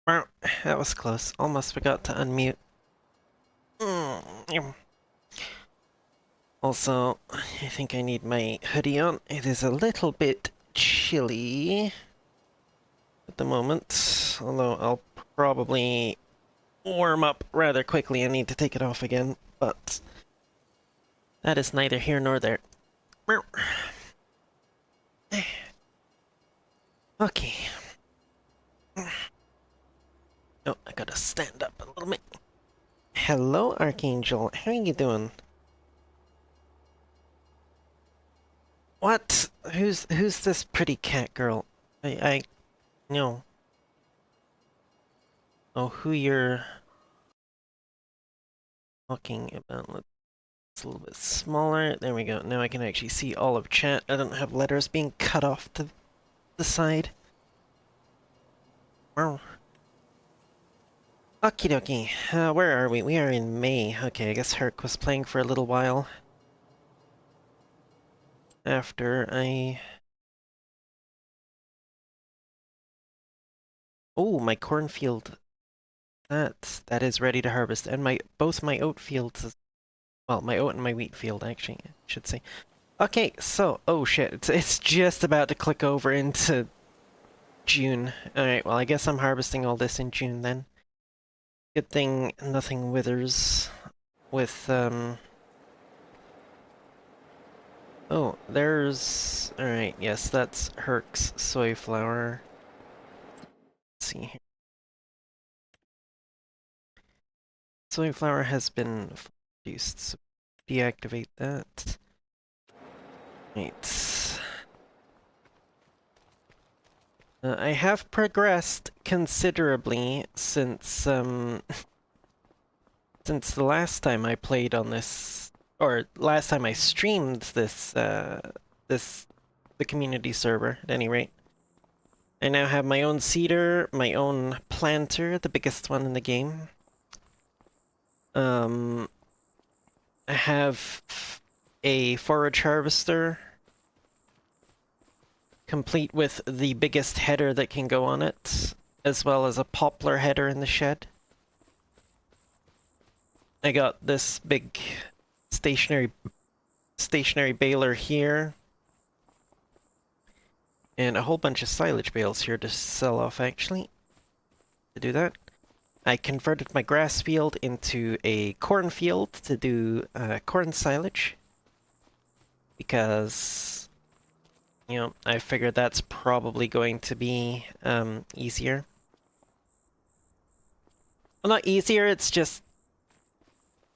Wow, that was close. Almost forgot to unmute. Mm. Also, I think I need my hoodie on. It is a little bit chilly at the moment, although I'll probably warm up rather quickly and need to take it off again, but that is neither here nor there. Okay. Oh, I gotta stand up a little bit. Hello, Archangel. How are you doing? What? Who's this pretty cat girl? I know. Oh, who you're talking about. It's a little bit smaller. There we go. Now I can actually see all of chat. I don't have letters being cut off to the side. Wow. Okie dokie. Where are we? We are in May. Okay, I guess Herc was playing for a little while. After I... Oh, my cornfield. That is ready to harvest. And both my oat fields... Well, my oat and my wheat field, actually, I should say. Okay, so... Oh shit, it's just about to click over into June. Alright, well I guess I'm harvesting all this in June then. Good thing nothing withers with, Oh, there's... Alright, yes, that's Herc's soy flour. Let's see here. Soy flour has been produced, so deactivate that. Right. I have progressed considerably since, since the last time I played on this, or last time I streamed this, the community server, at any rate. I now have my own seeder, my own planter, the biggest one in the game. I have a forage harvester, complete with the biggest header that can go on it, as well as a poplar header in the shed. I got this big stationary baler here, and a whole bunch of silage bales here to sell off, actually. To do that, I converted my grass field into a cornfield to do corn silage, because, you know, I figured that's probably going to be easier. Well, not easier, it's just...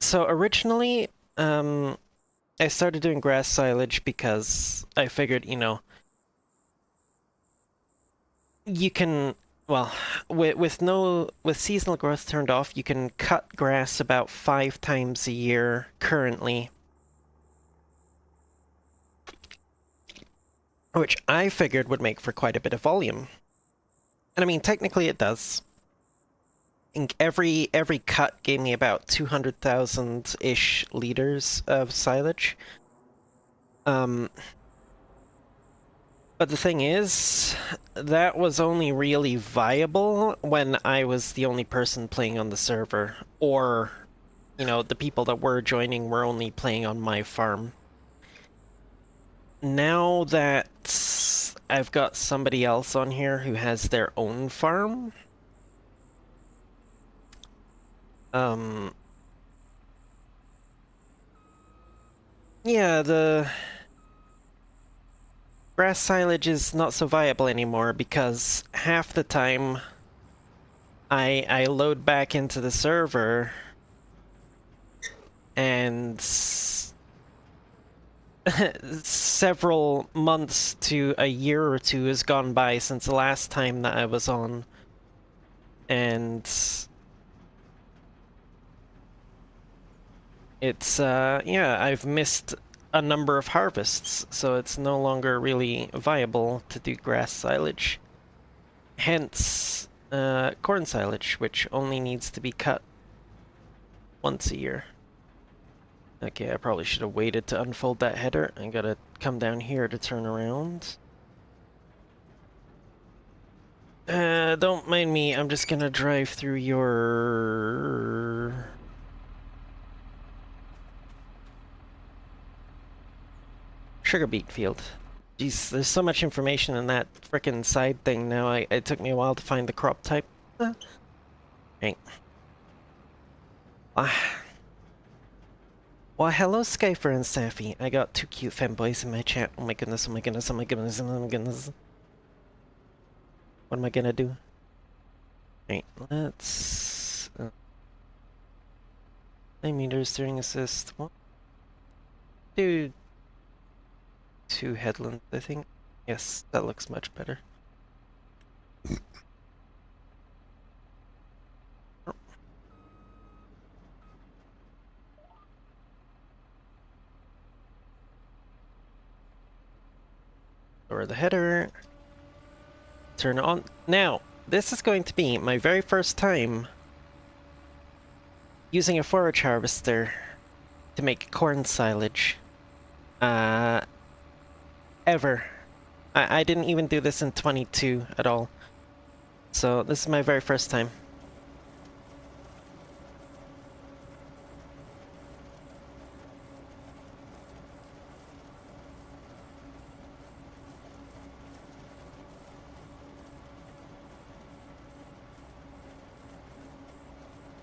So originally, I started doing grass silage because I figured, you know, you can, well, with seasonal growth turned off, you can cut grass about 5 times a year currently. Which I figured would make for quite a bit of volume. And I mean, technically it does. I think every cut gave me about 200,000-ish liters of silage. But the thing is, that was only really viable when I was the only person playing on the server, or, you know, the people that were joining were only playing on my farm. Now that I've got somebody else on here who has their own farm, yeah, the grass silage is not so viable anymore because half the time I load back into the server and several months to a year or two has gone by since the last time that I was on, and it's yeah, I've missed a number of harvests, so it's no longer really viable to do grass silage. Hence, corn silage, which only needs to be cut once a year. Okay, I probably should have waited to unfold that header. I gotta come down here to turn around. Don't mind me, I'm just gonna drive through your... sugar beet field. Jeez, there's so much information in that frickin' side thing now, it took me a while to find the crop type. Right. Well, hello Skyfer and Safi. I got two cute femboys in my chat. Oh my goodness, oh my goodness, oh my goodness, oh my goodness. What am I gonna do? Right, let's... 9 meters steering assist. One, do... 2 headlands, I think. Yes, that looks much better. Lower the header. Turn on. Now, this is going to be my very first time using a forage harvester to make corn silage. Ever. I didn't even do this in 22 at all. So this is my very first time.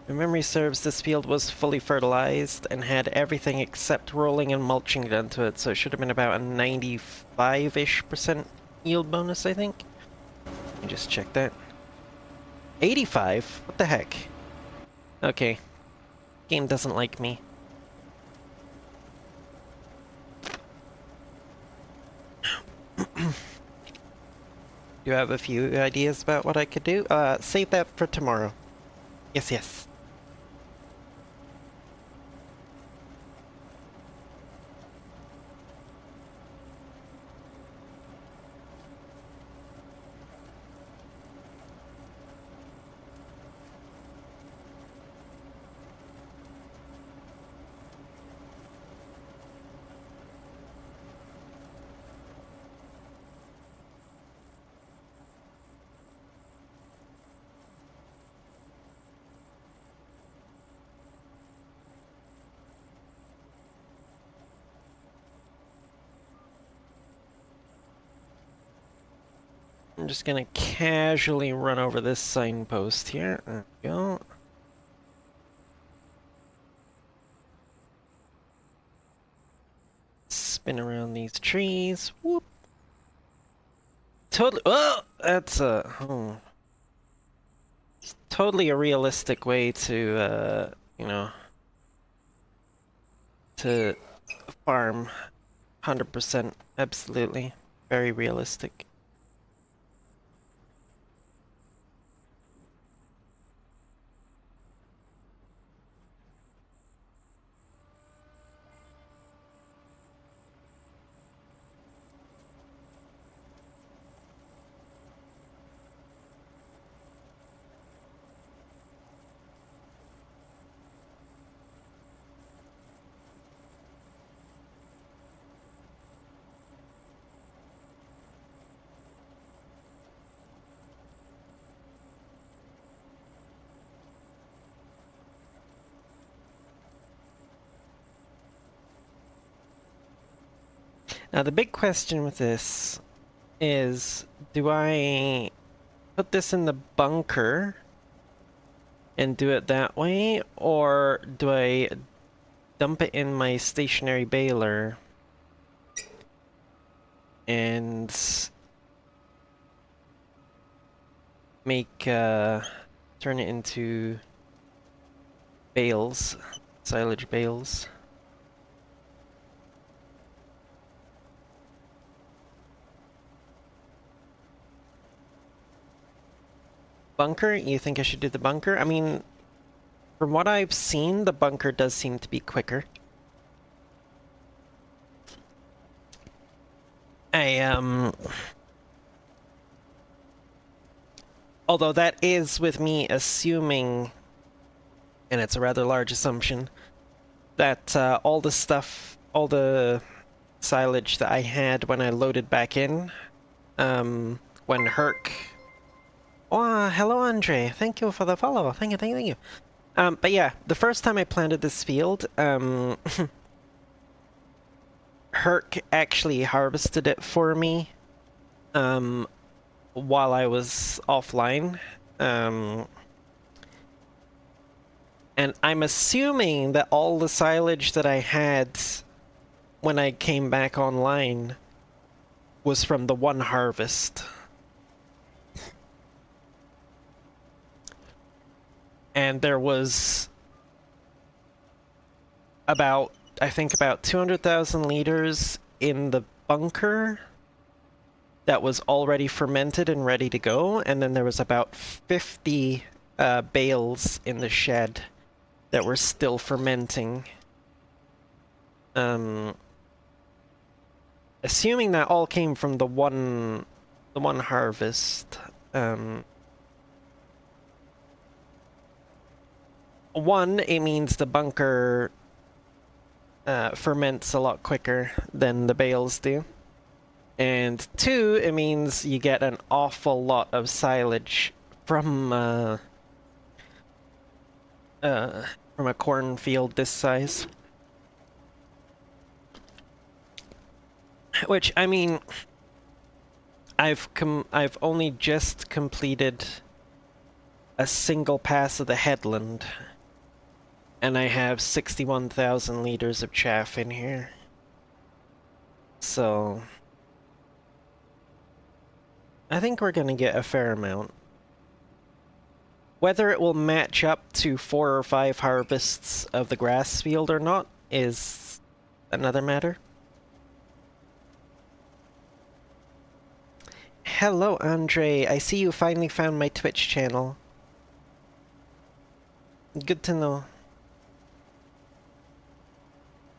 If memory serves, this field was fully fertilized and had everything except rolling and mulching done to it, so it should have been about a 95-ish% yield bonus, I think. Let me just check that. 85? What the heck? Okay. Game doesn't like me. Do you have a few ideas about what I could do? Save that for tomorrow. Yes, yes. I'm just gonna casually run over this signpost here. There we go. Spin around these trees. Whoop. Totally. Oh, that's a. Oh. It's totally a realistic way to, you know, to farm. 100%. Absolutely. Very realistic. Now the big question with this is, do I put this in the bunker and do it that way, or do I dump it in my stationary baler and make, turn it into bales, silage bales? Bunker? You think I should do the bunker? I mean, from what I've seen, the bunker does seem to be quicker. Although that is with me assuming, and it's a rather large assumption, that all the stuff, all the silage that I had when I loaded back in, when Herc Oh, hello, Andre. Thank you for the follow. Thank you, thank you, thank you. But yeah, the first time I planted this field, Herc actually harvested it for me, while I was offline. And I'm assuming that all the silage that I had when I came back online was from the one harvest. And there was about, I think about 200,000 liters in the bunker that was already fermented and ready to go, and then there was about 50 bales in the shed that were still fermenting. Assuming that all came from the one harvest. One, it means the bunker ferments a lot quicker than the bales do. And two, it means you get an awful lot of silage from a cornfield this size. Which, I mean, I've only just completed a single pass of the headland, and I have 61,000 liters of chaff in here. So I think we're gonna get a fair amount. Whether it will match up to 4 or 5 harvests of the grass field or not is another matter. Hello, Andre. I see you finally found my Twitch channel. Good to know.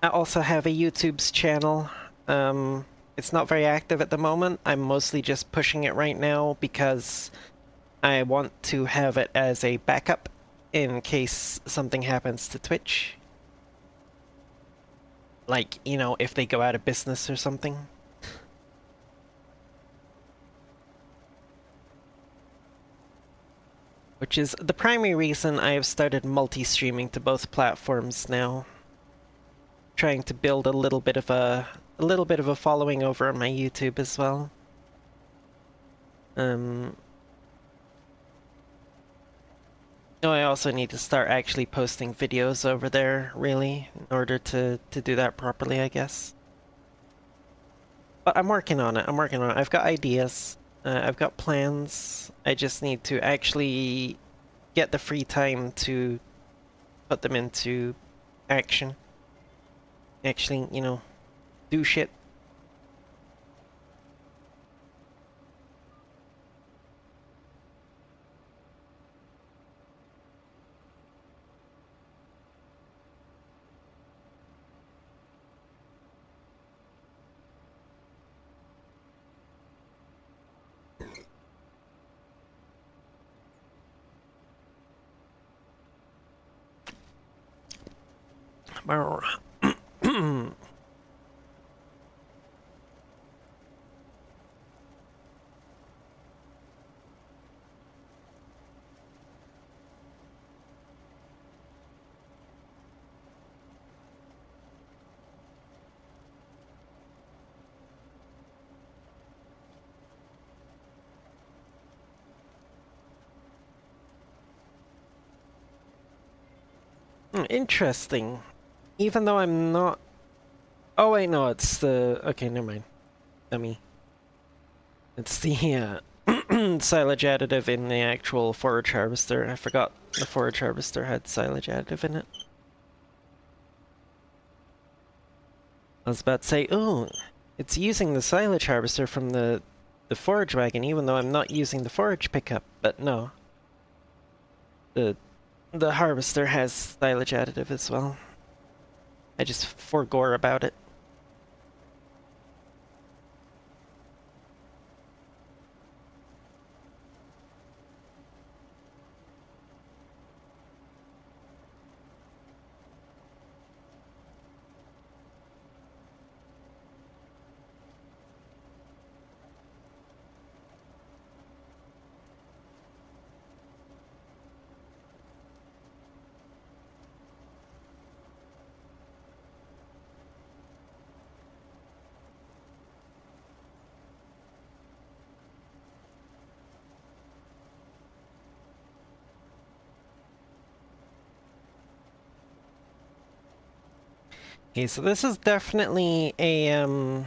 I also have a YouTube's channel. It's not very active at the moment. I'm mostly just pushing it right now because I want to have it as a backup in case something happens to Twitch. Like, you know, if they go out of business or something. Which is the primary reason I have started multi-streaming to both platforms now. Trying to build a little bit of a following over on my YouTube as well. No, I also need to start actually posting videos over there, really, in order to do that properly, I guess. But I'm working on it, I've got ideas, I've got plans. I just need to actually get the free time to put them into action. Actually, you know, do shit. Interesting. Even though I'm not... Oh wait, no, it's the... Okay, never mind. Dummy. It's the silage additive in the actual forage harvester. I forgot the forage harvester had silage additive in it. I was about to say, oh, it's using the silage harvester from the forage wagon, even though I'm not using the forage pickup. But no, the harvester has silage additive as well. I just forgore about it. Okay, so this is definitely a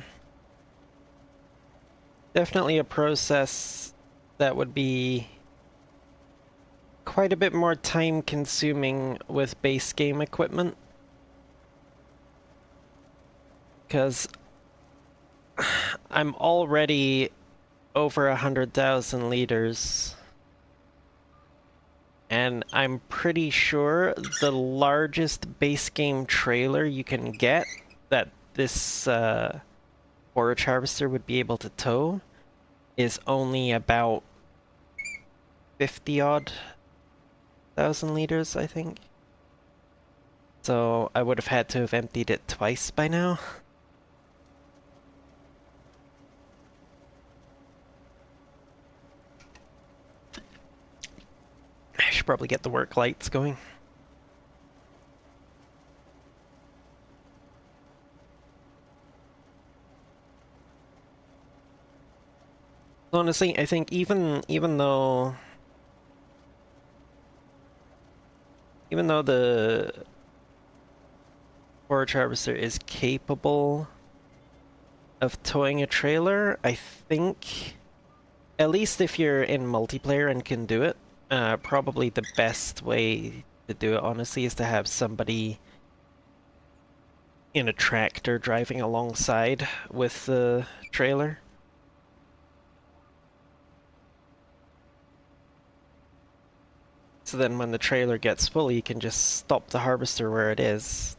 process that would be quite a bit more time consuming with base game equipment. Because I'm already over 100,000 liters. And I'm pretty sure the largest base game trailer you can get that this forage harvester would be able to tow is only about 50 odd thousand liters, I think. So I would have had to have emptied it twice by now. I should probably get the work lights going. Honestly, I think even though the forage harvester is capable of towing a trailer, I think, at least if you're in multiplayer and can do it, probably the best way to do it, honestly, is to have somebody in a tractor driving alongside with the trailer. So then when the trailer gets full, you can just stop the harvester where it is.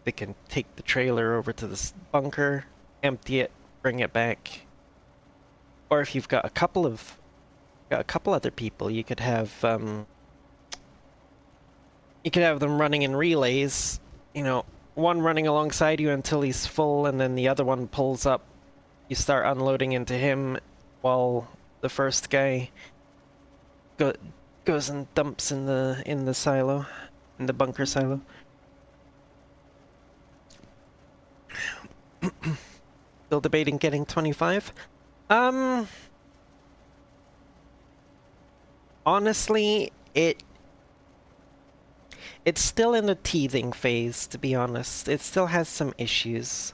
They can take the trailer over to the bunker, empty it, bring it back. Or if you've got a couple other people, you could have them running in relays, you know, one running alongside you until he's full, and then the other one pulls up. You start unloading into him while the first guy goes and dumps in the silo, in the bunker silo. Still debating getting 25. Honestly, it's still in the teething phase, to be honest. It still has some issues.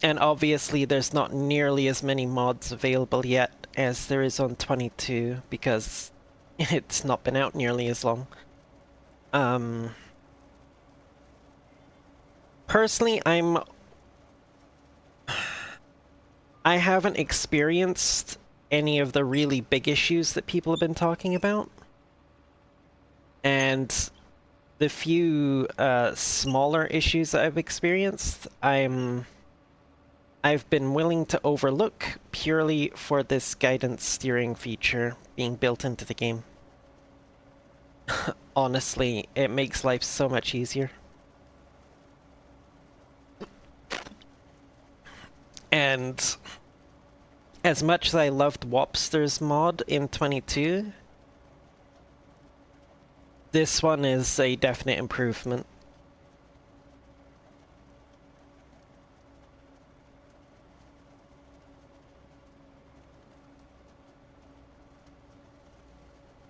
And obviously there's not nearly as many mods available yet as there is on 22, because it's not been out nearly as long. Personally, I haven't experienced any of the really big issues that people have been talking about. And the few smaller issues that I've experienced, I've been willing to overlook purely for this guidance steering feature being built into the game. Honestly, it makes life so much easier. And as much as I loved Wopster's mod in 22, this one is a definite improvement.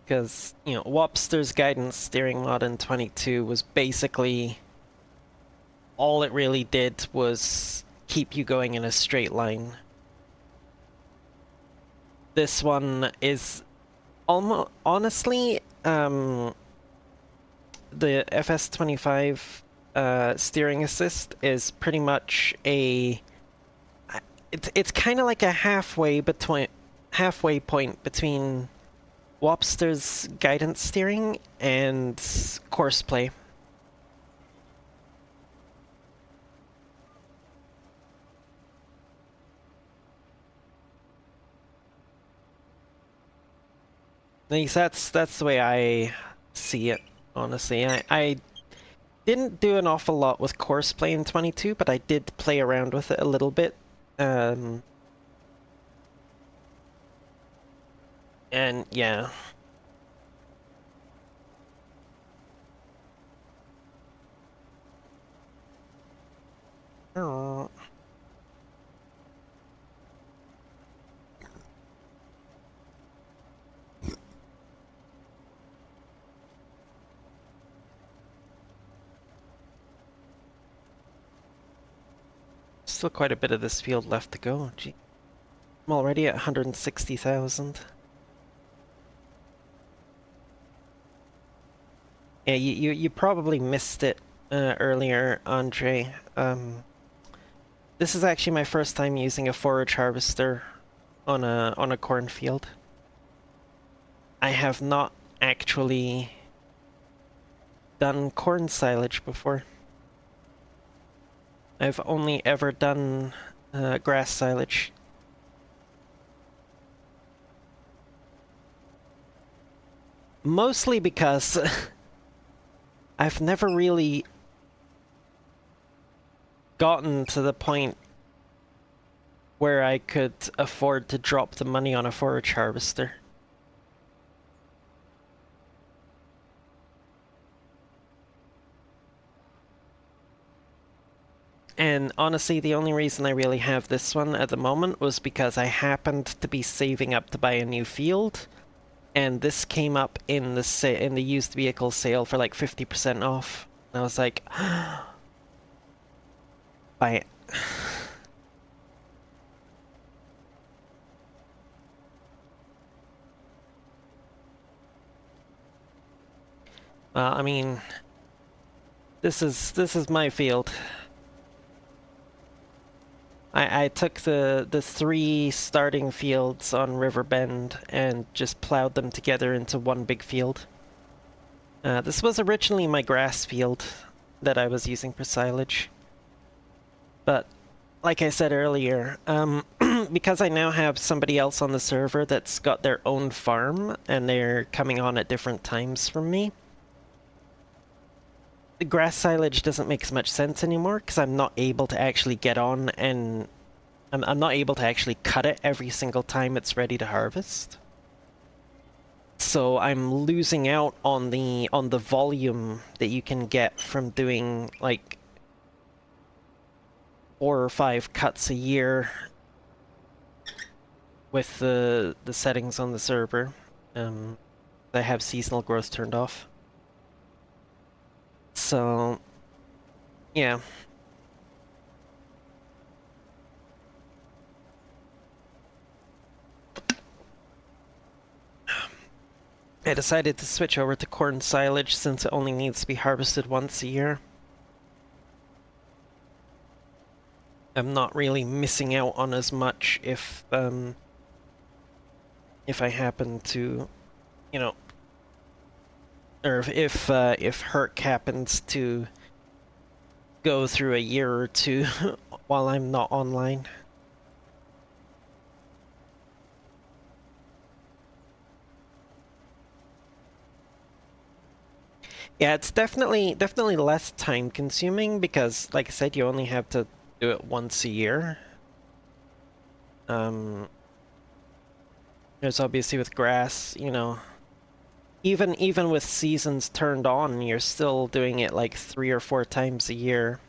Because, you know, Wopster's guidance steering mod in 22 was basically... all it really did was keep you going in a straight line. This one is almost... honestly, the FS25 steering assist is pretty much a... it's kind of like a halfway point between Wopster's guidance steering and Courseplay. At least that's the way I see it, honestly. I didn't do an awful lot with Courseplay in 22, but I did play around with it a little bit. And yeah. Oh. still quite a bit of this field left to go. Gee, I'm already at 160,000. Yeah, you probably missed it earlier, Andre. This is actually my first time using a forage harvester on a cornfield. I have not actually done corn silage before. I've only ever done grass silage. Mostly because I've never really gotten to the point where I could afford to drop the money on a forage harvester. And honestly, the only reason I really have this one at the moment was because I happened to be saving up to buy a new field, and this came up in the used vehicle sale for like 50% off. And I was like, buy it. Well, I mean, this is my field. I took the three starting fields on Riverbend and just plowed them together into one big field. This was originally my grass field that I was using for silage. But like I said earlier, because I now have somebody else on the server that's got their own farm and they're coming on at different times from me, the grass silage doesn't make as much sense anymore because I'm not able to actually get on and I'm not able to actually cut it every single time it's ready to harvest. So I'm losing out on the volume that you can get from doing like 4 or 5 cuts a year with the settings on the server. I have seasonal growth turned off. So yeah. I decided to switch over to corn silage since it only needs to be harvested once a year. I'm not really missing out on as much if I happen to, you know, or if Herc happens to go through a year or two while I'm not online. Yeah, it's definitely less time consuming because, like I said, you only have to do it once a year. There's obviously with grass, you know, even with seasons turned on, you're still doing it like 3 or 4 times a year.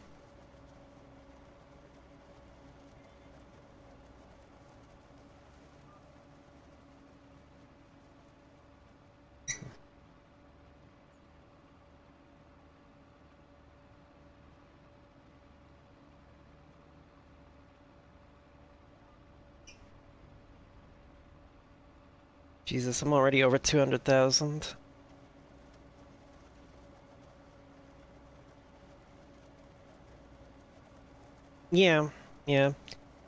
Jesus, I'm already over 200,000. Yeah, yeah.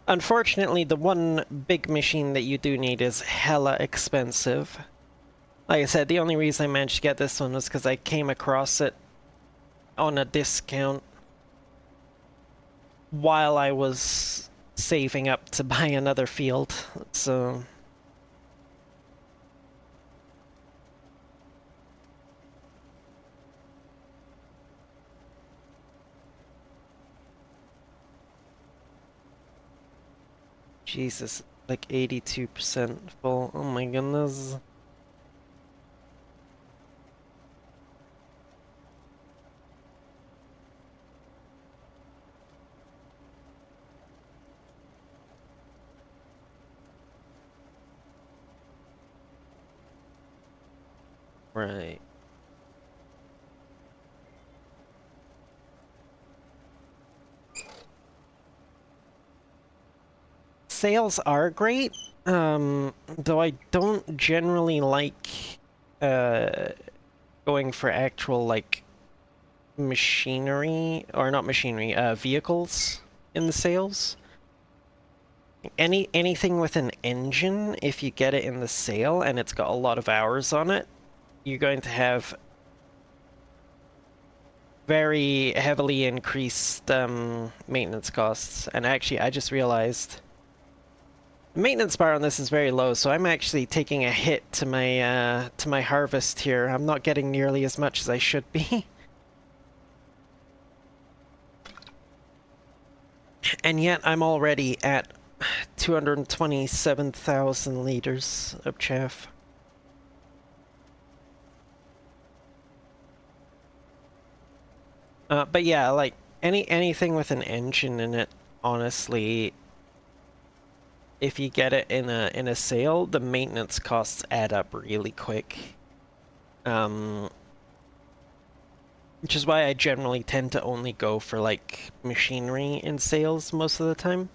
Unfortunately, the one big machine that you do need is hella expensive. Like I said, the only reason I managed to get this one was because I came across it on a discount while I was saving up to buy another field, so... Jesus, like 82% full. Oh my goodness. Right. sales are great, though I don't generally like going for actual, like, machinery, or not machinery, vehicles in the sales. Anything with an engine, if you get it in the sale and it's got a lot of hours on it, you're going to have very heavily increased maintenance costs. And actually, I just realized the maintenance bar on this is very low, so I'm actually taking a hit to my harvest here. I'm not getting nearly as much as I should be. And yet I'm already at 227,000 liters of chaff. But yeah, like anything with an engine in it, honestly, if you get it in a sale, the maintenance costs add up really quick. Which is why I generally tend to only go for like machinery in sales most of the time.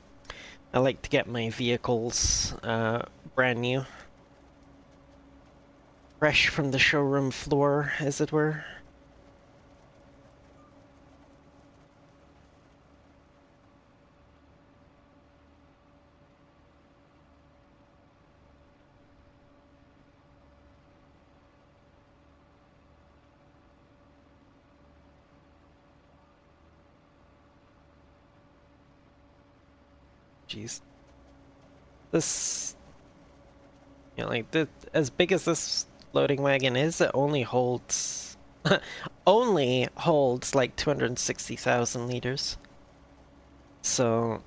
I like to get my vehicles brand new. Fresh from the showroom floor, as it were. Jeez. This... You know, like, as big as this loading wagon is, it only holds... only holds, like, 260,000 liters. So... I'm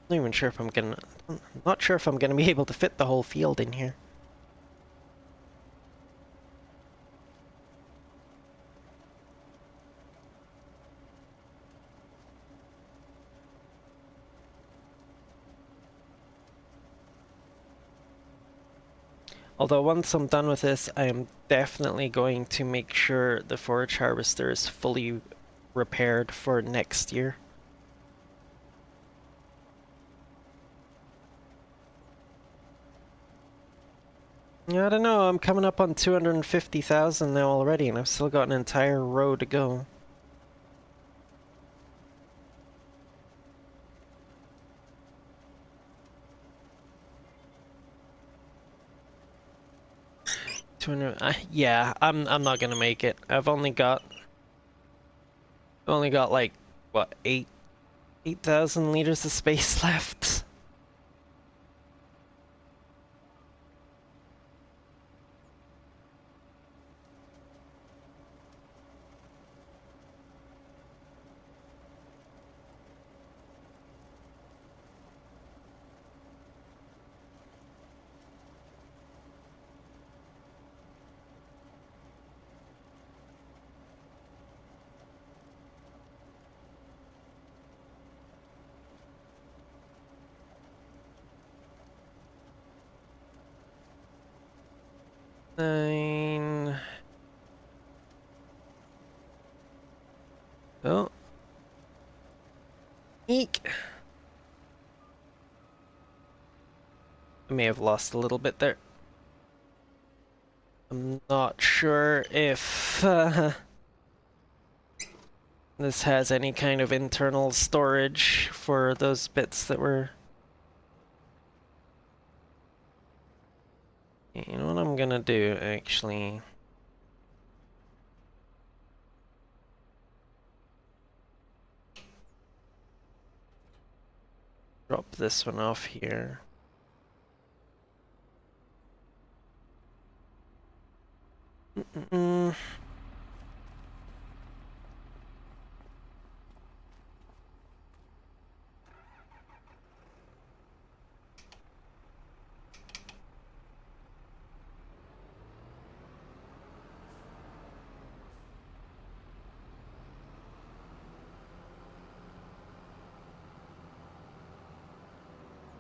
not even sure if I'm gonna... I'm not sure if I'm gonna be able to fit the whole field in here. Although once I'm done with this, I am definitely going to make sure the forage harvester is fully repaired for next year. I don't know, I'm coming up on 250,000 now already, and I've still got an entire row to go. Yeah, I'm not gonna make it. I've only got like what 8,000 liters of space left. Nine. Oh. Eek. I may have lost a little bit there. I'm not sure if this has any kind of internal storage for those bits that were... You know what I'm gonna do, actually? Drop this one off here.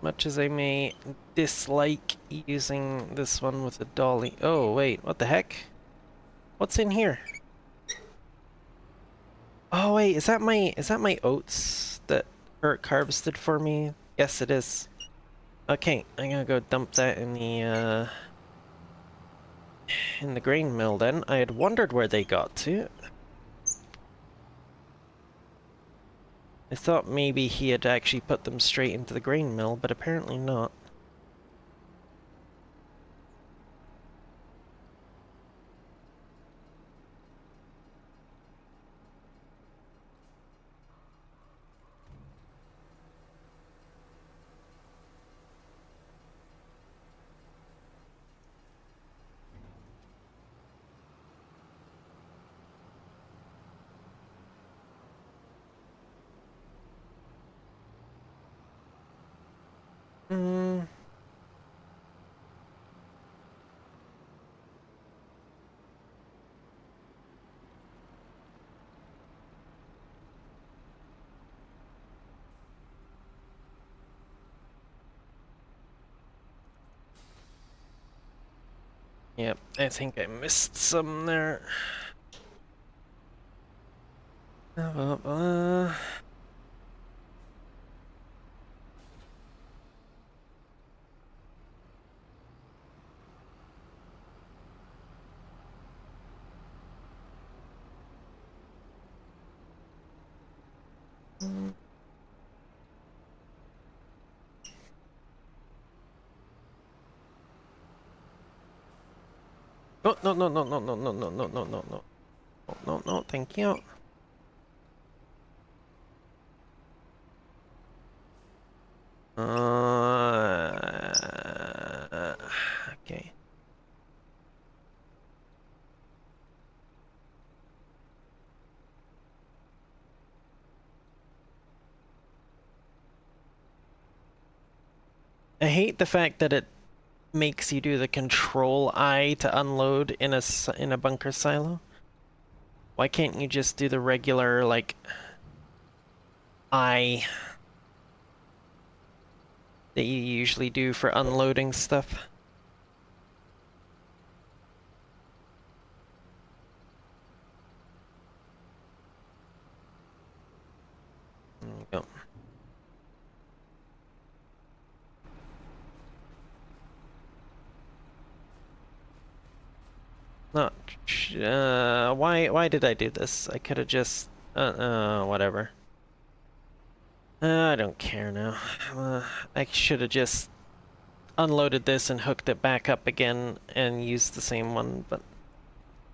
Much as I may dislike using this one with a dolly. Oh, wait, what the heck? What's in here? Oh, wait, is that my oats that Eric harvested for me? Yes, it is. Okay, I'm gonna go dump that in the grain mill then. I had wondered where they got to. I thought maybe he had actually put them straight into the grain mill, but apparently not. Hmm. Yep, I think I missed some there. Oh, no, no, no, no, no, no, no, no, no, no, no. No, no, no, thank you. Okay. I hate the fact that it makes you do the control I to unload in a bunker silo. Why can't you just do the regular, like, I that you usually do for unloading stuff? There you go. Not, why did I do this? I could have just, whatever. I don't care now. I should have just unloaded this and hooked it back up again and used the same one, but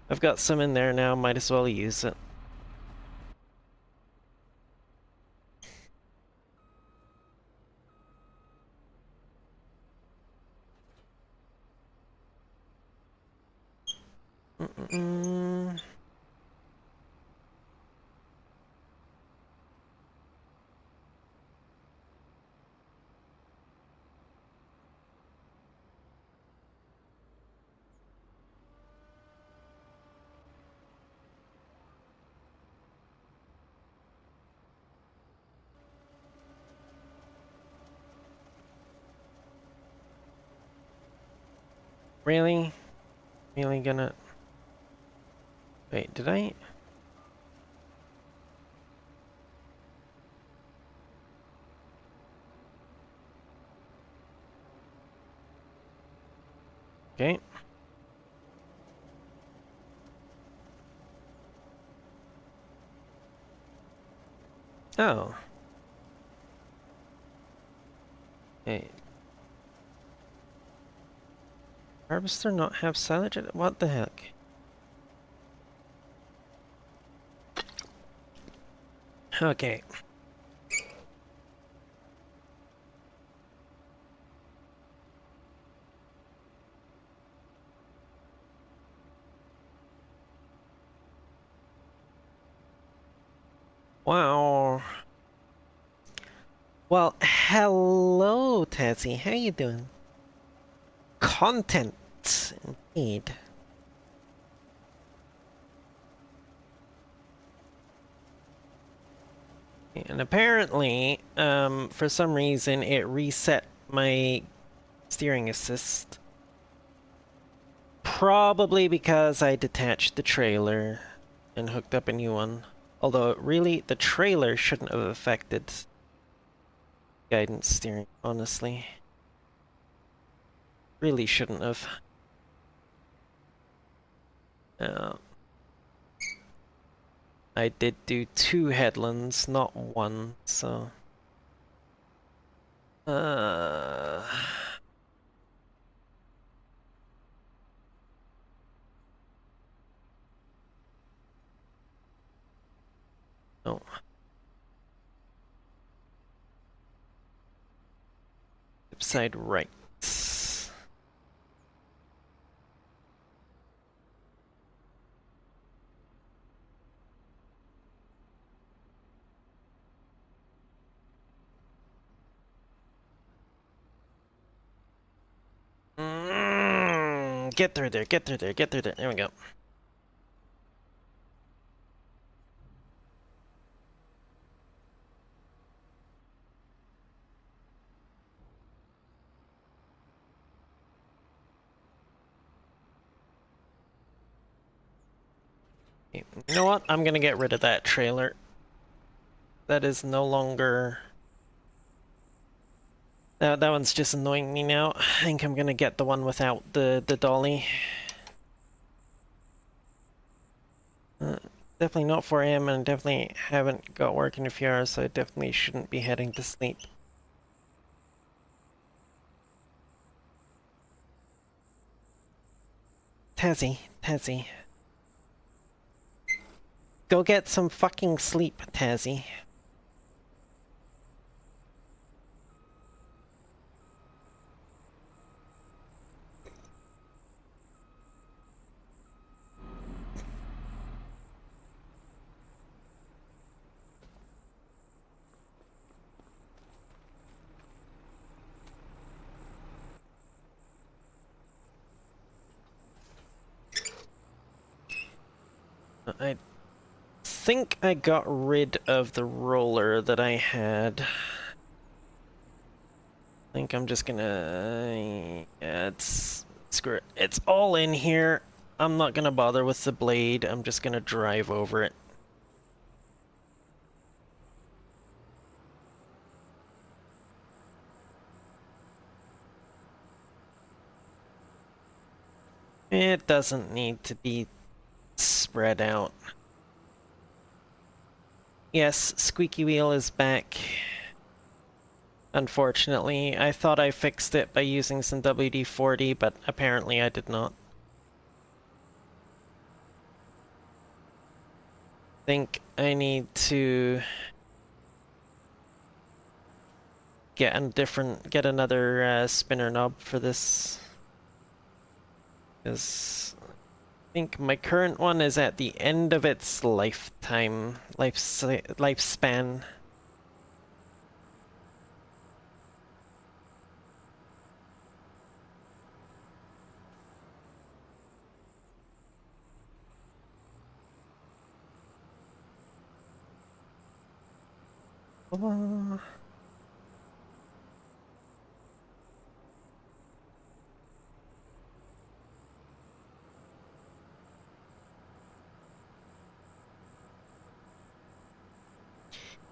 I've got some in there now, might as well use it. Really? Really gonna... Wait, did I? Okay. Oh. Hey. Harvester not have silage? What the heck? Okay. Wow. Well, hello, Tessie. How you doing? Content, indeed. And apparently, for some reason, it reset my steering assist. Probably because I detached the trailer and hooked up a new one. Although, really, the trailer shouldn't have affected guidance steering, honestly. Really shouldn't have. Uh, I did do 2 headlands, not 1, so... Uh... No. Side right. Get through there, get through there, get through there. There we go. You know what? I'm gonna get rid of that trailer. That is no longer... that one's just annoying me now. I think I'm gonna get the one without the dolly. Definitely not 4 AM, and definitely haven't got work in a few hours, so I definitely shouldn't be heading to sleep. Tazzy. Go get some fucking sleep, Tazzy. I think I got rid of the roller that I had. I think I'm just gonna... yeah, screw it. It's all in here. I'm not gonna bother with the blade. I'm just gonna drive over it. It doesn't need to be spread out. Yes, squeaky wheel is back. Unfortunately, I thought I fixed it by using some WD-40, but apparently I did not. Think I need to get another spinner knob for this, because I think my current one is at the end of its lifespan.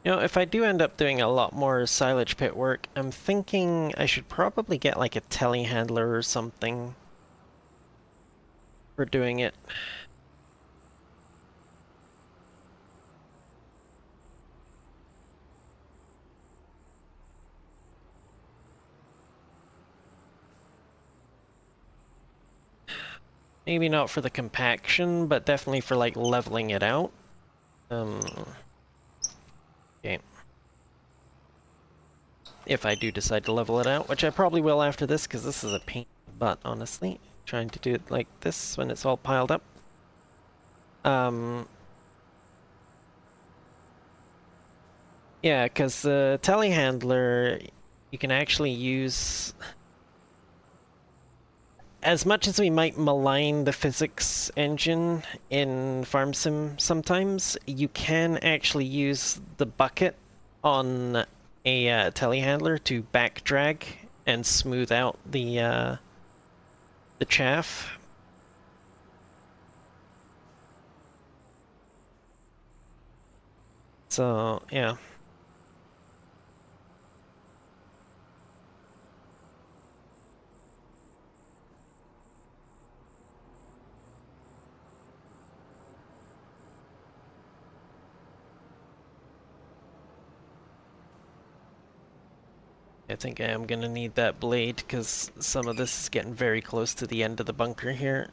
You know, if I do end up doing a lot more silage pit work, I'm thinking I should probably get like a telehandler or something for doing it. Maybe not for the compaction, but definitely for like leveling it out. Okay. If I do decide to level it out, which I probably will after this, because this is a pain in the butt, honestly. Trying to do it like this when it's all piled up. Yeah, because the telehandler, you can actually use... As much as we might malign the physics engine in Farm Sim sometimes, you can actually use the bucket on a telehandler to back drag and smooth out the chaff. So, yeah. I think I am gonna need that blade because some of this is getting very close to the end of the bunker here.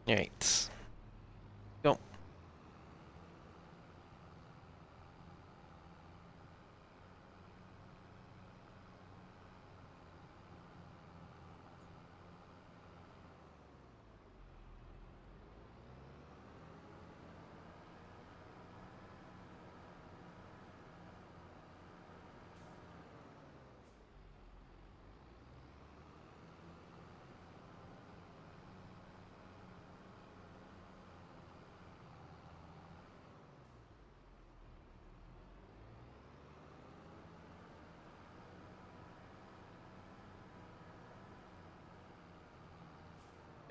Alright. Go.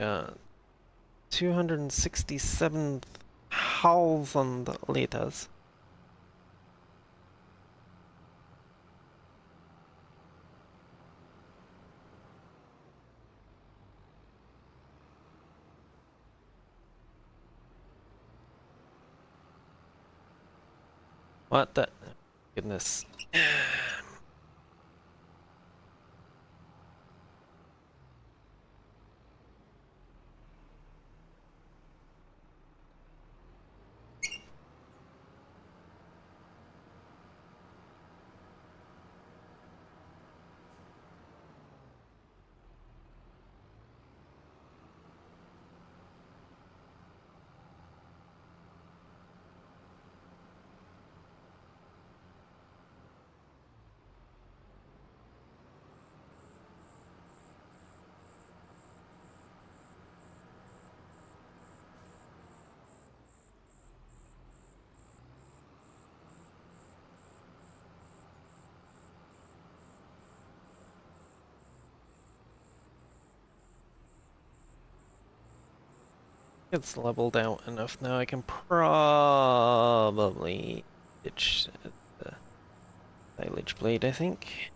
Uh, 267th howls on the letters. What the goodness. It's leveled out enough now. I can probably ditch the silage blade, I think.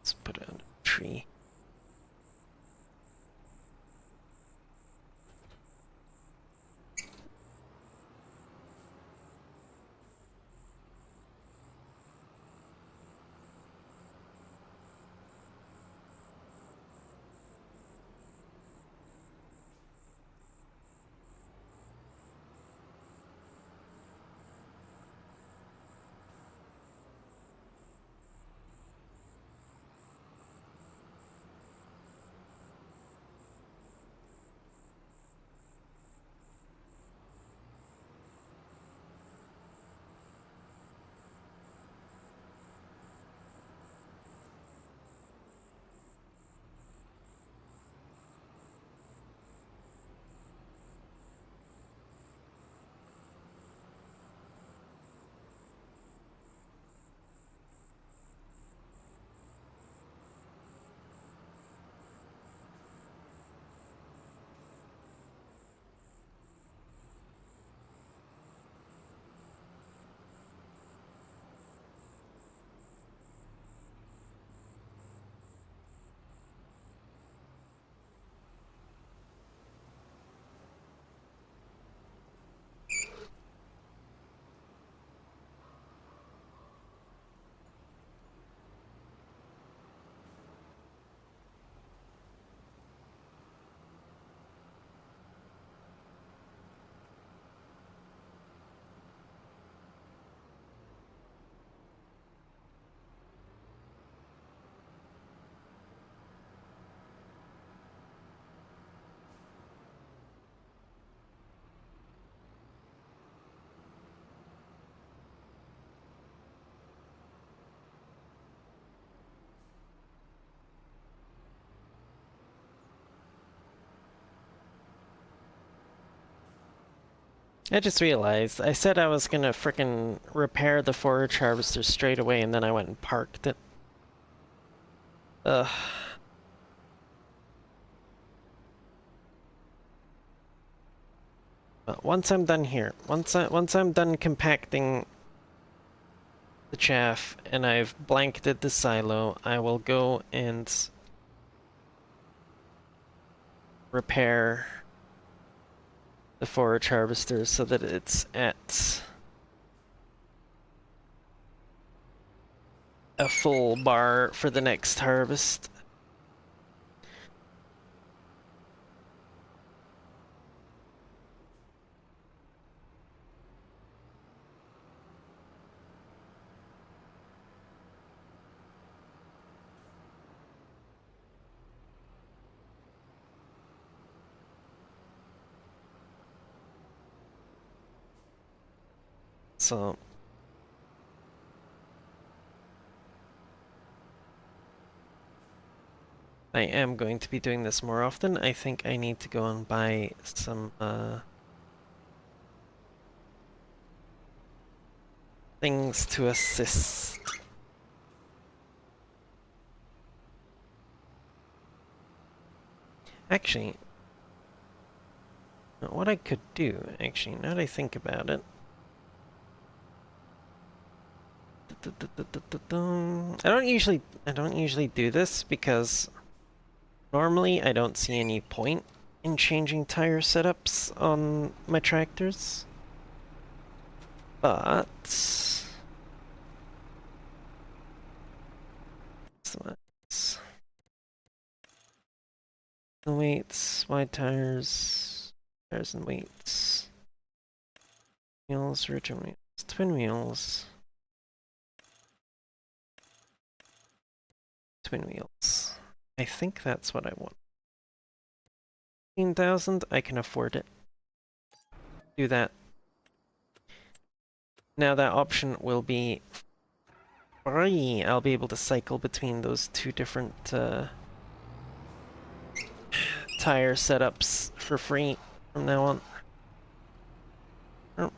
Let's put it under a tree. I just realized I said I was gonna frickin' repair the forage harvester straight away, and then I went and parked it. Ugh. But once I'm done here, once I'm done compacting the chaff and I've blanketed the silo, I will go and repair the forage harvester so that it's at a full bar for the next harvest. So I am going to be doing this more often. I think I need to go and buy some things to assist. Actually, what I could do, actually, now that I think about it, I don't usually do this because normally I don't see any point in changing tire setups on my tractors. But so that's the weights, wide tires, tires and weights, wheels, return wheels, twin wheels. Twin wheels. I think that's what I want. 15,000, I can afford it. Do that. Now that option will be free. I'll be able to cycle between those two different tire setups for free from now on. Oh.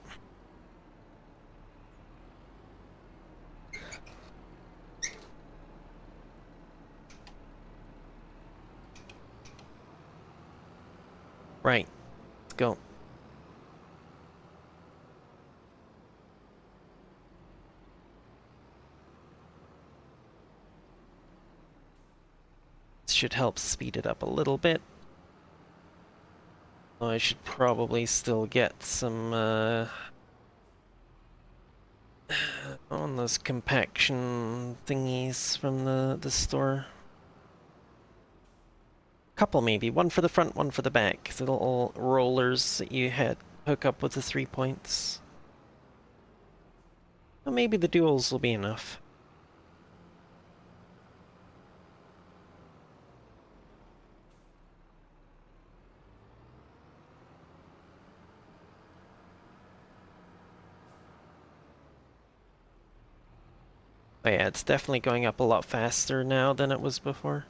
Right, let's go. This should help speed it up a little bit. Oh, I should probably still get some on those compaction thingies from the store. Couple maybe, one for the front, one for the back. The little rollers that you had hook up with the 3 points. Well, maybe the duals will be enough. But yeah, it's definitely going up a lot faster now than it was before.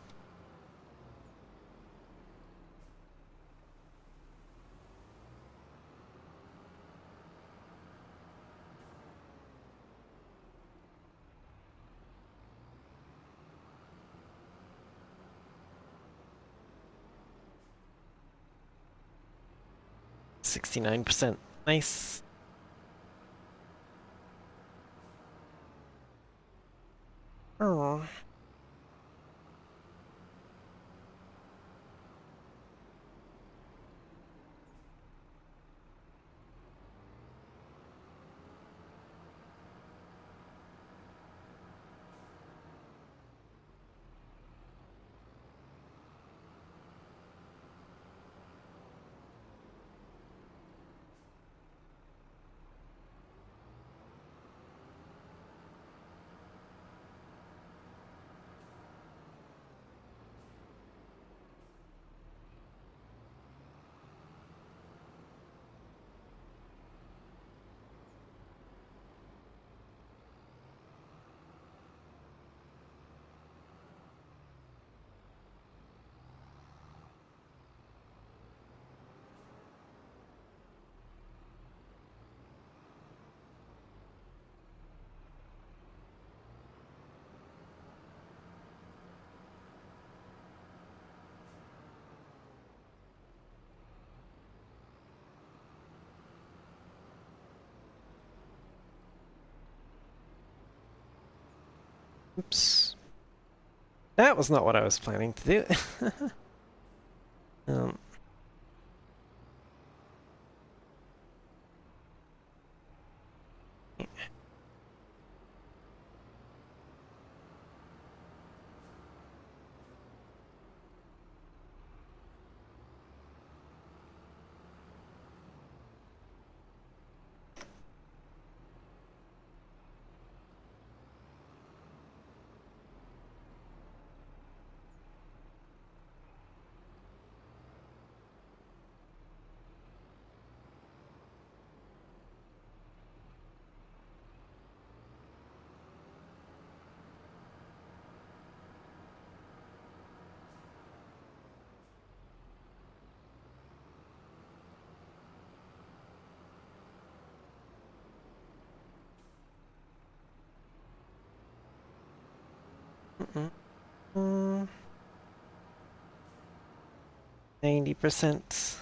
%69. Nice. Oh. Oops. That was not what I was planning to do. um, mm, mm, 90%.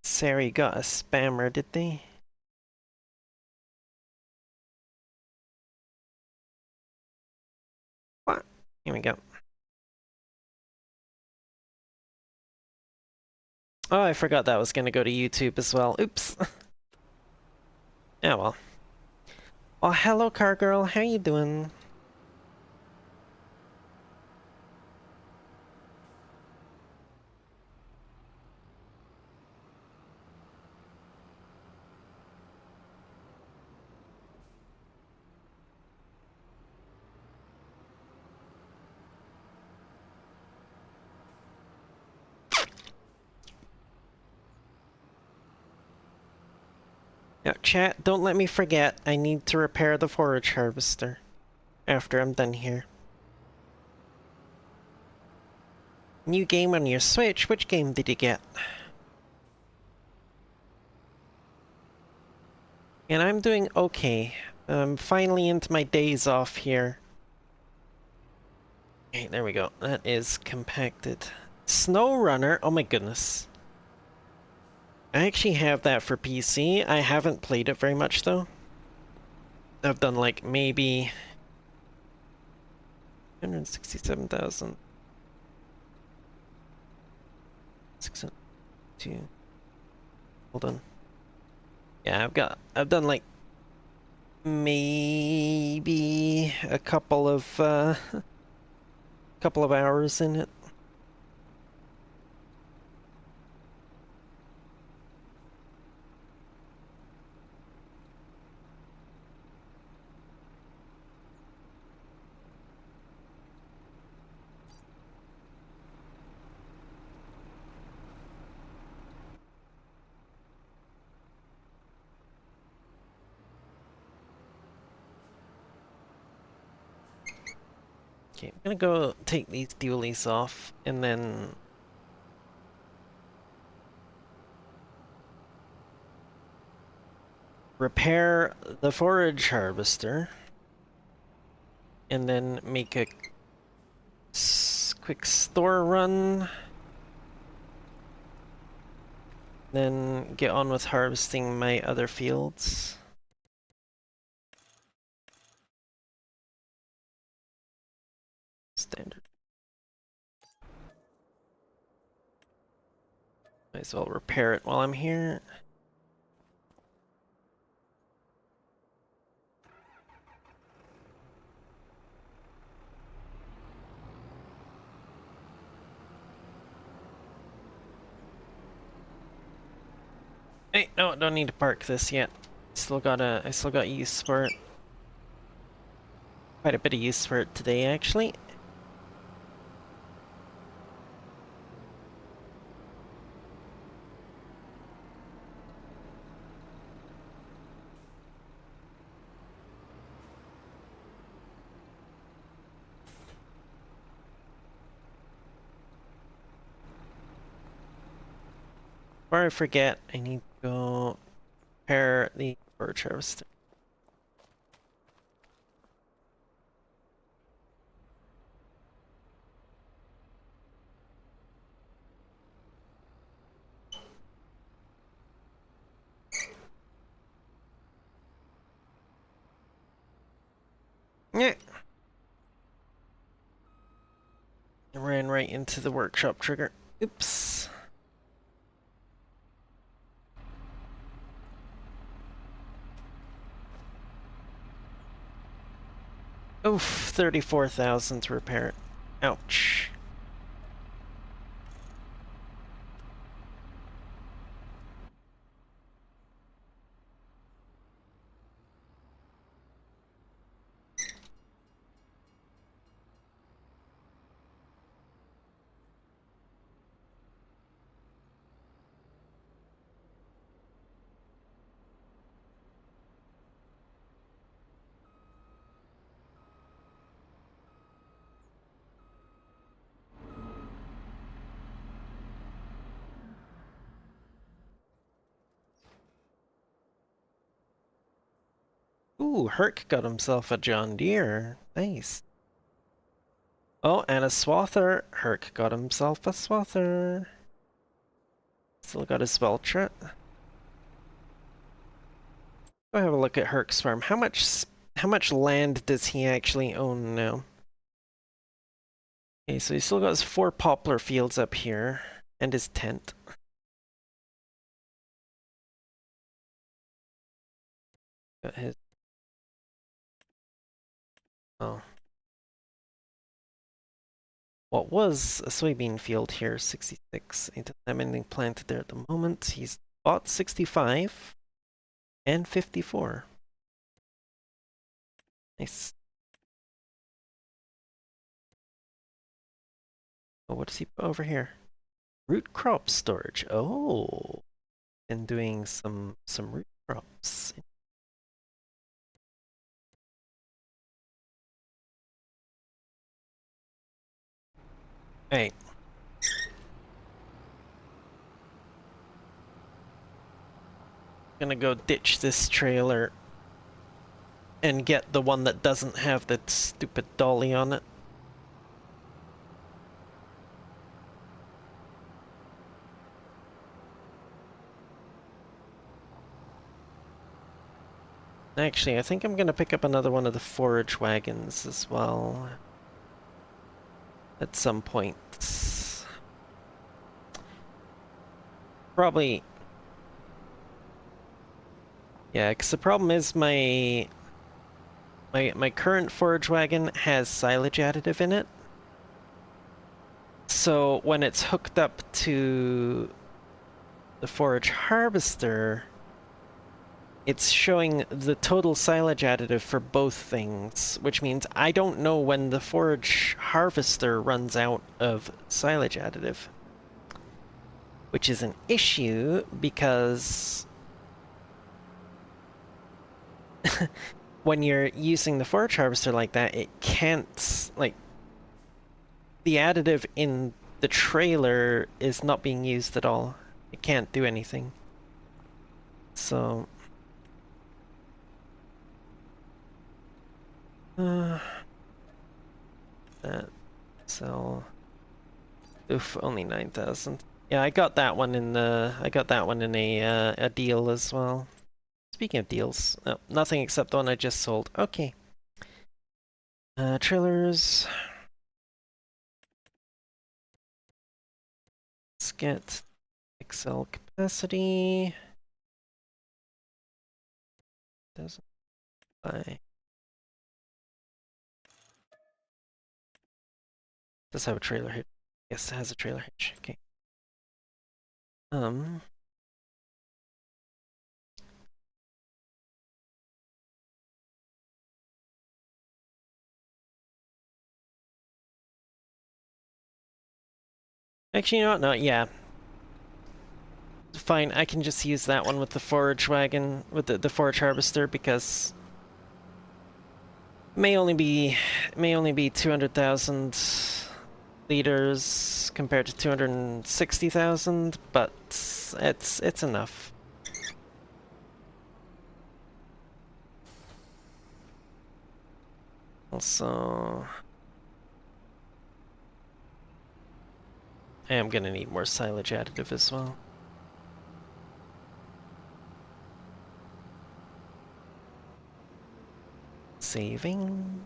Sari got a spammer, did they? What? Here we go. Oh, I forgot that was gonna go to YouTube as well. Oops. Oh well. Oh, hello, car girl. How you doing? Now, chat, don't let me forget. I need to repair the forage harvester after I'm done here. New game on your Switch. Which game did you get? And I'm doing okay. I'm finally into my days off here. Okay, there we go. That is compacted. Snow Runner. Oh my goodness. I actually have that for PC. I haven't played it very much though. I've done like maybe 167,000. 602. Hold on. Yeah, I've done like maybe a couple of hours in it. Okay, I'm gonna go take these dualies off and then repair the forage harvester and then make a quick store run. Then get on with harvesting my other fields. Standard. Might as well repair it while I'm here. Hey, no, don't need to park this yet. I still got use for it. Quite a bit of use for it today, actually. Before I forget, I need to go repair the forage harvester. Yeah. I ran right into the workshop trigger. Oops. Oof, 34,000 to repair it. Ouch. Ooh, Herc got himself a John Deere. Nice. Oh, and a Swather. Herc got himself a Swather. Still got his Veltra. Go have a look at Herc's farm. How much land does he actually own now? Okay, so he's still got his 4 poplar fields up here, and his tent. Got his... Oh. What was a soybean field here, 66. He doesn't have anything planted there at the moment. He's bought 65 and 54. Nice. Oh, what does he put over here? Root crop storage. Oh, been doing some root crops. Hey. Gonna go ditch this trailer and get the one that doesn't have that stupid dolly on it. Actually, I think I'm gonna pick up another one of the forage wagons as well. At some point. Probably... Yeah, because the problem is my current forage wagon has silage additive in it. So when it's hooked up to the forage harvester, it's showing the total silage additive for both things, which means I don't know when the forage harvester runs out of silage additive. Which is an issue because when you're using the forage harvester like that, it can't, like, the additive in the trailer is not being used at all. It can't do anything. So... that sell. Oof, only 9,000. Yeah, I got that one in a deal as well. Speaking of deals, oh, nothing except the one I just sold. Okay. Trailers. Let's get Excel capacity. Doesn't buy. Does have a trailer hitch. Yes, it has a trailer hitch. Okay. Actually, you know what? No, yeah. Fine, I can just use that one with the forage wagon, with the forage harvester, because may only be 200,000 liters compared to 260,000, but it's enough. Also, I am gonna need more silage additive as well. Saving.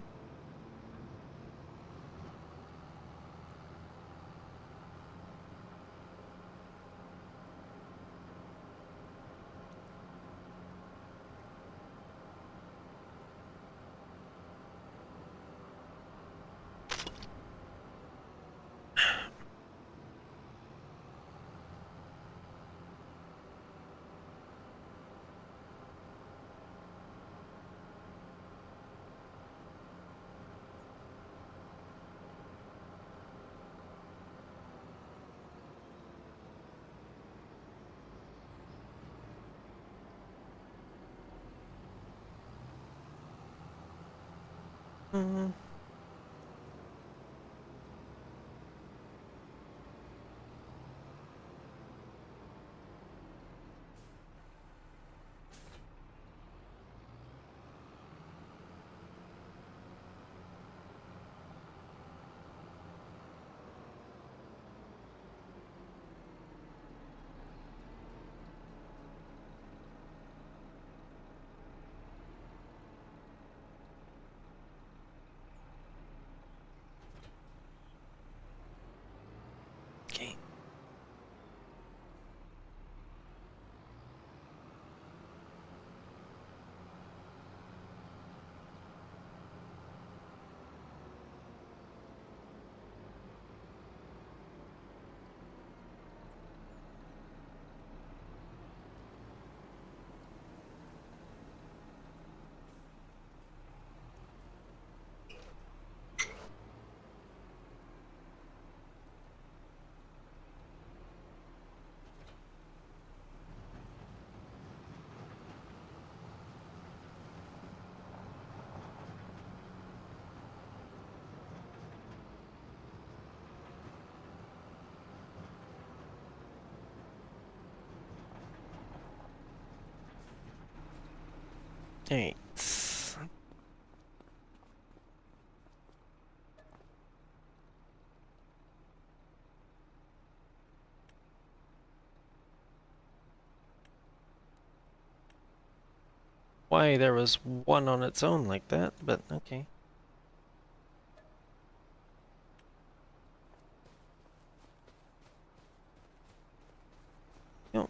Mm. Okay. Alright. Why there was one on its own like that, but okay. Yep.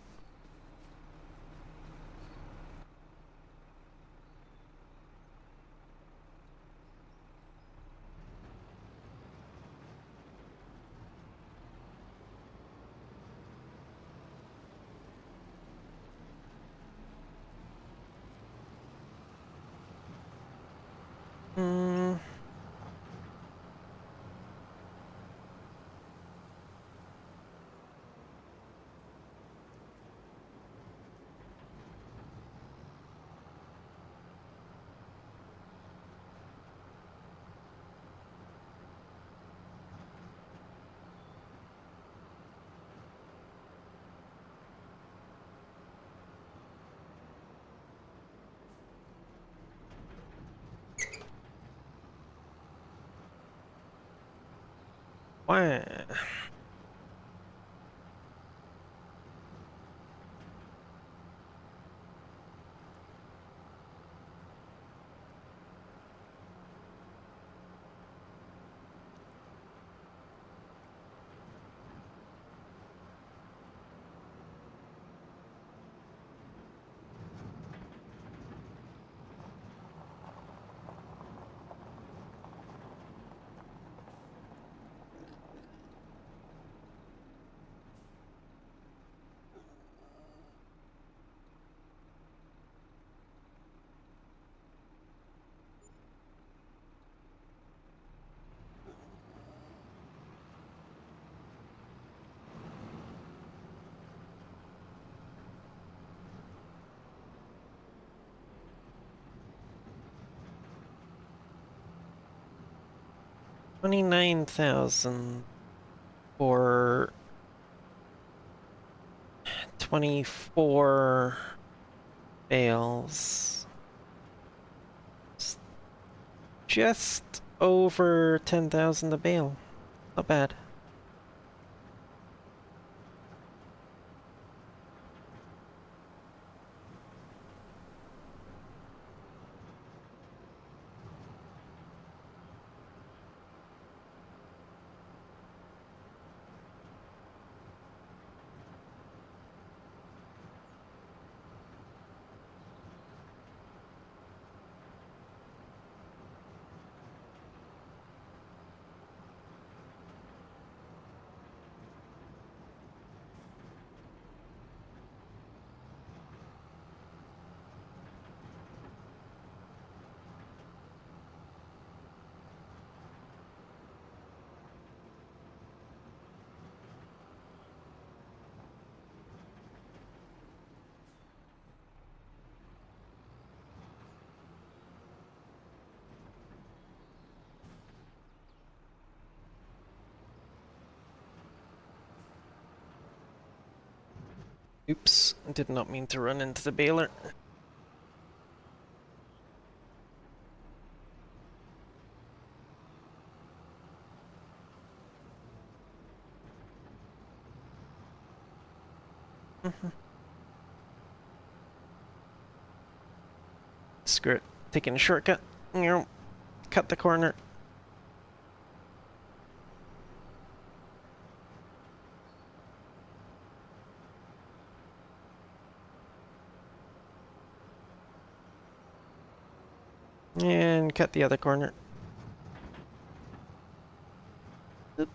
29,000 for 24 bales. Just over 10,000 a bale. Not bad. Oops, did not mean to run into the baler. Screw it. Taking a shortcut. Cut the corner. And cut the other corner. Oop.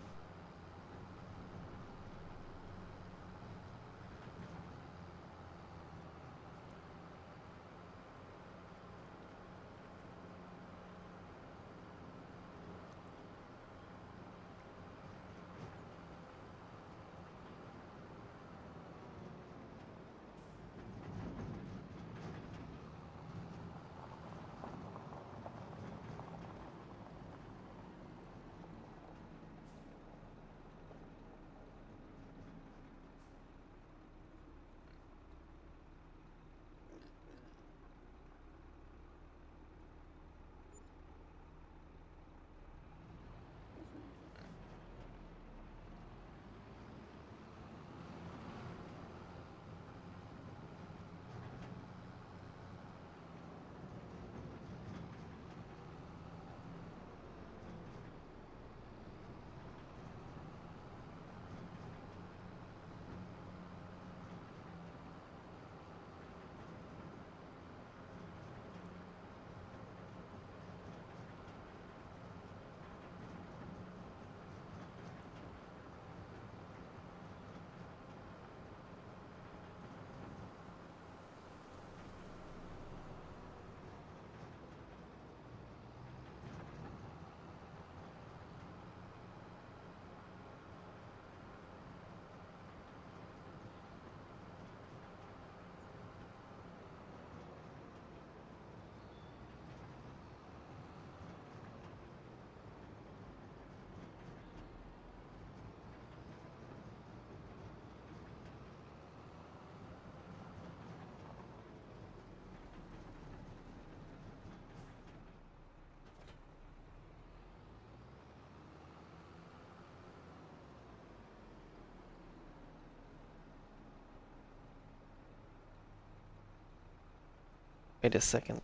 Wait a second.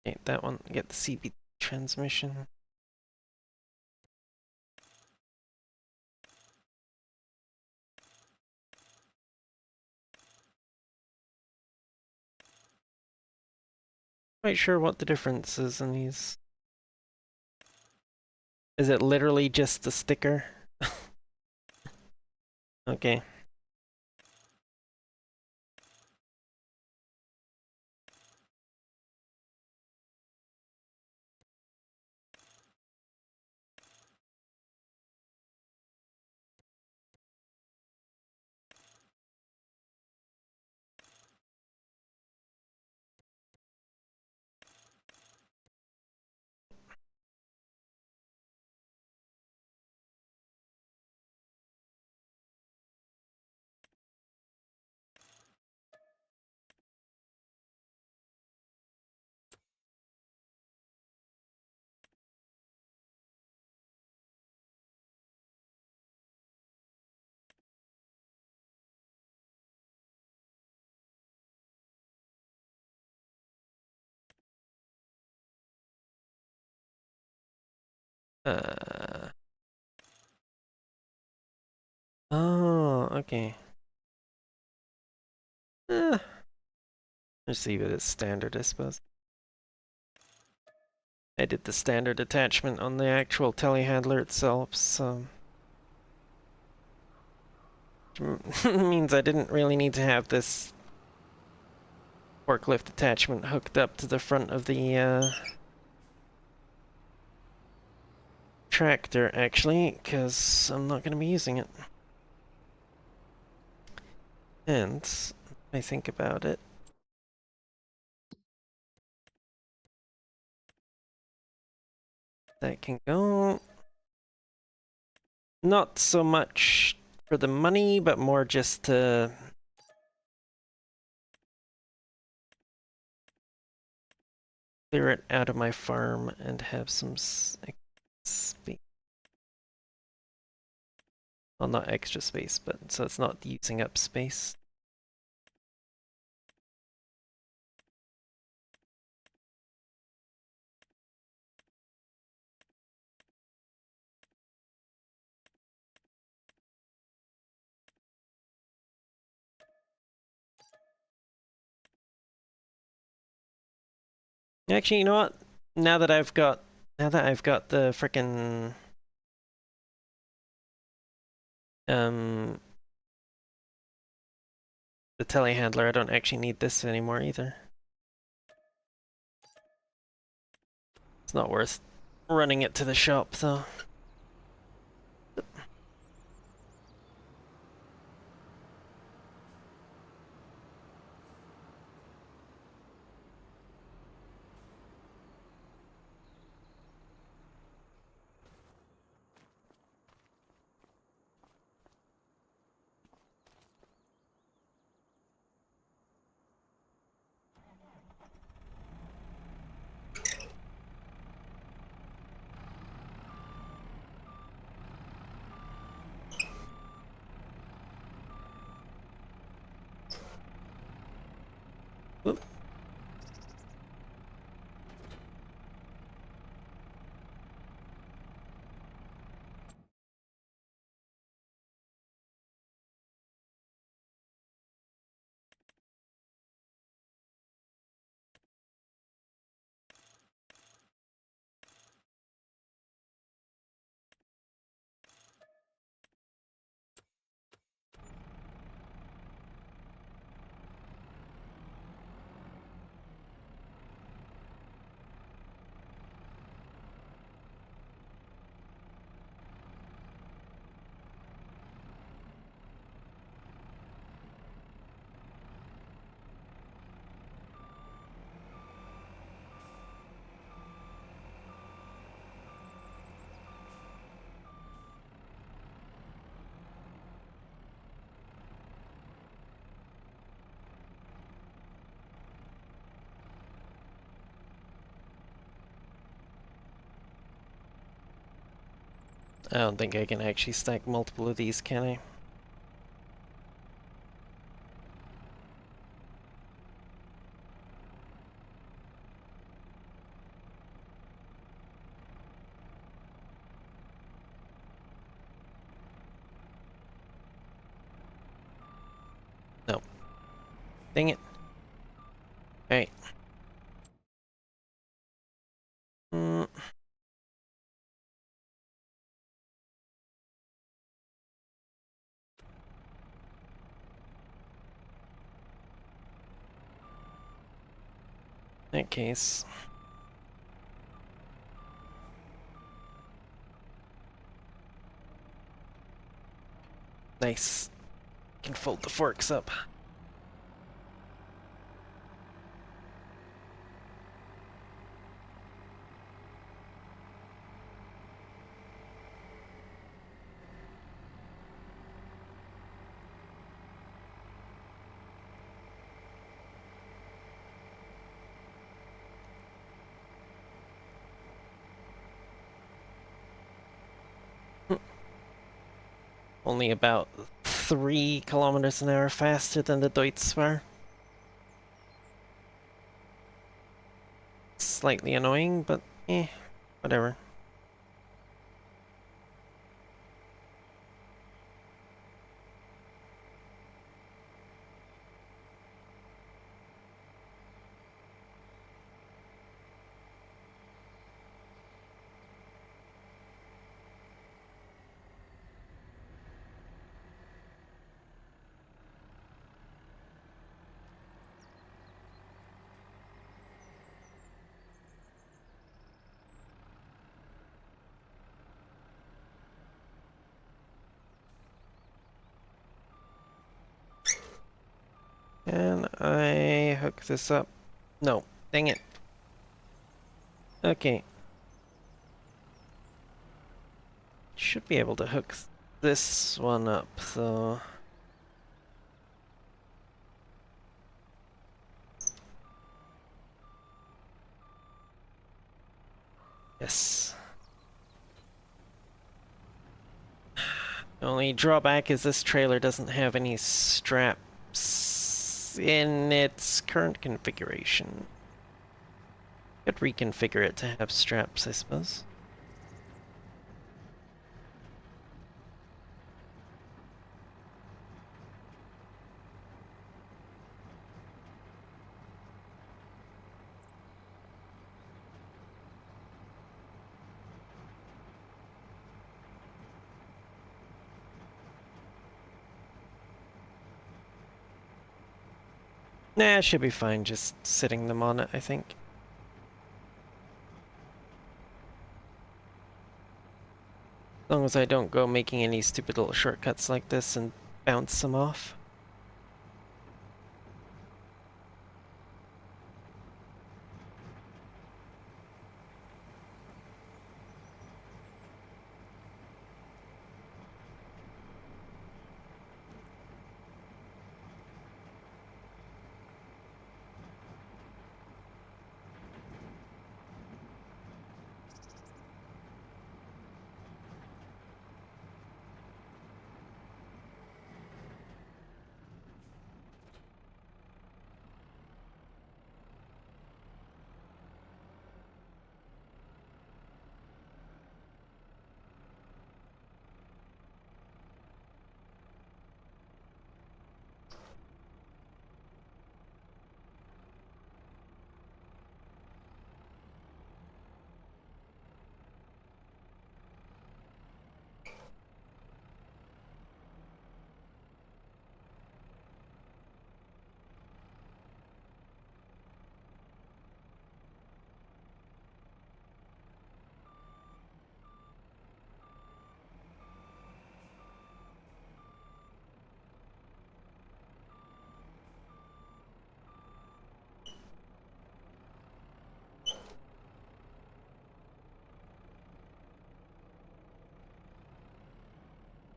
Okay, that one. Get the CB transmission. Quite sure what the difference is in these. Is it literally just the sticker? Okay. Uh. Oh, okay. Just leave it as standard, I suppose. I did the standard attachment on the actual telehandler itself, so... means I didn't really need to have this forklift attachment hooked up to the front of the tractor, actually, because I'm not going to be using it. And I think about it. That can go. Not so much for the money, but more just to clear it out of my farm and have some space. Well, not extra space, but so it's not using up space. Actually, you know what? Now that I've got the frickin' the telehandler, I don't actually need this anymore either. It's not worth running it to the shop though. Oop. I don't think I can actually stack multiple of these, can I? No. Dang it. Alright. In that case... Nice. Can fold the forks up. Only about 3 kilometers an hour faster than the Deutz. Slightly annoying, but whatever. Can I hook this up? No. Dang it. Okay. Should be able to hook this one up, so... Yes. The only drawback is this trailer doesn't have any straps in its current configuration. Could reconfigure it to have straps, I suppose. Nah, it should be fine just sitting them on it, I think. As long as I don't go making any stupid little shortcuts like this and bounce them off.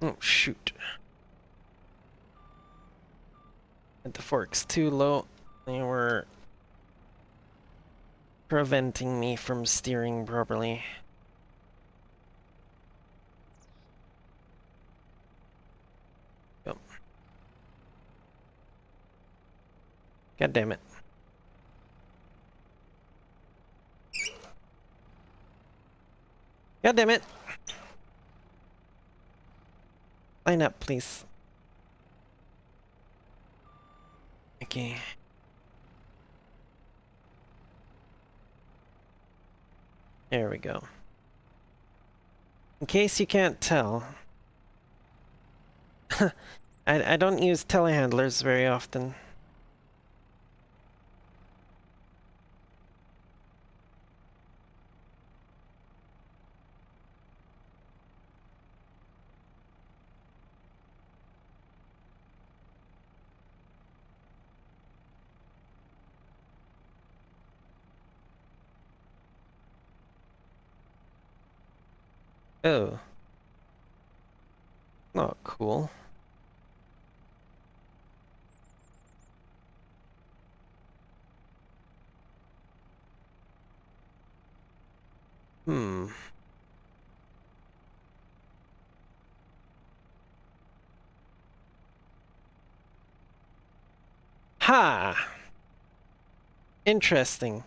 Oh, shoot. The fork's too low. They were preventing me from steering properly. Yep. God damn it. God damn it! Line up, please. Okay. There we go. In case you can't tell, I don't use telehandlers very often. Oh. Not cool. Hmm. Ha! Interesting.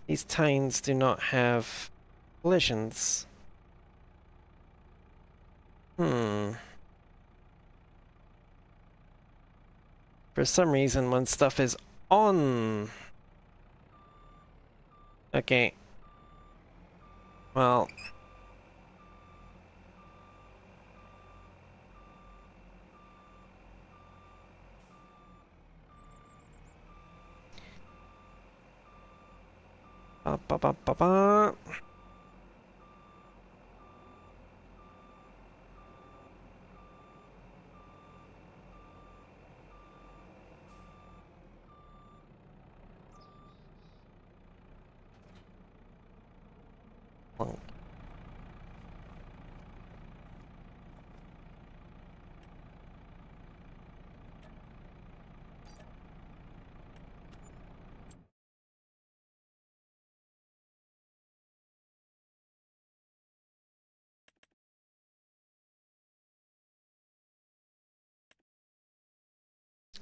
These tines do not have collisions. Hmm. For some reason, when stuff is on... Okay. Well... Ba, ba, ba, ba, ba.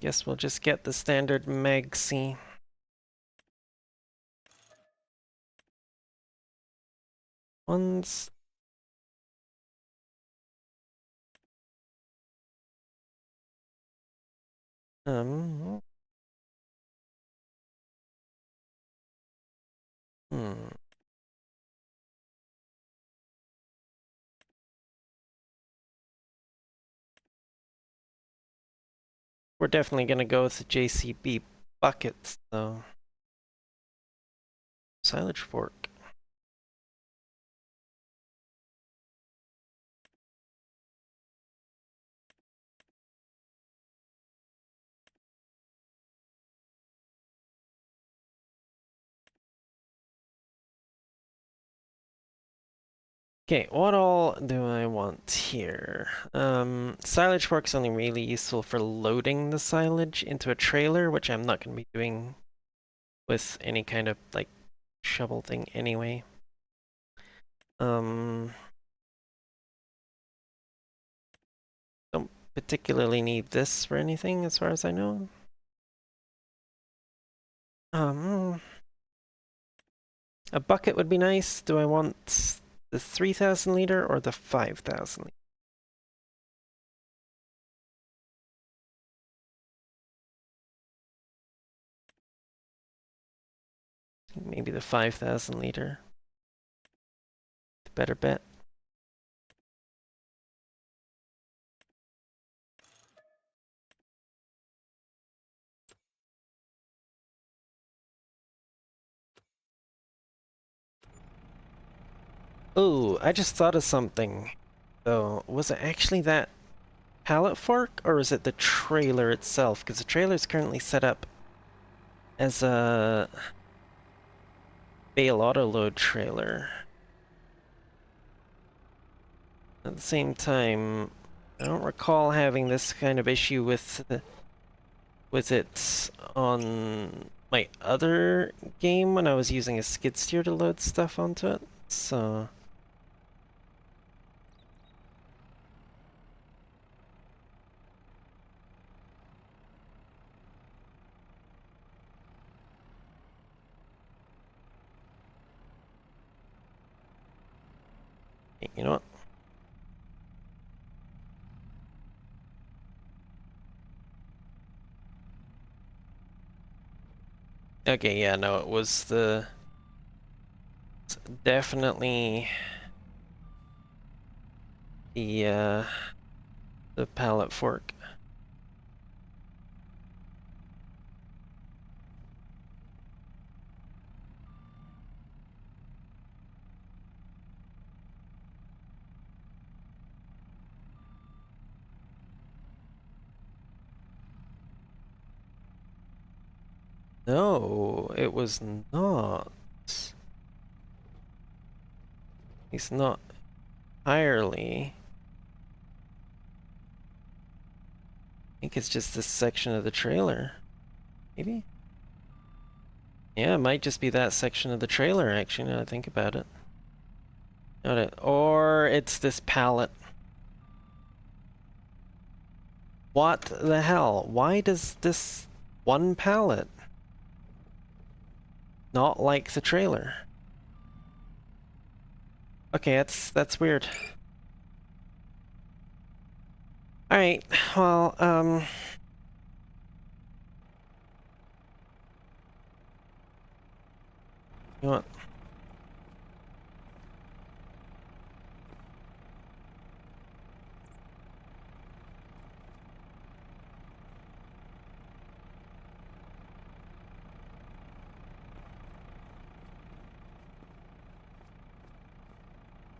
Guess we'll just get the standard Magsi. Ones. Um. Hmm. We're definitely gonna go with the JCB buckets, though. Silage fork. Okay, what all do I want here? Silage fork's only really useful for loading the silage into a trailer, which I'm not going to be doing with any kind of, like, shovel thing anyway. Don't particularly need this for anything, as far as I know. A bucket would be nice. Do I want the 3,000 liter or the 5,000 liter? Maybe the 5,000 liter. The better bet. Oh, I just thought of something. So, was it actually that pallet fork, or is it the trailer itself? Because the trailer is currently set up as a bale autoload trailer. At the same time, I don't recall having this kind of issue with it on my other game when I was using a skid steer to load stuff onto it. So you know what? Okay, yeah, no, it was definitely the pallet fork. No, it was not. He's not entirely. I think it's just this section of the trailer. Maybe? Yeah, it might just be that section of the trailer, actually, now that I think about it. Or it's this pallet. What the hell? Why does this one pallet not like the trailer? Okay, that's weird. Alright, well, you know what?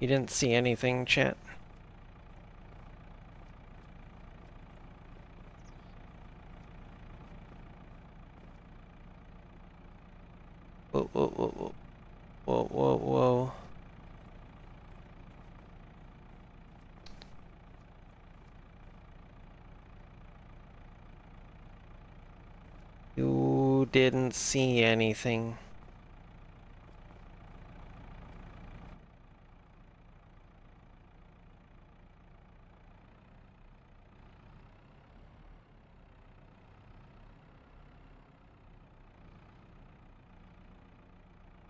You didn't see anything, chat? Whoa, whoa, whoa, whoa. Whoa, whoa, whoa. You didn't see anything.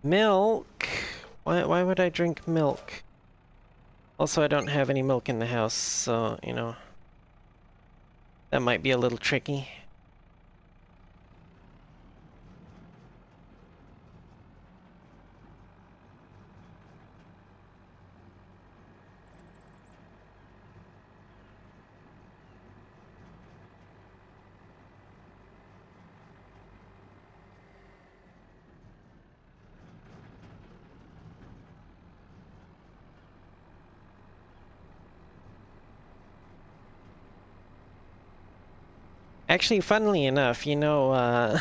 Milk? Why would I drink milk? Also, I don't have any milk in the house, so, you know, that might be a little tricky. Actually, funnily enough, you know,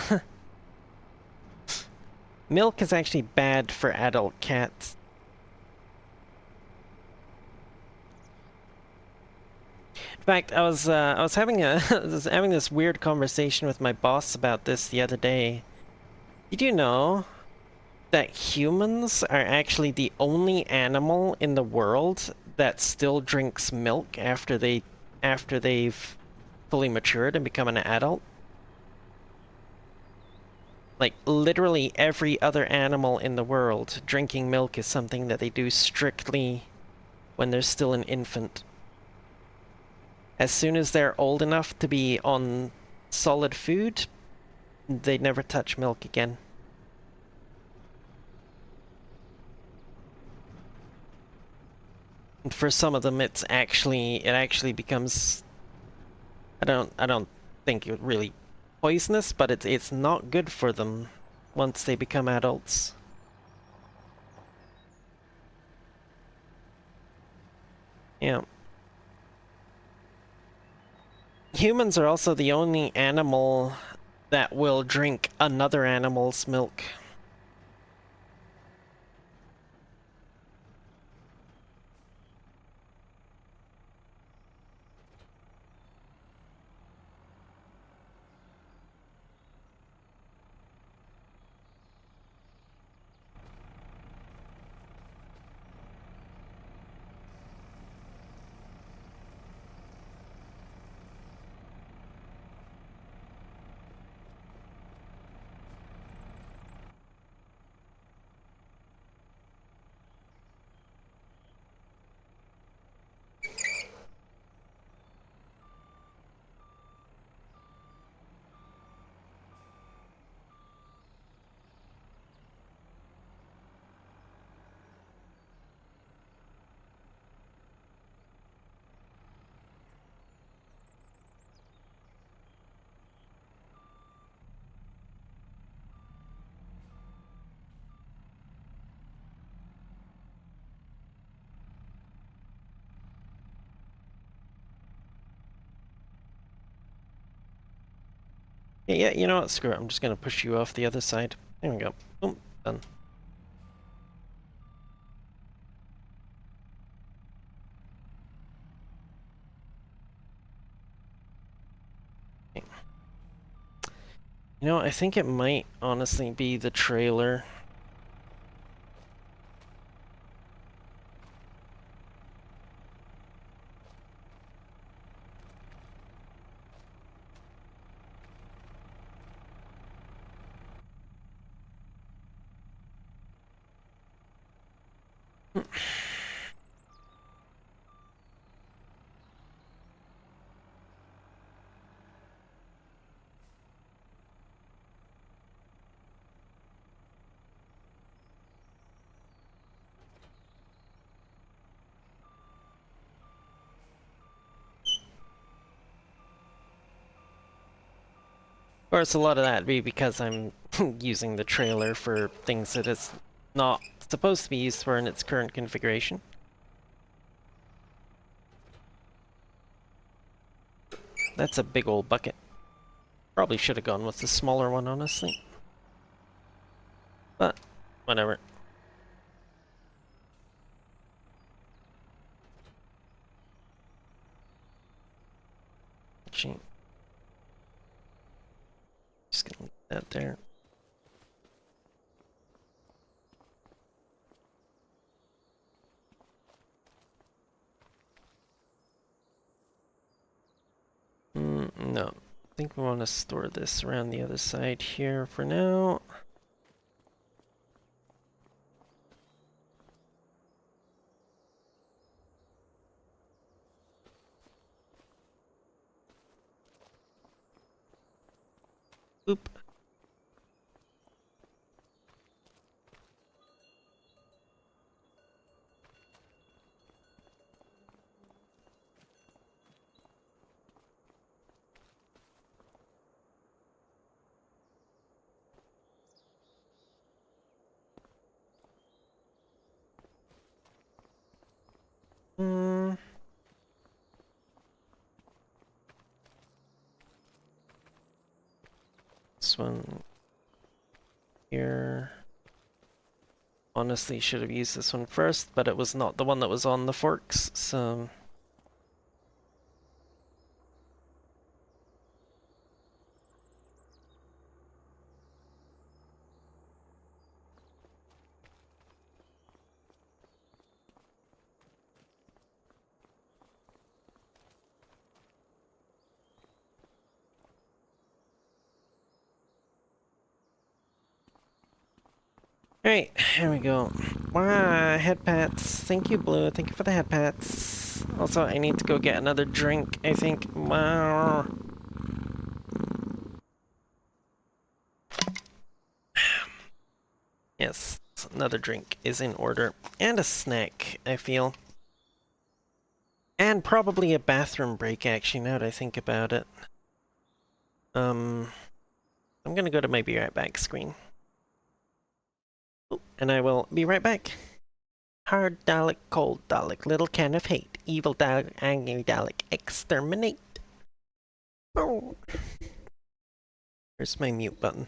milk is actually bad for adult cats. In fact, I was having having this weird conversation with my boss about this the other day. Did you know that humans are actually the only animal in the world that still drinks milk after they've fully matured and become an adult? Like, literally every other animal in the world, drinking milk is something that they do strictly when they're still an infant. As soon as they're old enough to be on solid food, they never touch milk again. And for some of them, it actually becomes, I don't think it really poisonous, but it's not good for them once they become adults. Yeah. Humans are also the only animal that will drink another animal's milk. Yeah, you know what? Screw it. I'm just gonna push you off the other side. There we go. Boom. Done. Okay. You know, I think it might honestly be the trailer. Of course, a lot of that be because I'm using the trailer for things that it's not supposed to be used for in its current configuration. That's a big old bucket. Probably should have gone with the smaller one, honestly. But, whatever. Actually, just gonna leave that there. No. I think we want to store this around the other side here for now. Oop. Hmm. This one here. Honestly, should have used this one first, but it was not the one that was on the forks, so... Alright, here we go. Wow, head pats. Thank you, Blue. Thank you for the head pats. Also, I need to go get another drink, I think. Wow. Yes, another drink is in order. And a snack, I feel. And probably a bathroom break, actually, now that I think about it. I'm gonna go to my Be Right Back screen. And I will be right back. Hard Dalek, cold Dalek, little can of hate. Evil Dalek, angry Dalek, exterminate. Oh. Where's my mute button?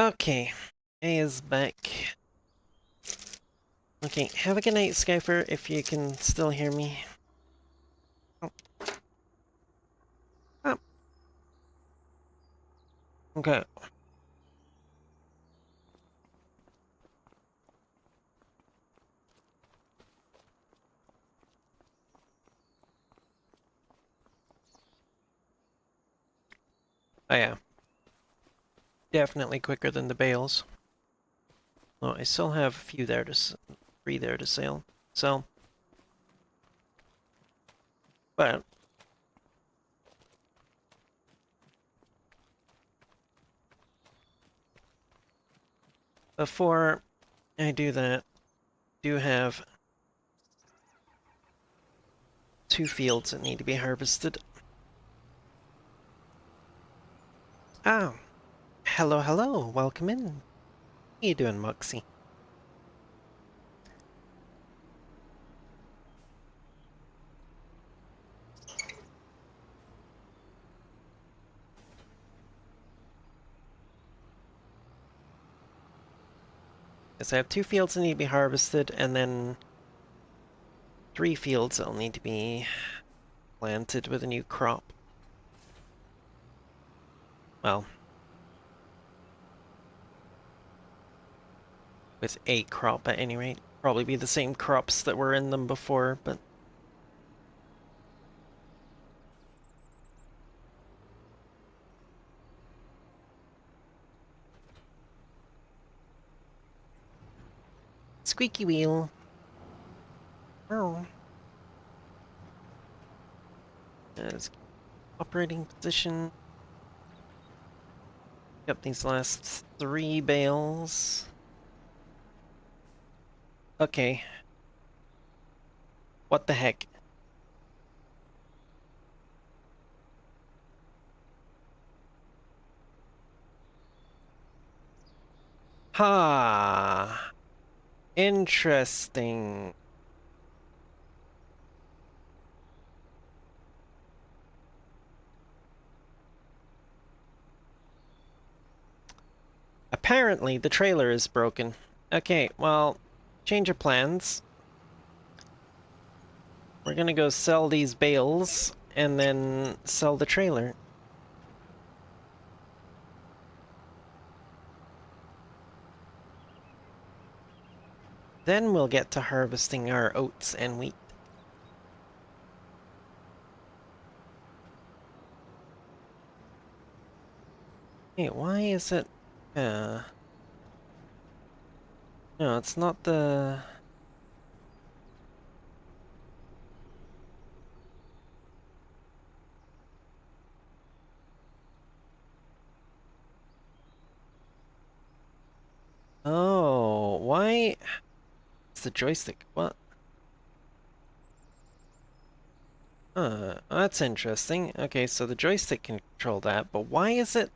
Okay, A is back. Okay, have a good night, Skyfer, if you can still hear me. Oh. Oh. Okay. Oh yeah. Definitely quicker than the bales. Well, I still have a few there to, 3 there to sell. But before I do that, do have 2 fields that need to be harvested. Oh, hello, hello, welcome in. How you doing, Moxie? Yes, I have 2 fields that need to be harvested, and then 3 fields that'll need to be planted with a new crop. Well, with a crop at any rate. Probably be the same crops that were in them before, but... Squeaky wheel. Oh. As operating position. Yep, these last 3 bales. Okay. What the heck? Ha! Interesting. Apparently, the trailer is broken. Okay, well, change of plans. We're gonna go sell these bales, and then sell the trailer. Then we'll get to harvesting our oats and wheat. Hey, why is it... No, it's not the... Oh, why... It's the joystick. What? That's interesting. Okay, so the joystick can control that, but why is it...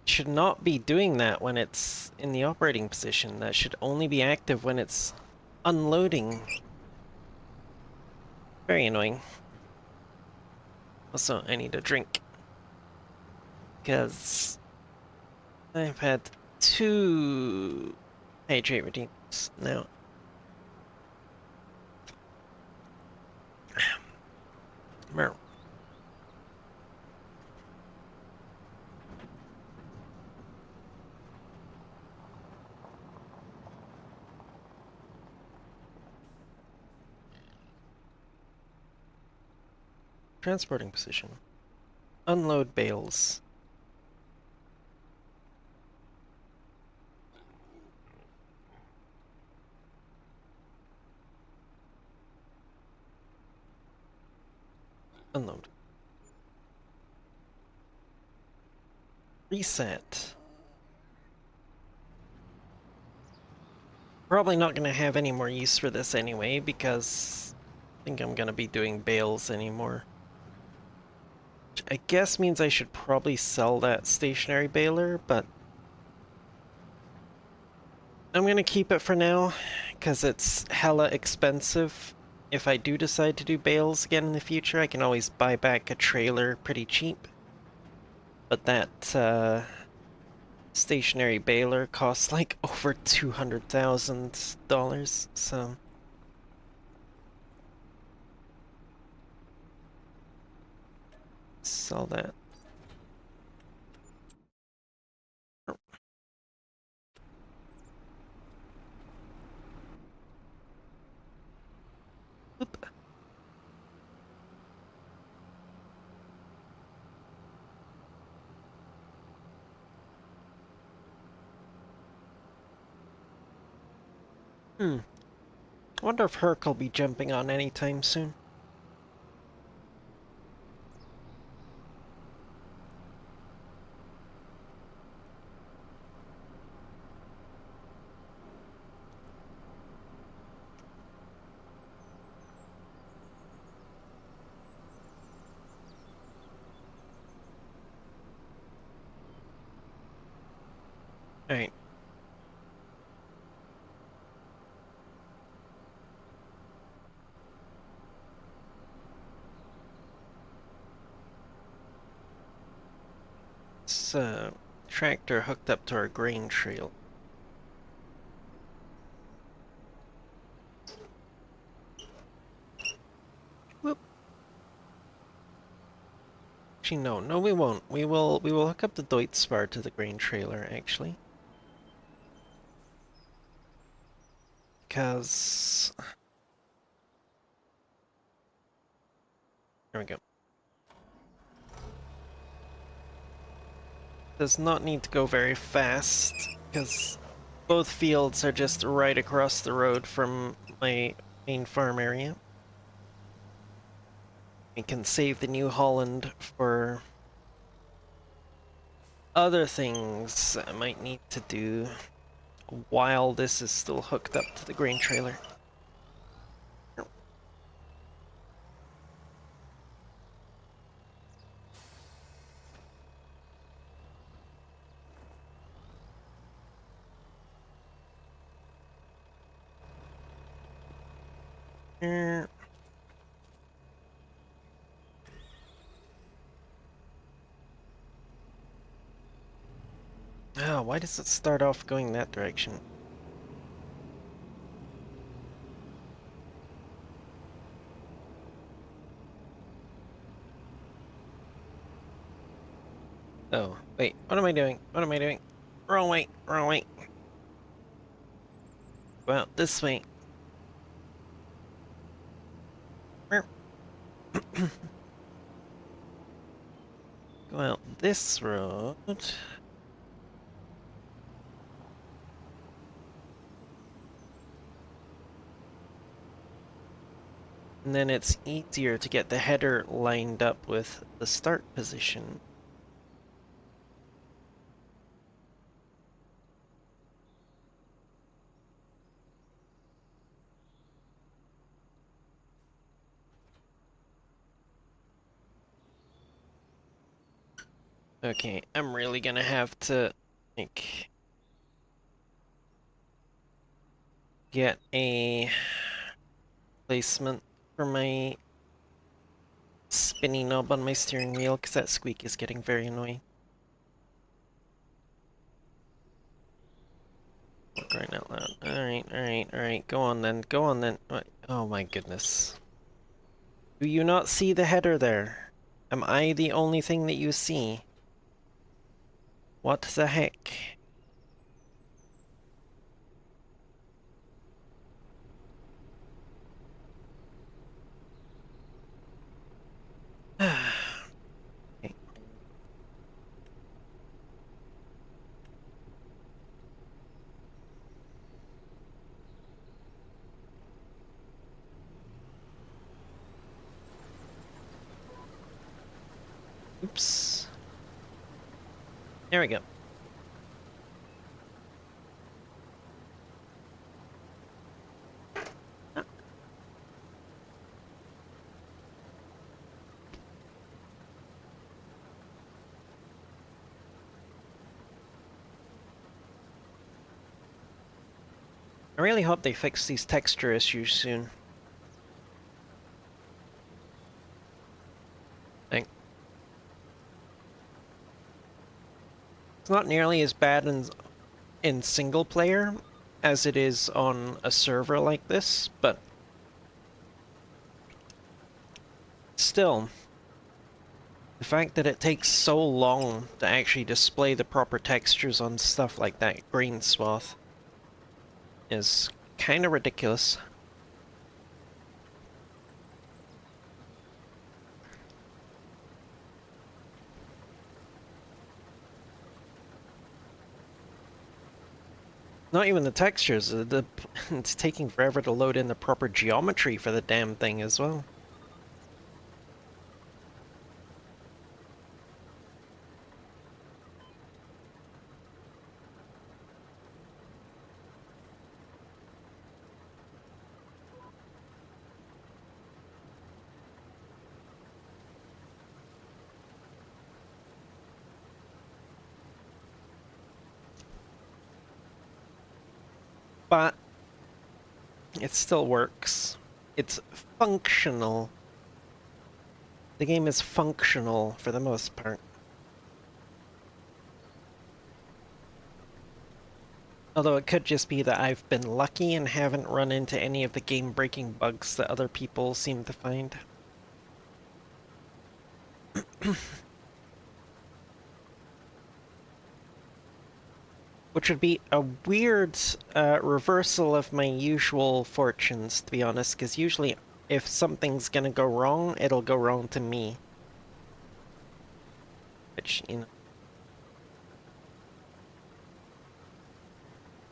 Should not be doing that when it's in the operating position. That should only be active when it's unloading. Very annoying. Also, I need a drink. Because I've had 2 hydrate redeems now. Mer. Transporting position. Unload bales. Unload. Reset. Probably not going to have any more use for this anyway, because I think I'm going to be doing bales anymore. Which I guess means I should probably sell that stationary baler, but I'm going to keep it for now, because it's hella expensive. If I do decide to do bales again in the future, I can always buy back a trailer pretty cheap. But that, stationary baler costs like over $200,000, so sell that. Oop. I wonder if Herc will be jumping on anytime soon. Alright. It's a tractor hooked up to our grain trail. Whoop. Actually, no, we won't. We will hook up the Deutz-Spar to the grain trailer, actually. Because... There we go. Does not need to go very fast, because both fields are just right across the road from my main farm area. We can save the New Holland for other things I might need to do while this is still hooked up to the grain trailer. Oh, why does it start off going that direction? Oh, wait, what am I doing? What am I doing? Wrong way, wrong way. Well, this way. Go out this road. And then it's easier to get the header lined up with the start position. Okay, I'm really gonna have to, like, get a placement for my spinny knob on my steering wheel, because that squeak is getting very annoying. Right out loud. Alright, go on then, go on then. What? Oh my goodness. Do you not see the header there? Am I the only thing that you see? What the heck? Okay. Oops. There we go. I really hope they fix these texture issues soon. It's not nearly as bad in single player as it is on a server like this, but still, the fact that it takes so long to actually display the proper textures on stuff like that green swath is kind of ridiculous. Not even the textures, it's taking forever to load in the proper geometry for the damn thing as well. But it still works. It's functional. The game is functional for the most part. Although it could just be that I've been lucky and haven't run into any of the game-breaking bugs that other people seem to find. Which would be a weird reversal of my usual fortunes, to be honest, because usually if something's gonna go wrong, it'll go wrong to me. Which, you know,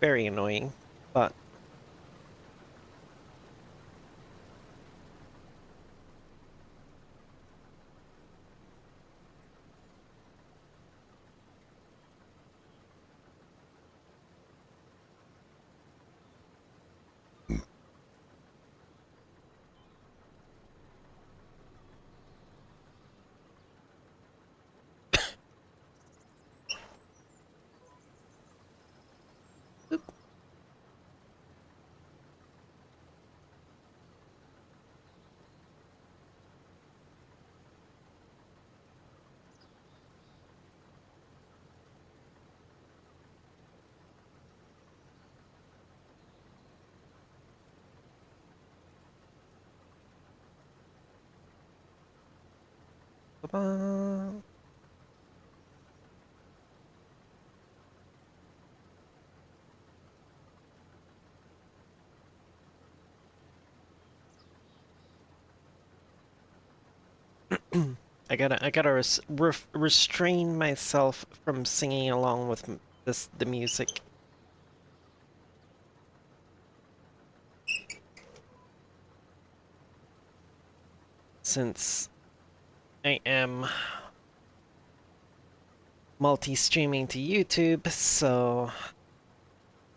very annoying, but... Ba-ba. I gotta restrain myself from singing along with the music. Since I am multi-streaming to YouTube, so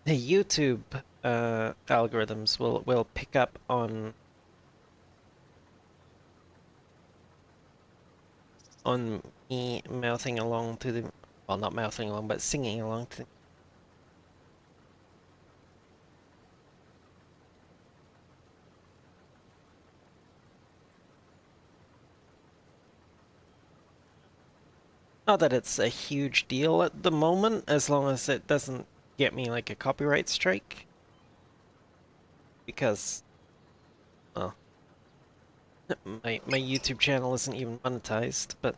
the YouTube algorithms will pick up on me mouthing along to the, well, not mouthing along, but singing along to. Not that it's a huge deal at the moment, as long as it doesn't get me like a copyright strike. Because, well, my YouTube channel isn't even monetized, but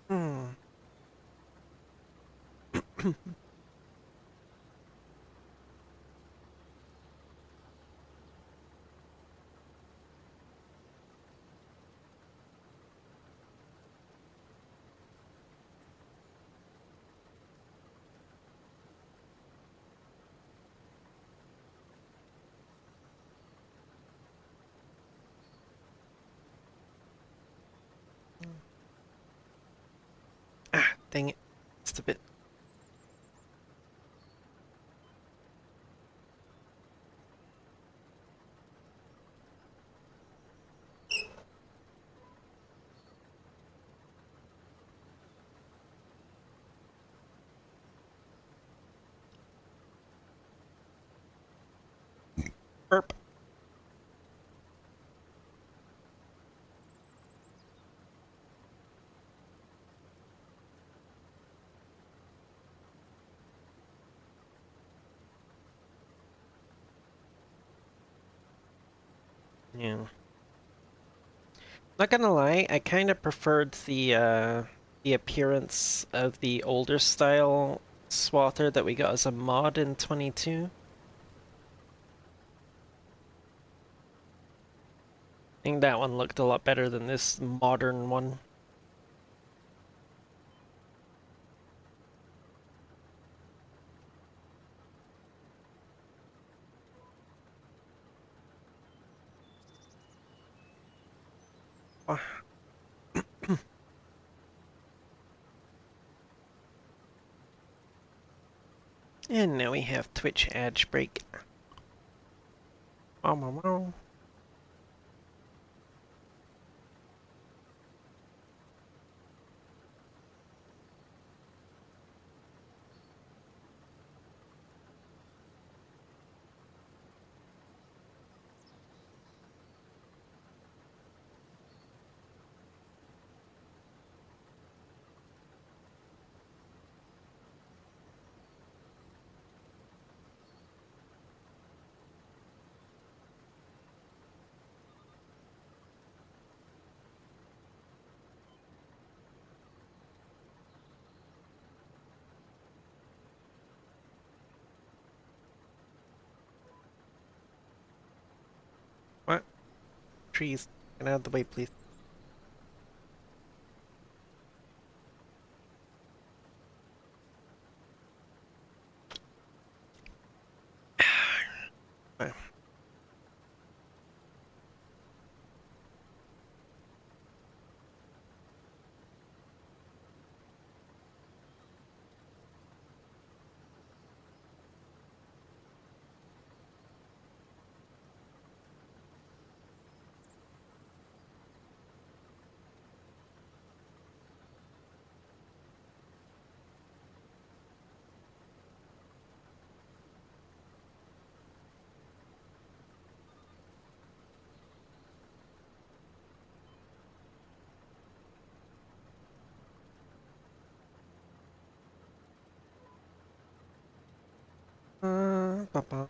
hmm. Ah, dang it. Just a bit. Burp. Yeah. Not gonna lie, I kind of preferred the appearance of the older style swatter that we got as a mod in 22. I think that one looked a lot better than this modern one. Ah. And now we have Twitch Edge Break. Wow, wow, wow. What? Trees. Get out of the way, please. Papa.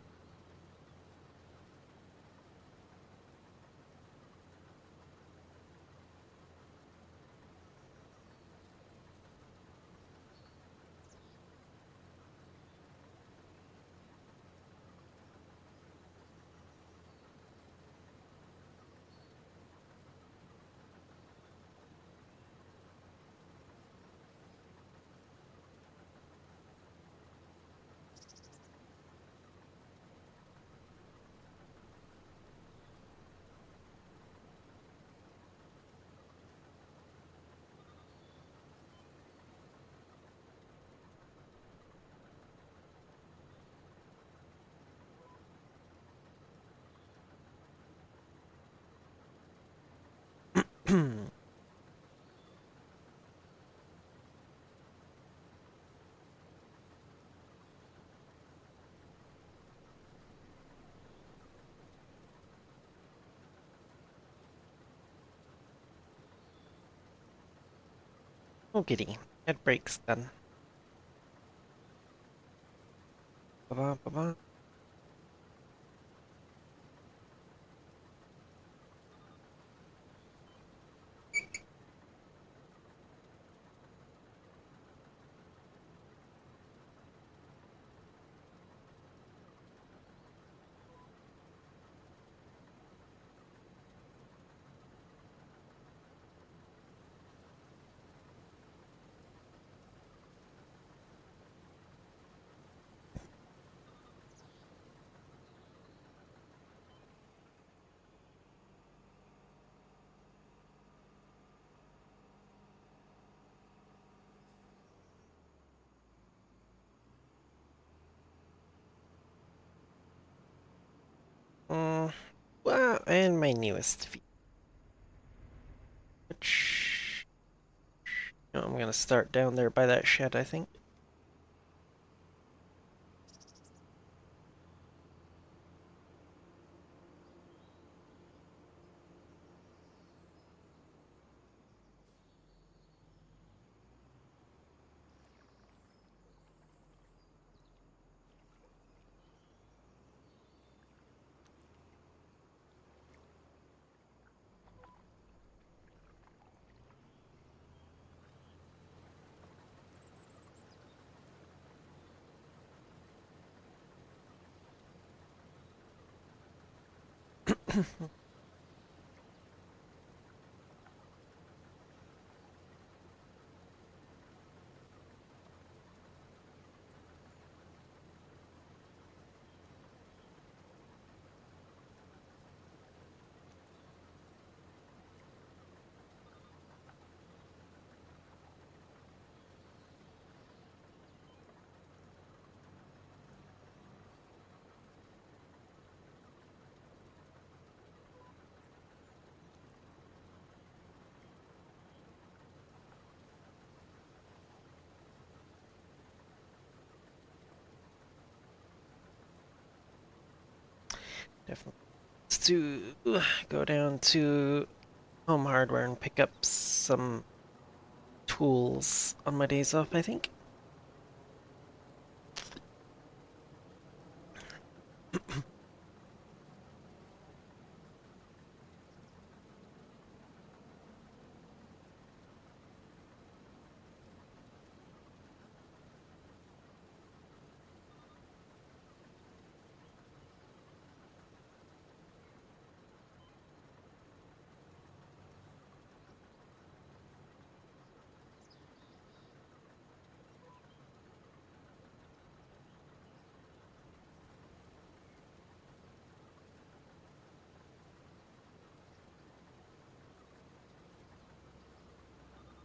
Oh, giddy. It breaks then. Ba-ba, ba-ba. Mm, well, and my newest feat, which I'm gonna start down there by that shed, I think. Definitely. To go down to Home Hardware and pick up some tools on my days off, I think.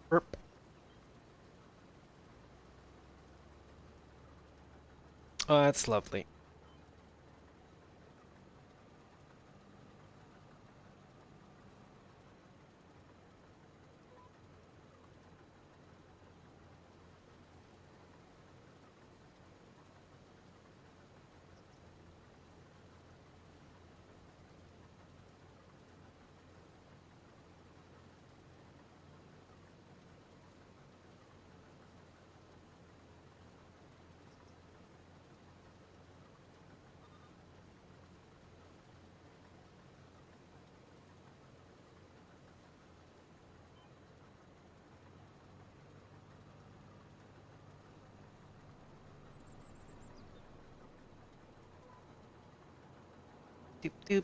Burp. Oh, that's lovely. Doop doop.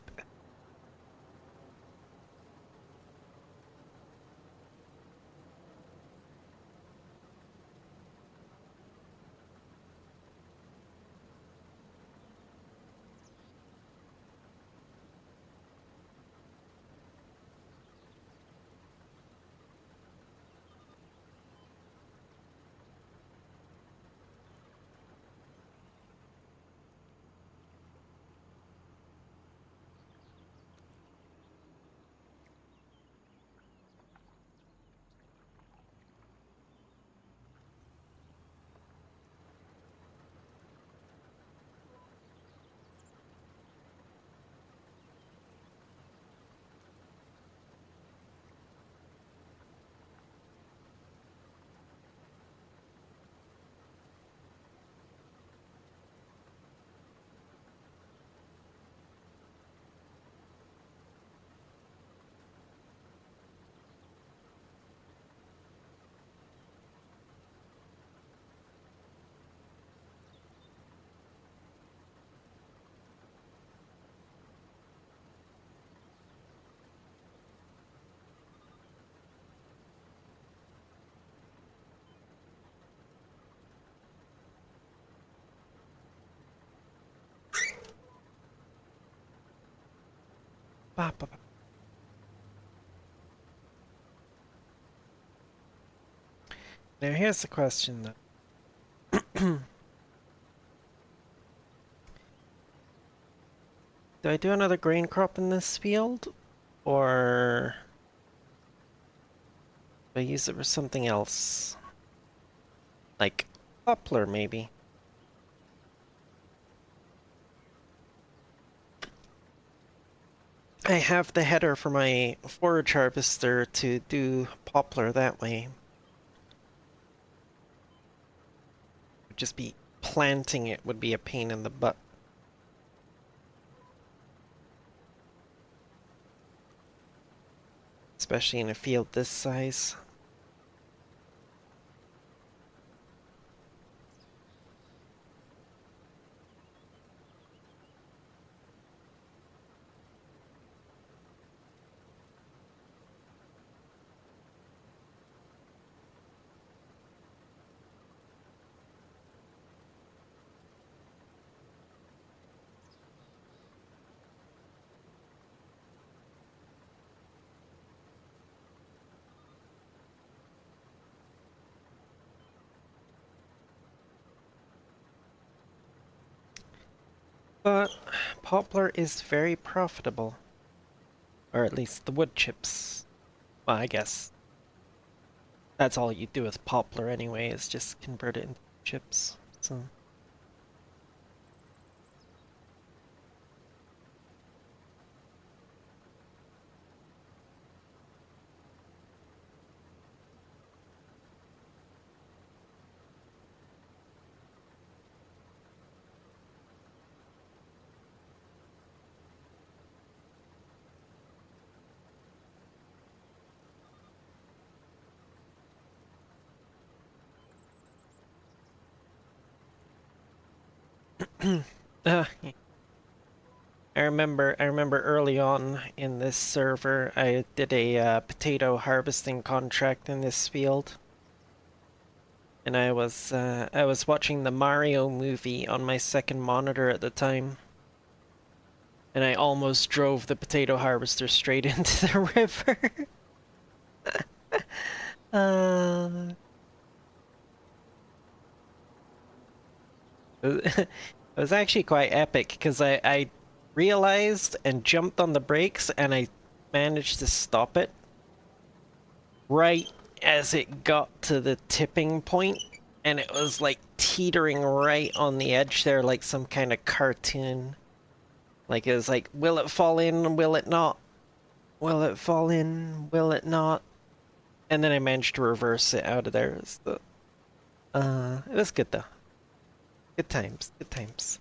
Ba, ba, ba. Now here's the question though. Do I do another grain crop in this field? Or do I use it for something else? Like poplar, maybe? I have the header for my forage harvester to do poplar that way. Just be planting it would be a pain in the butt. Especially in a field this size. But poplar is very profitable. Or at least the wood chips. Well, I guess that's all you do with poplar anyway, is just convert it into chips. So. uh, I remember early on in this server, I did a potato harvesting contract in this field, and I was watching the Mario movie on my second monitor at the time, and I almost drove the potato harvester straight into the river. uh, it was actually quite epic because I realized and jumped on the brakes and I managed to stop it right as it got to the tipping point, and it was like teetering right on the edge there like some kind of cartoon. Like it was like, will it fall in? Will it not? Will it fall in? Will it not? And then I managed to reverse it out of there. It was good though. Good times, good times.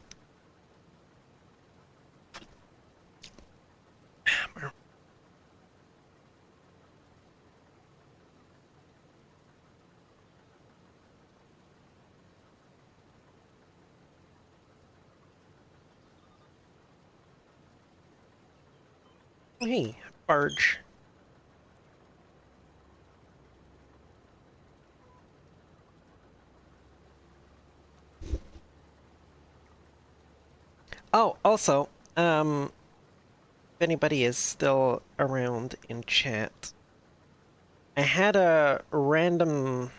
Hey, barge. Oh, also, if anybody is still around in chat, I had a random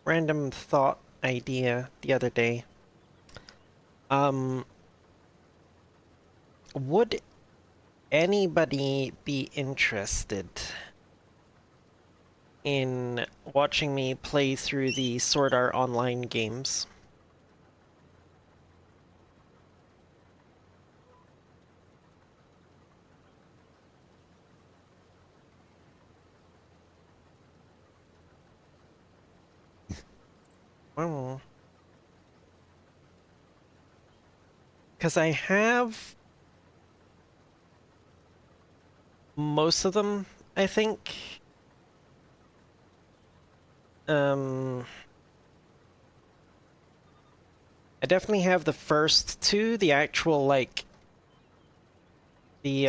thought idea the other day. Would anybody be interested in watching me play through the Sword Art Online games? Oh. Because I have most of them, I think. I definitely have the first two, the actual, like, the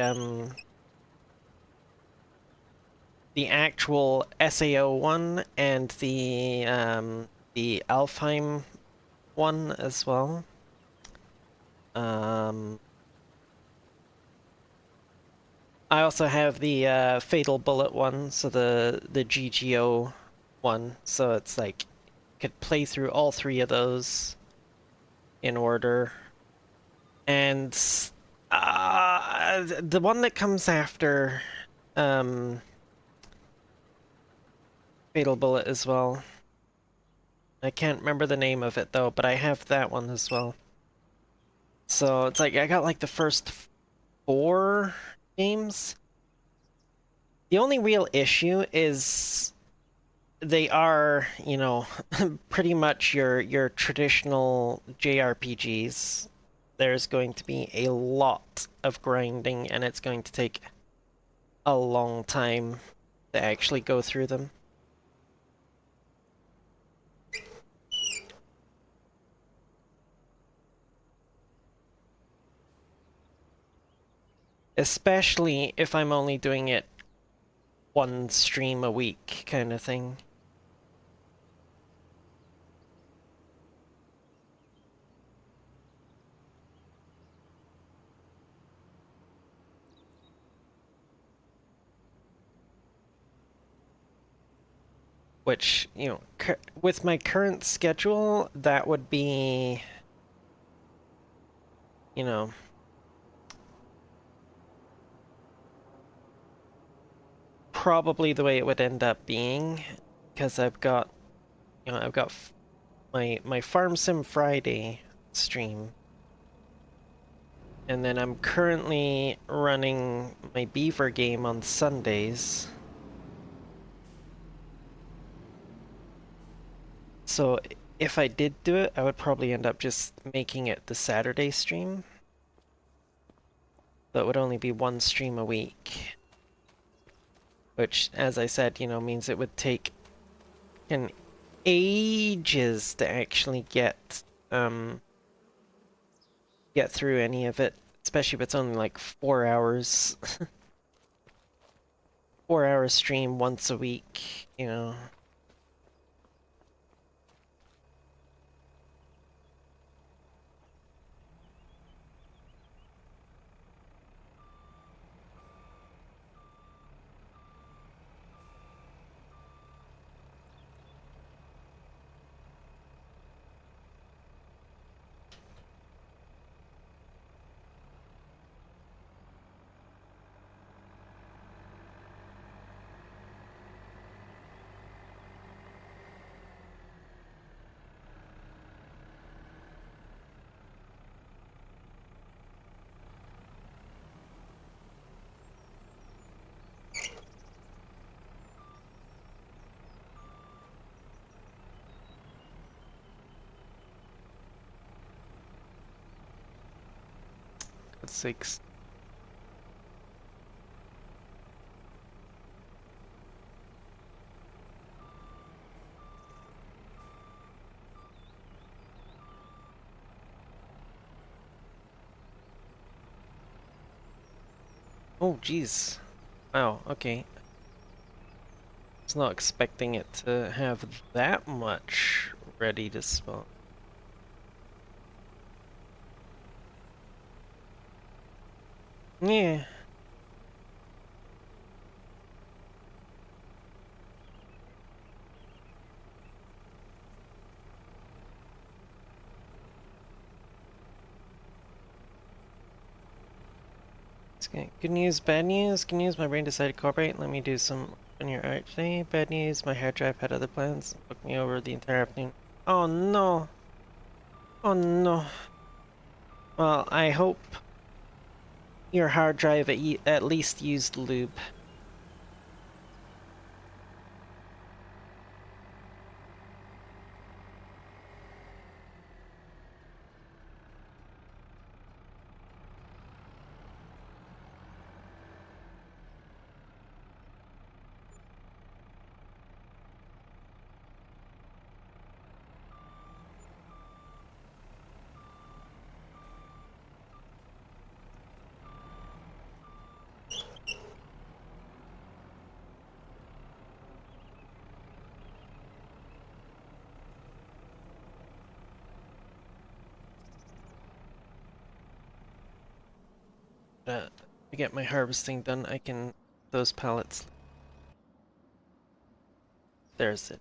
actual SAO one and the Alfheim one as well. I also have the Fatal Bullet one, so the GGO one, so it's like could play through all three of those in order. And the one that comes after Fatal Bullet as well. I can't remember the name of it though, but I have that one as well. So it's like I got like the first 4 games. The only real issue is they are, you know, pretty much your traditional JRPGs. There's going to be a lot of grinding, and it's going to take a long time to actually go through them. Especially if I'm only doing it one stream a week kind of thing. Which, you know, with my current schedule, that would be, you know, probably the way it would end up being, because I've got, my Farm Sim Friday stream, and then I'm currently running my Beaver game on Sundays. So if I did do it, I would probably end up just making it the Saturday stream. That would only be one stream a week. Which, as I said, means it would take an ages to actually get through any of it, especially if it's only like 4 hours. 4 hour stream once a week. God's sakes. Oh, jeez. Wow, okay. I was not expecting it to have that much ready to spawn. Yeah. Okay. Good news, bad news. Good news, my brain decided to cooperate. Let me do some on your art today. Bad news, my hard drive had other plans. Booked me over the entire afternoon. Oh no. Oh no. Well, I hope your hard drive at least used lube. To get my harvesting done, I can those pallets. There's it.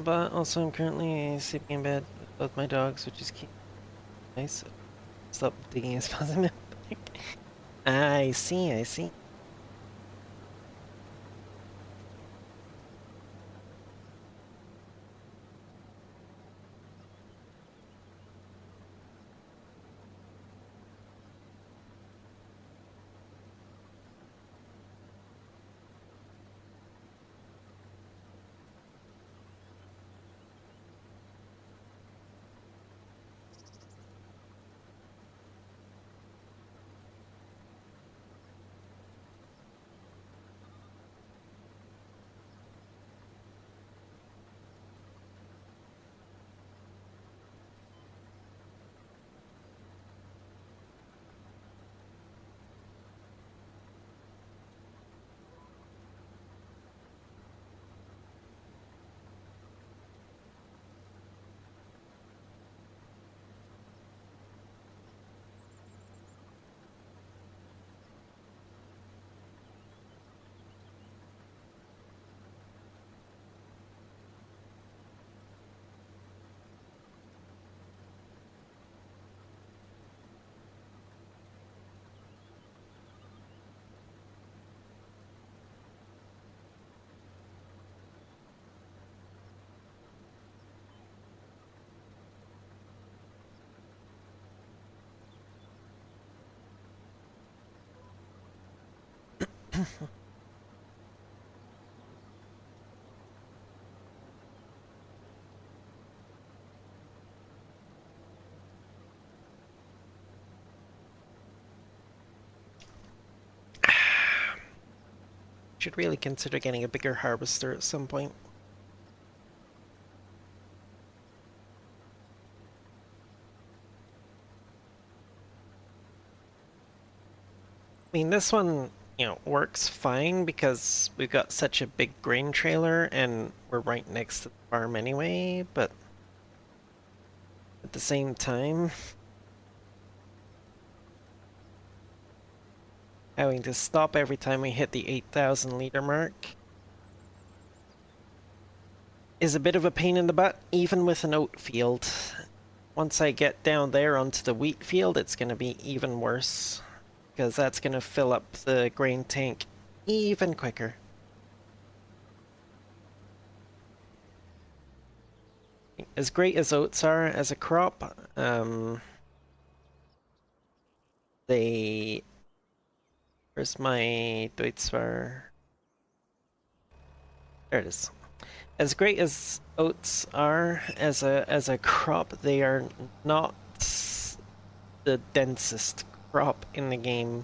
But also I'm currently sleeping in bed with both my dogs, which is nice. Stop digging as possible. I see, I see. Should really consider getting a bigger harvester at some point. I mean, this one, works fine because we've got such a big grain trailer and we're right next to the farm anyway, but at the same time, having to stop every time we hit the 8,000 liter mark is a bit of a pain in the butt, even with an oat field. Once I get down there onto the wheat field, it's going to be even worse, because that's going to fill up the grain tank even quicker. As great as oats are as a crop, they... Where's my Deutzwar? There it is. As great as oats are as a crop, they are not the densest crop in the game.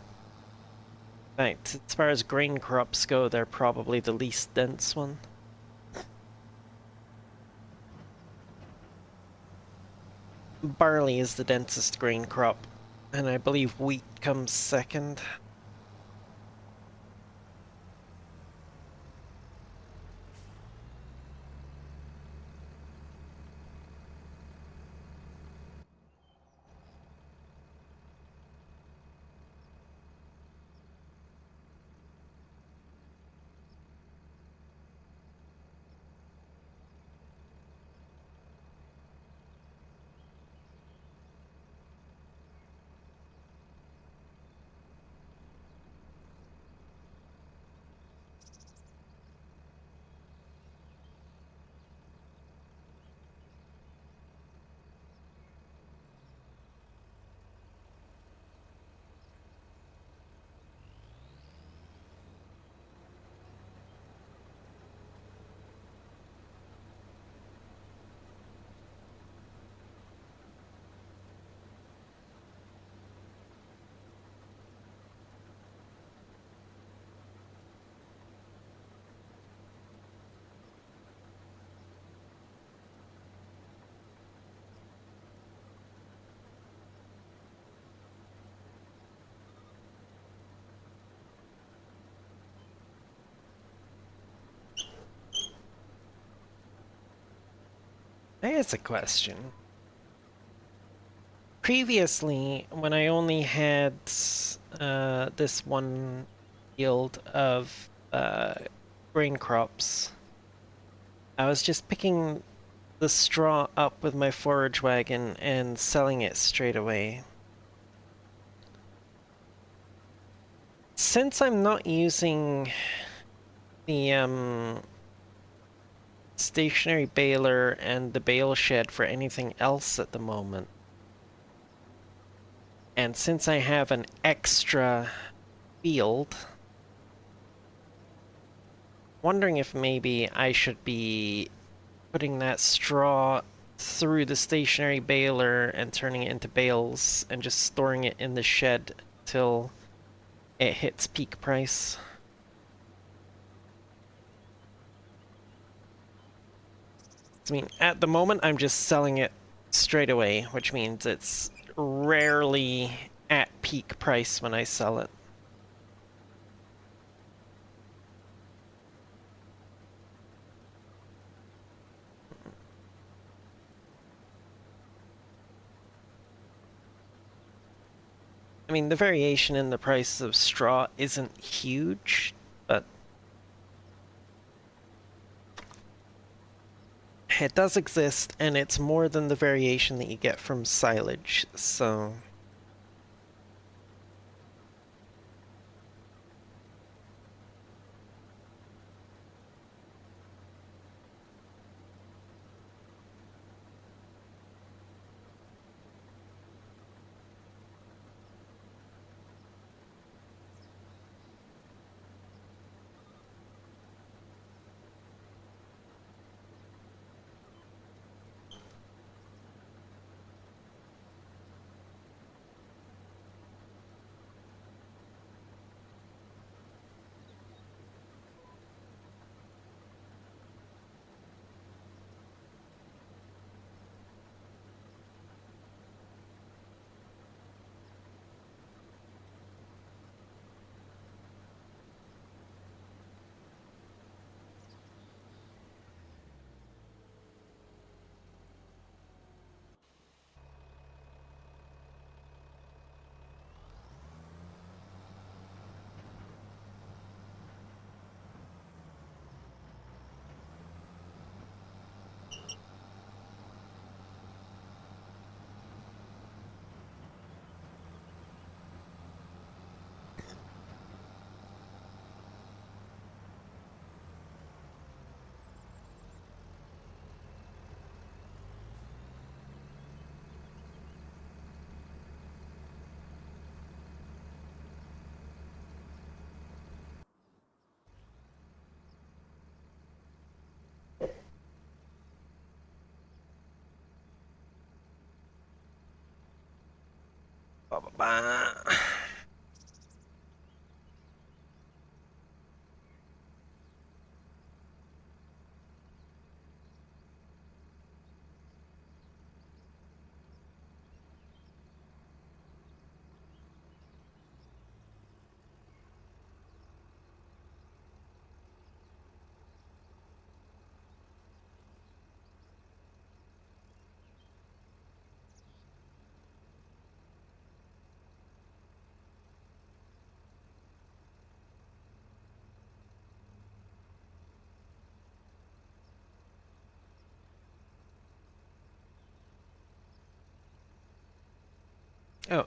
In fact, as far as grain crops go, they're probably the least dense one. Barley is the densest grain crop, and I believe wheat comes second. There's a question. Previously, when I only had this one field of grain crops, I was just picking the straw up with my forage wagon and selling it straight away. Since I'm not using the stationary baler and the bale shed for anything else at the moment, and since I have an extra field, wondering if maybe I should be putting that straw through the stationary baler and turning it into bales and just storing it in the shed till it hits peak price. I mean, at the moment, I'm just selling it straight away, which means it's rarely at peak price when I sell it. I mean, the variation in the price of straw isn't huge, but it does exist, and it's more than the variation that you get from silage, so... Bah. Oh,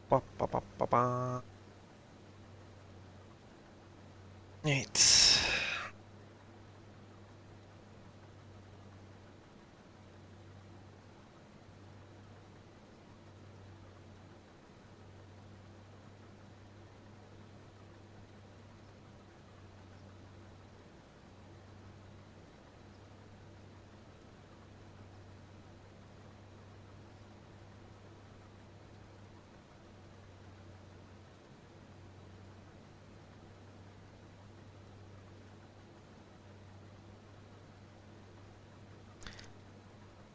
ba, ba, ba, ba, ba. Right.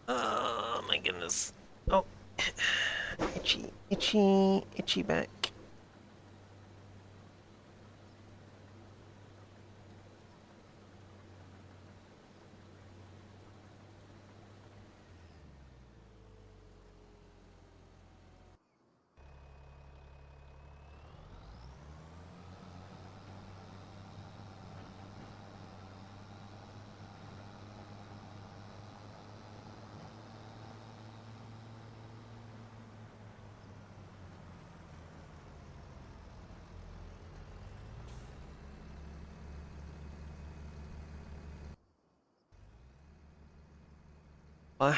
Oh my goodness. Oh, itchy, itchy, itchy back. Uh,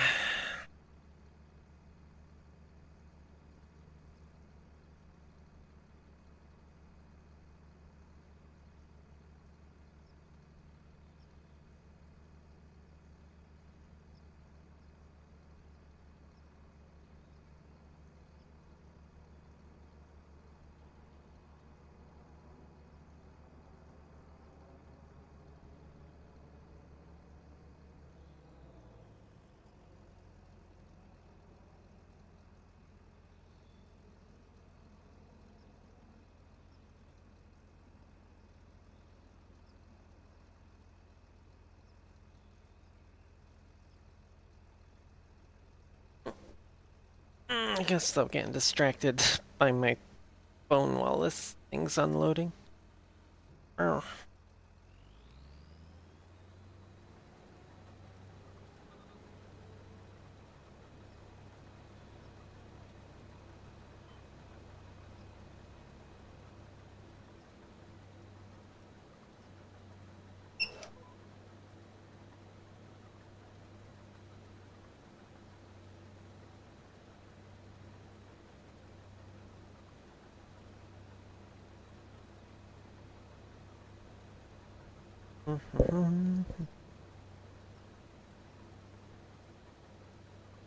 I guess still getting distracted by my phone while this thing's unloading. Oh.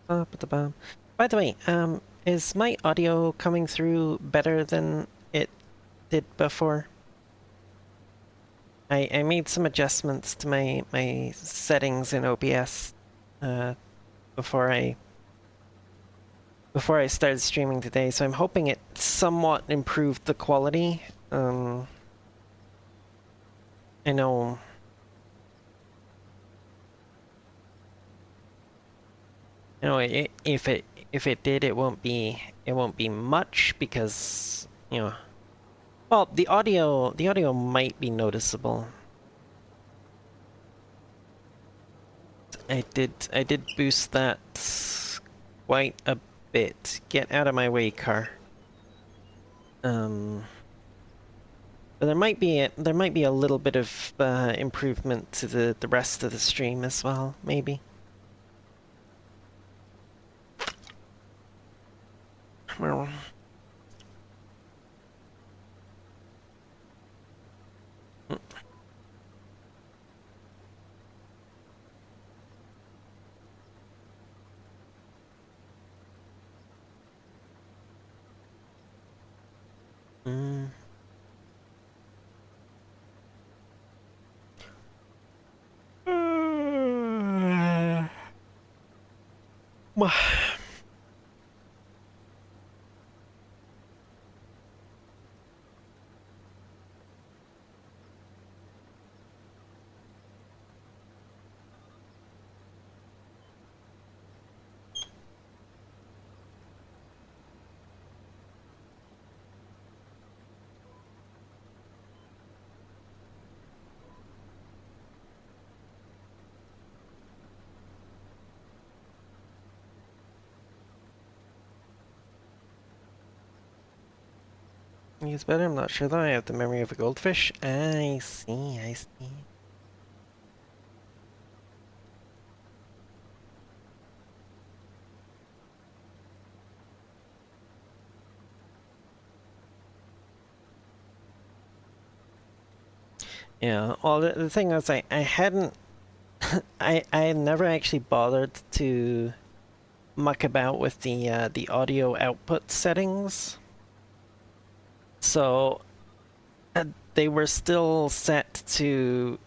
Up at the bottom. By the way, is my audio coming through better than it did before? I made some adjustments to my settings in OBS before I started streaming today, so I'm hoping it somewhat improved the quality. I know. You know, if it did, it won't be much because, you know, well, the audio might be noticeable. I did boost that quite a bit. Get out of my way, car. But there might be a little bit of improvement to the rest of the stream as well, maybe. Well. Mm. He's better, I'm not sure though. I have the memory of a goldfish. I see, I see. Yeah, well, the thing is, I hadn't, I had never actually bothered to muck about with the audio output settings. So, they were still set to,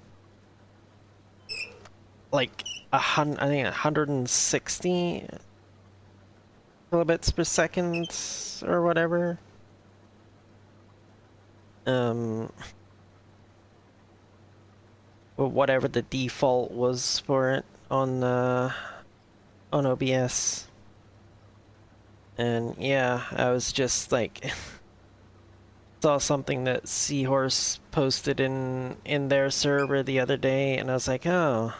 like, I think 160 kilobits per second or whatever. Whatever the default was for it on OBS. And yeah, I was just like saw something that Seahorse posted in their server the other day, and I was like, oh,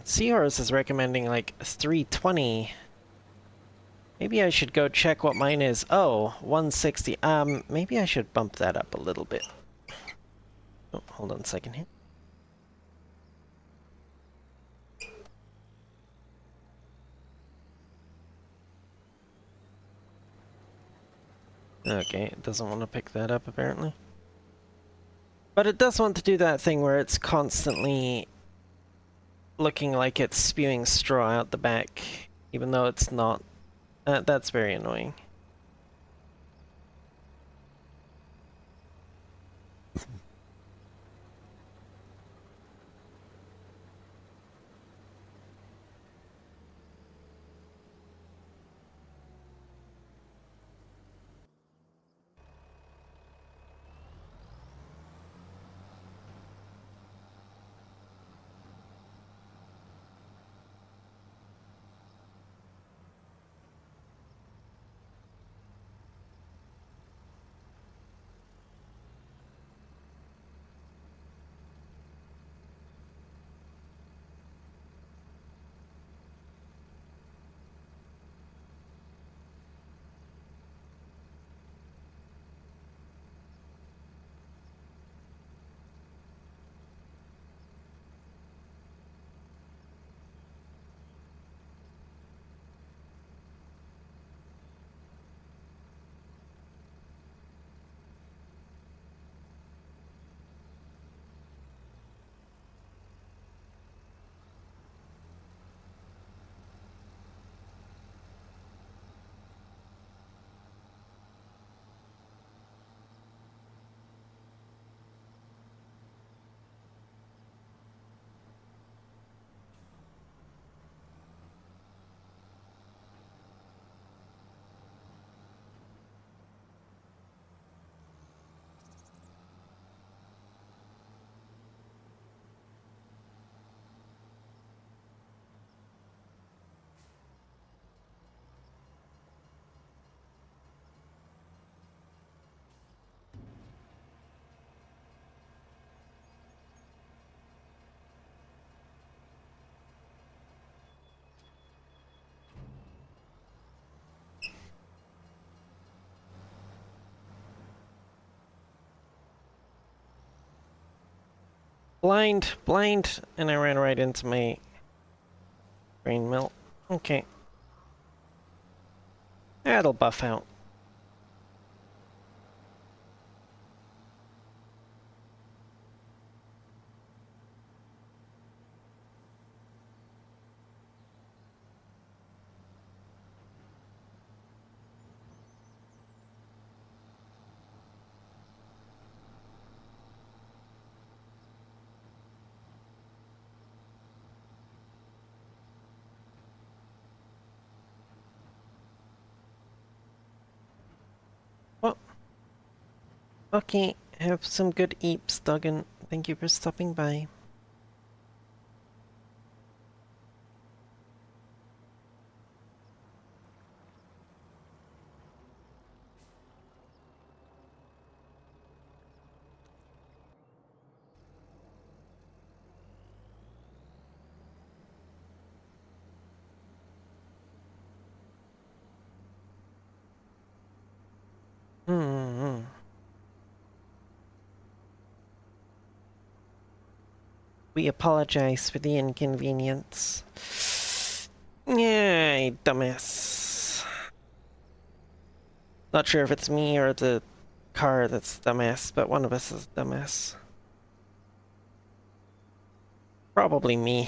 Seahorse is recommending like 320. Maybe I should go check what mine is. Oh, 160. Maybe I should bump that up a little bit. Oh, hold on a second here. Okay, it doesn't want to pick that up apparently. But it does want to do that thing where it's constantly looking like it's spewing straw out the back, even though it's not. That's very annoying. Blind, blind, and I ran right into my grain mill. Okay. That'll buff out. Well, okay. Have some good eeps, Duggan. Thank you for stopping by. Hmm. We apologize for the inconvenience. Yay, dumbass. Not sure if it's me or the car that's dumbass, but one of us is dumbass. Probably me.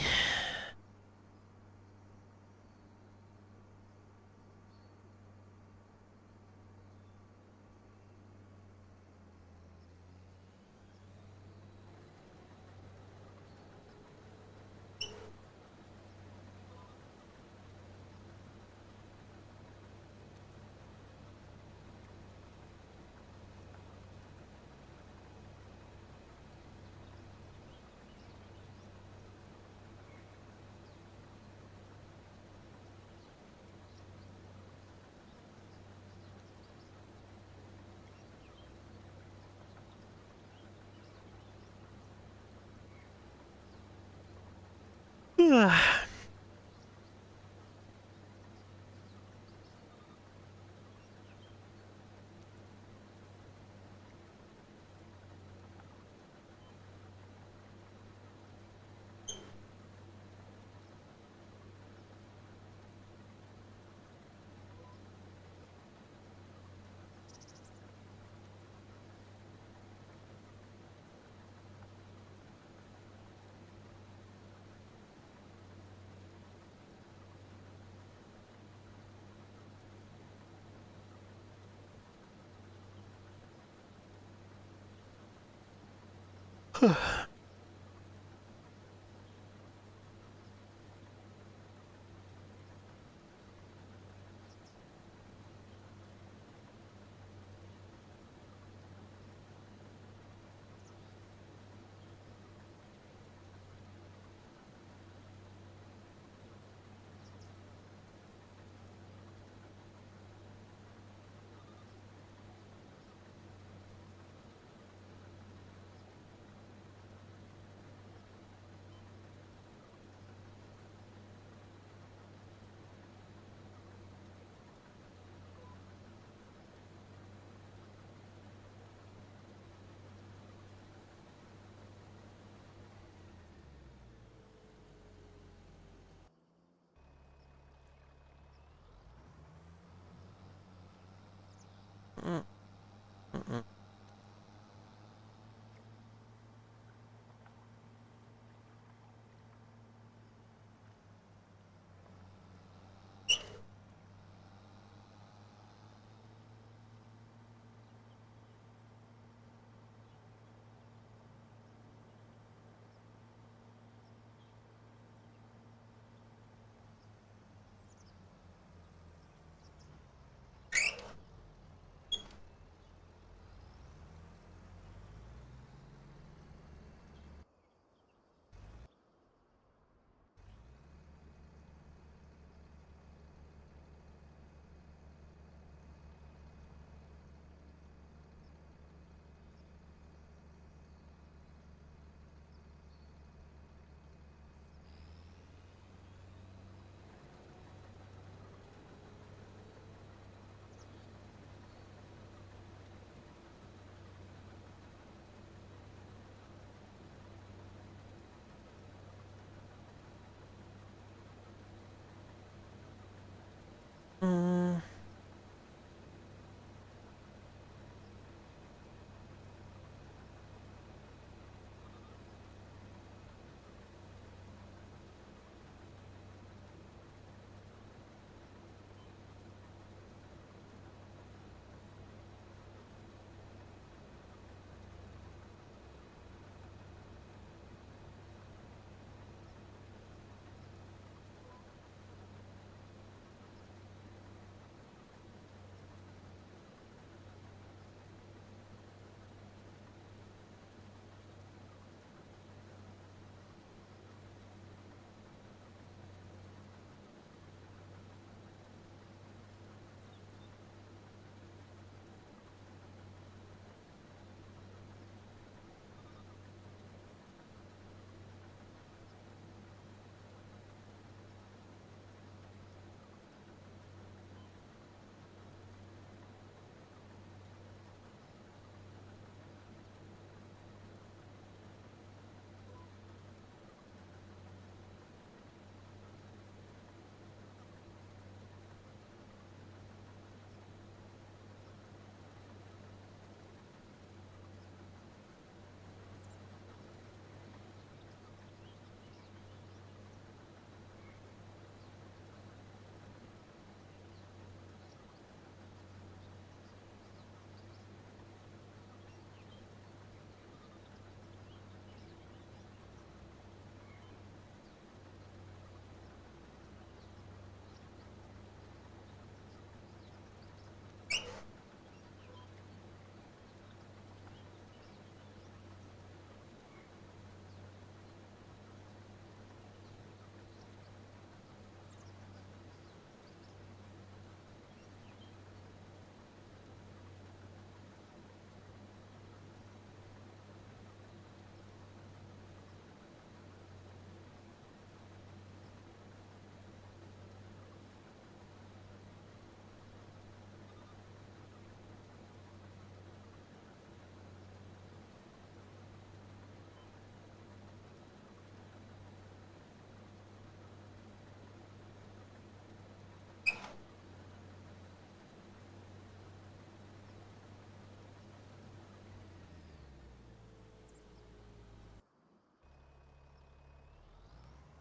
Mm.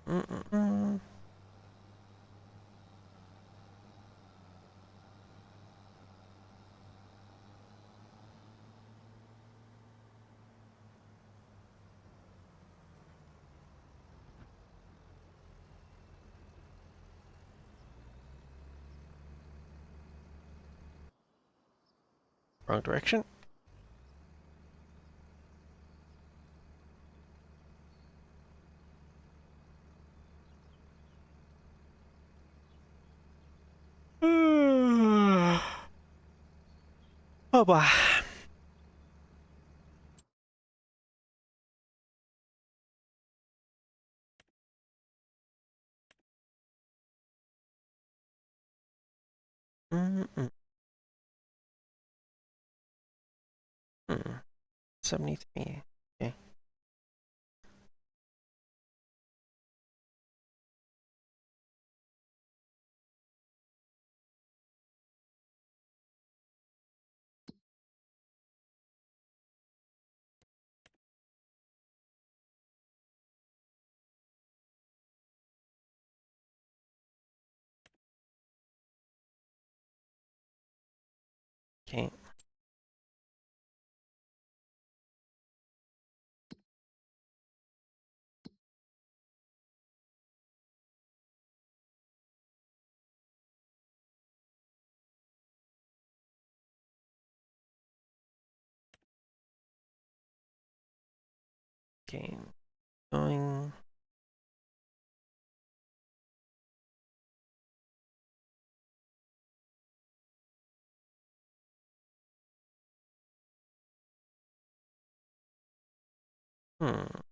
Mm-mm-mm. Wrong direction. Oh boy. Mm-mm. 73. Okay. Okay. Okay. Going. Hmm.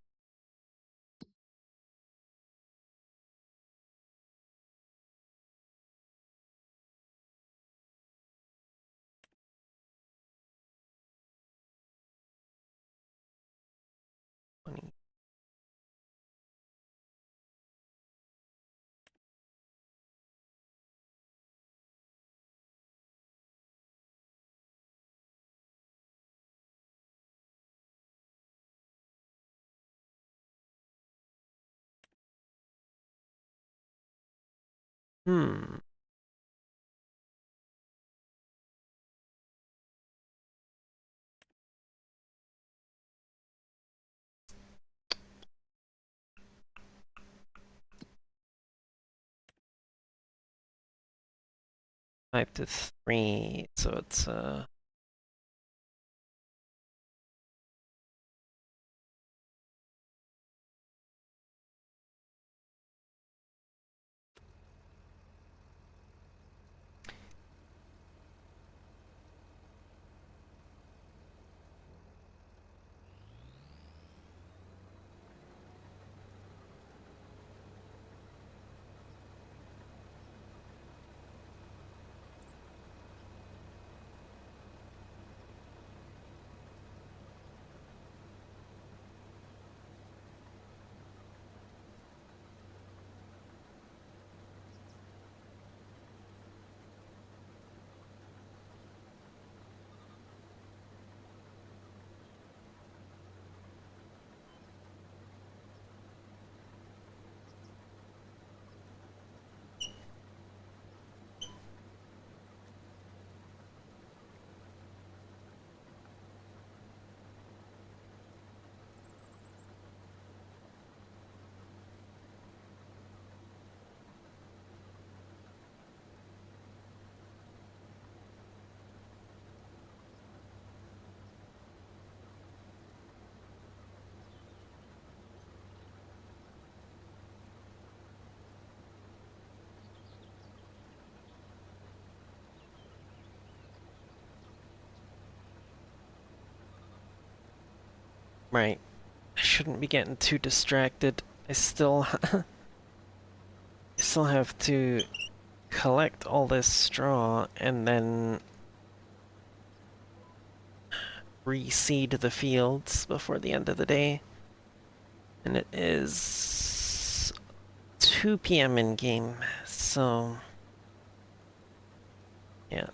Funny. Hmm. Five to three, so it's right. I shouldn't be getting too distracted. I still have to collect all this straw and then reseed the fields before the end of the day. And it is 2 p.m. in game, so yeah.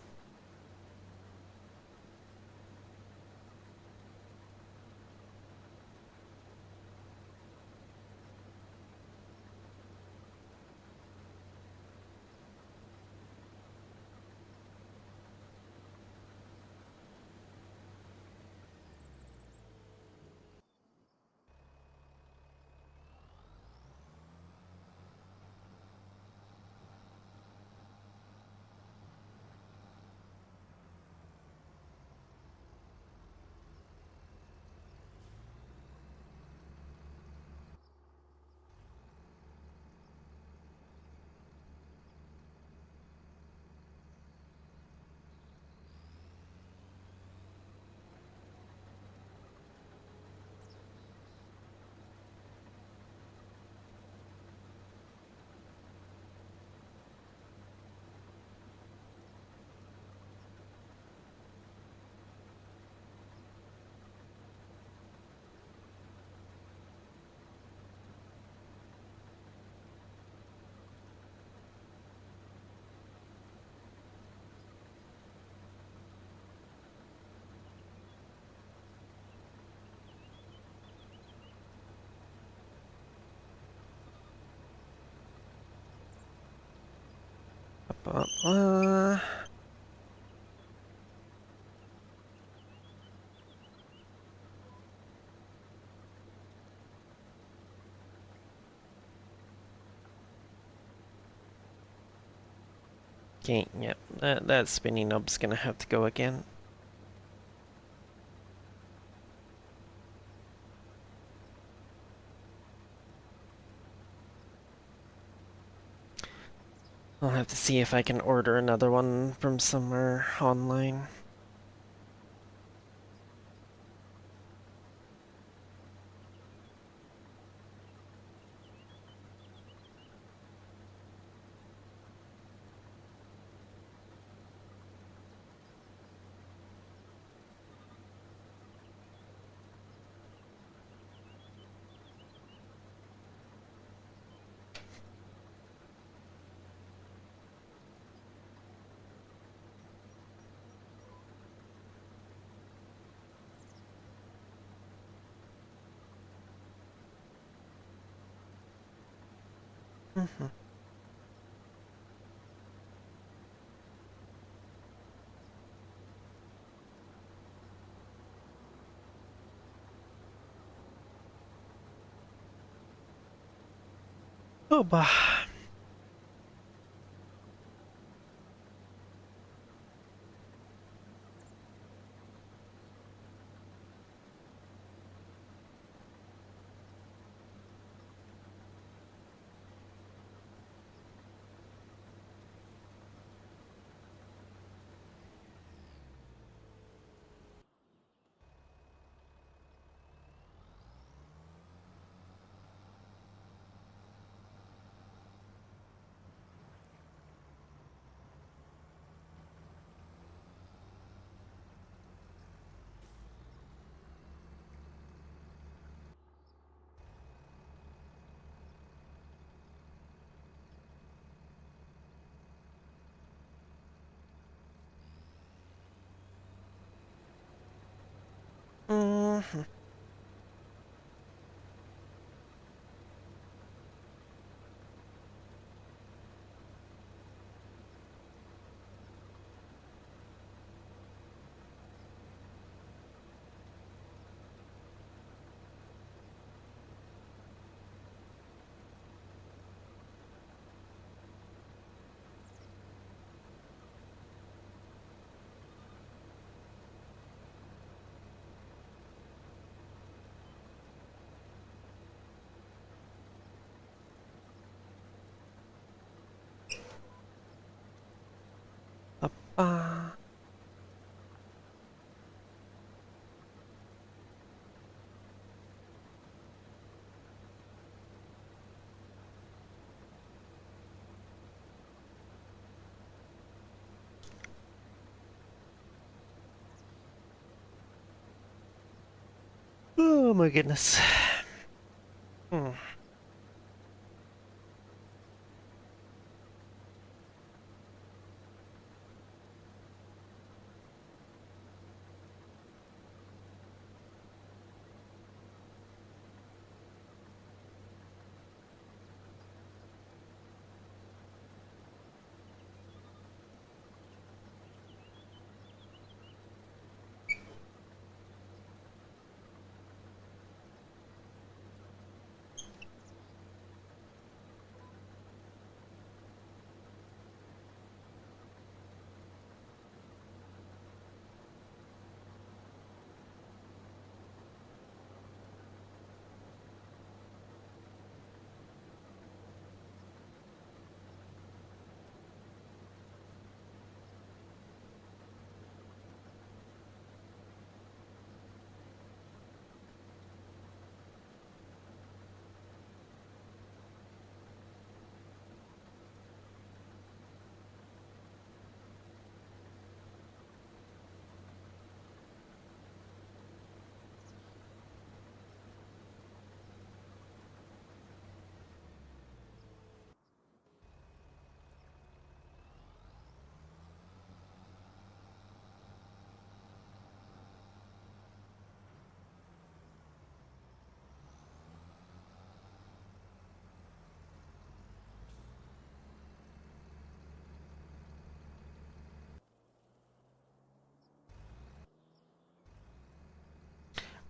Uh, okay, yep, that spinny nub's gonna have to go again. I'll have to see if I can order another one from somewhere online. Mhm. Oh, bah. Mm-hmm. Ba-ba. Oh my goodness. Hmm.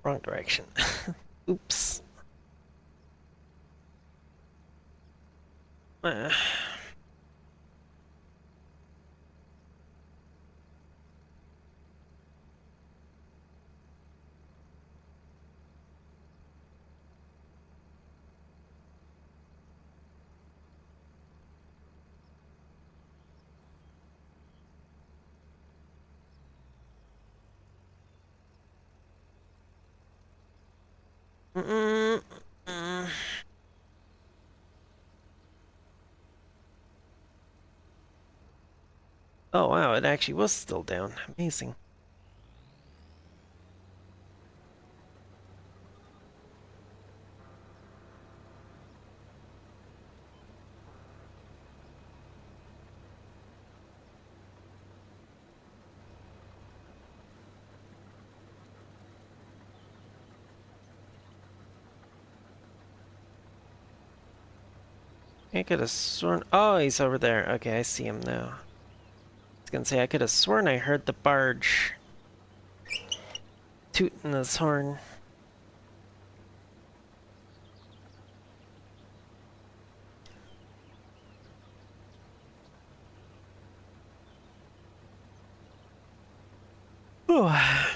Wrong direction. Oops. Uh. Mm-mm. Mm. Oh wow, it actually was still down. Amazing. I could have sworn. Oh, he's over there. Okay, I see him now. I was gonna say I could have sworn I heard the barge tooting his horn. Oh.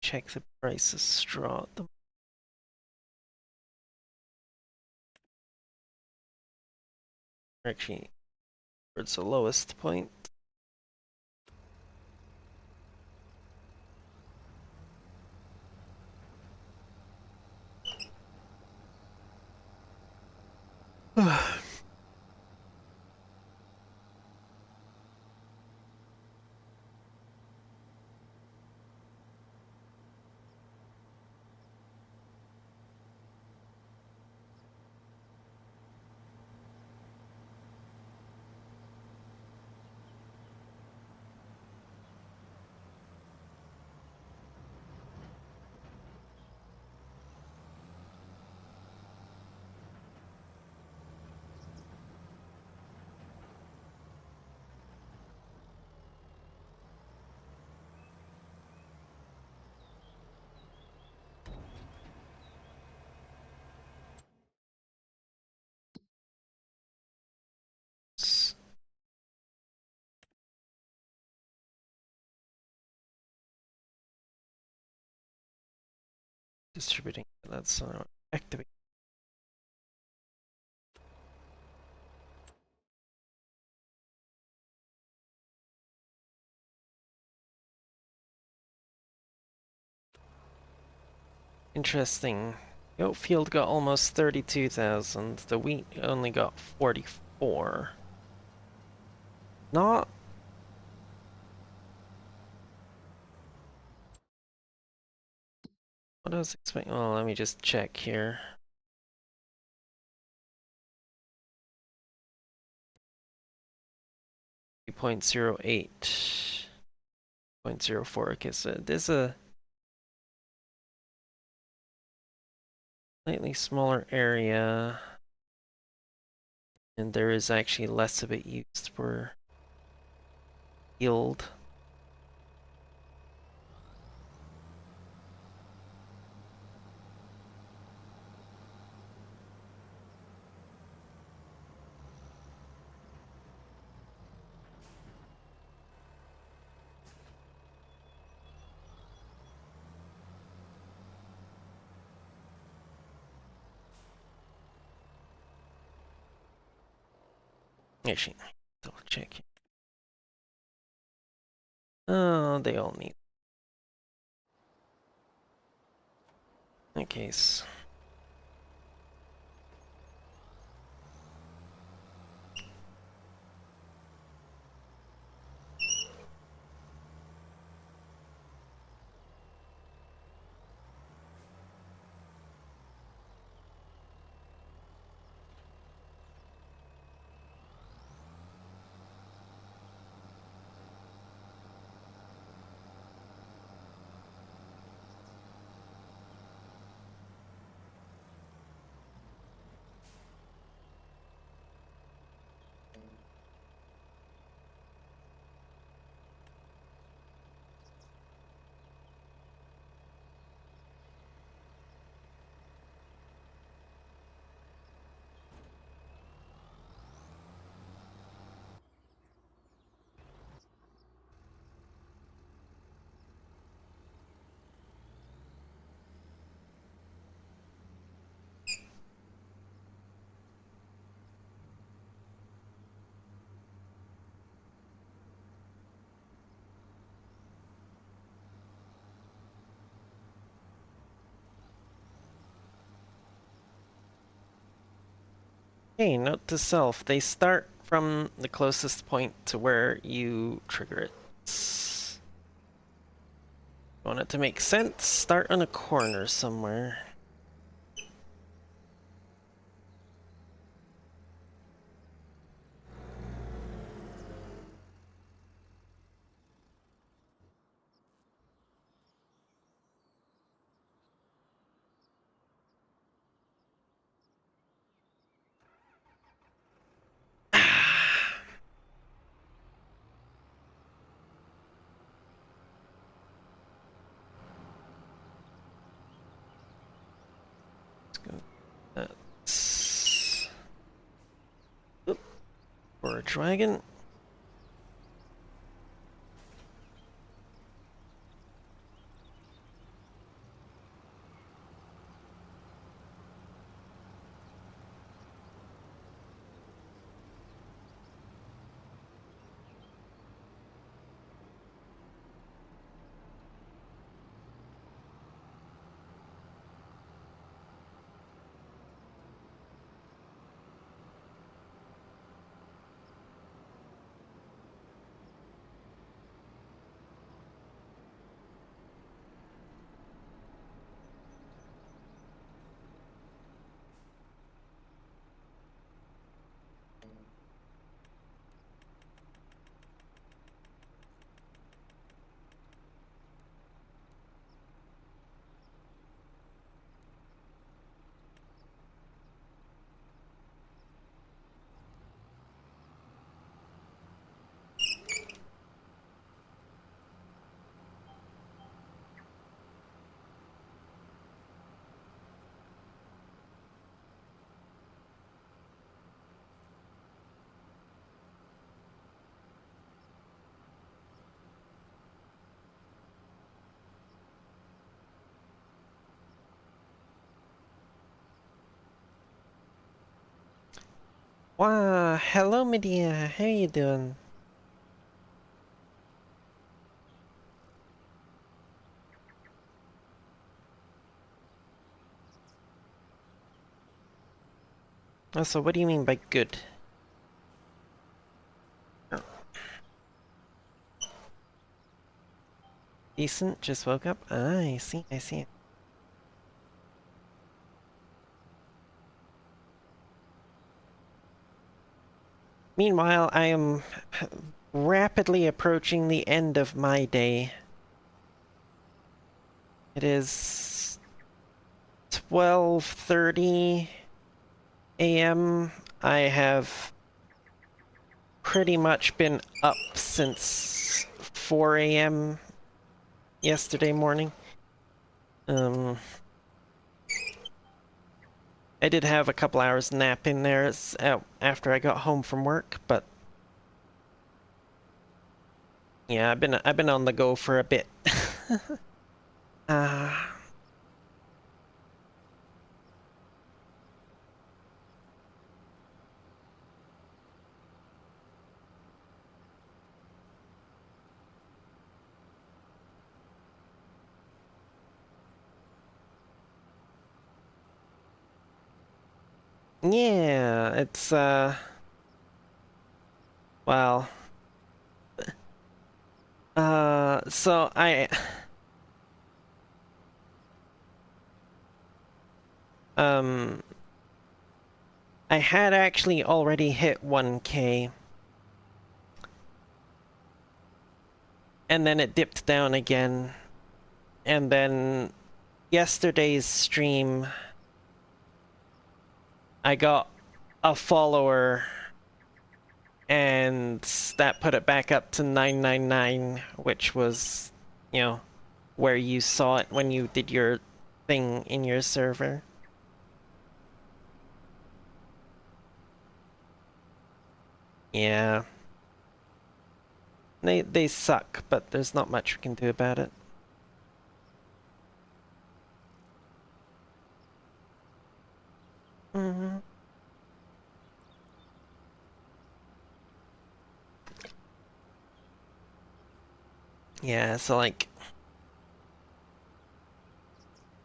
Check the price of straw at the actually towards the lowest point. Distributing, that's activate. Interesting. The oat field got almost 32,000. The wheat only got 44. Not. What I was expecting. Well, let me just check here. 0.08. 0.04. Okay, so there's a slightly smaller area. And there is actually less of it used for yield. Actually, double check. Oh, they all need. Okay. Hey, note to self, they start from the closest point to where you trigger it. Want it to make sense? Start on a corner somewhere. That's... Oop, forage wagon. Wow, hello Medea, how you doing? Also, what do you mean by good? Oh. Decent, just woke up? Ah, I see, I see. Meanwhile, I am rapidly approaching the end of my day. It is 12:30 a.m. I have pretty much been up since 4 a.m. yesterday morning. I did have a couple hours nap in there after I got home from work, but yeah, I've been on the go for a bit. uh, yeah, it's well, so um I had actually already hit 1K, and then it dipped down again, and then yesterday's stream I got a follower, and that put it back up to 999, which was, you know, where you saw it when you did your thing in your server. Yeah. They suck, but there's not much we can do about it. Mm-hmm. Yeah, so like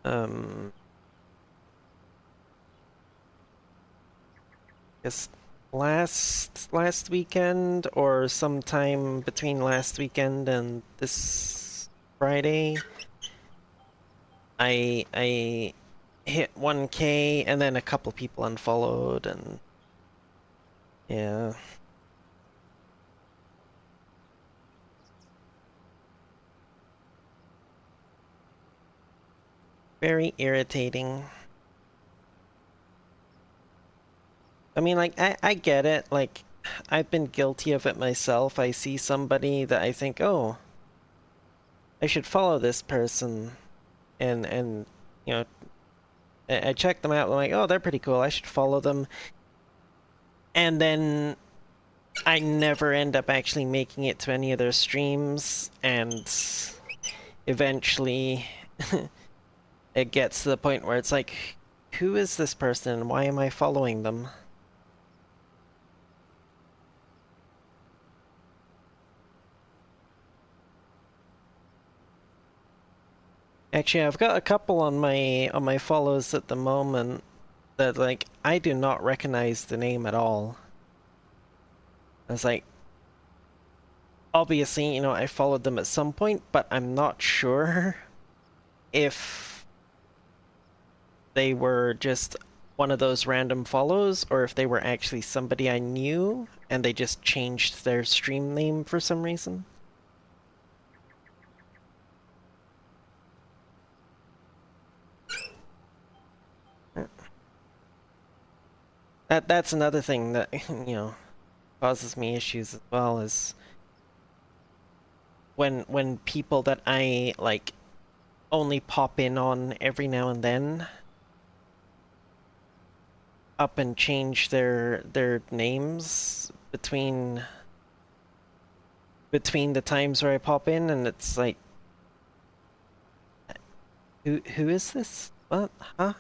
um guess last weekend or sometime between last weekend and this Friday, I hit 1K and then a couple people unfollowed and yeah, very irritating. I mean, like, I get it. Like, I've been guilty of it myself. I see somebody that I think, oh, I should follow this person, and you know, I check them out. I'm like, oh, they're pretty cool. I should follow them. And then I never end up actually making it to any of their streams, and eventually it gets to the point where it's like, who is this person and why am I following them? Actually, I've got a couple on my follows at the moment that like I do not recognize the name at all. I was like, obviously, I followed them at some point, but I'm not sure if they were just one of those random follows or if they were actually somebody I knew and they just changed their stream name for some reason. That's another thing that, causes me issues as well is when people that I like only pop in on every now and then up and change their names between the times where I pop in, and it's like, who is this? What? Huh?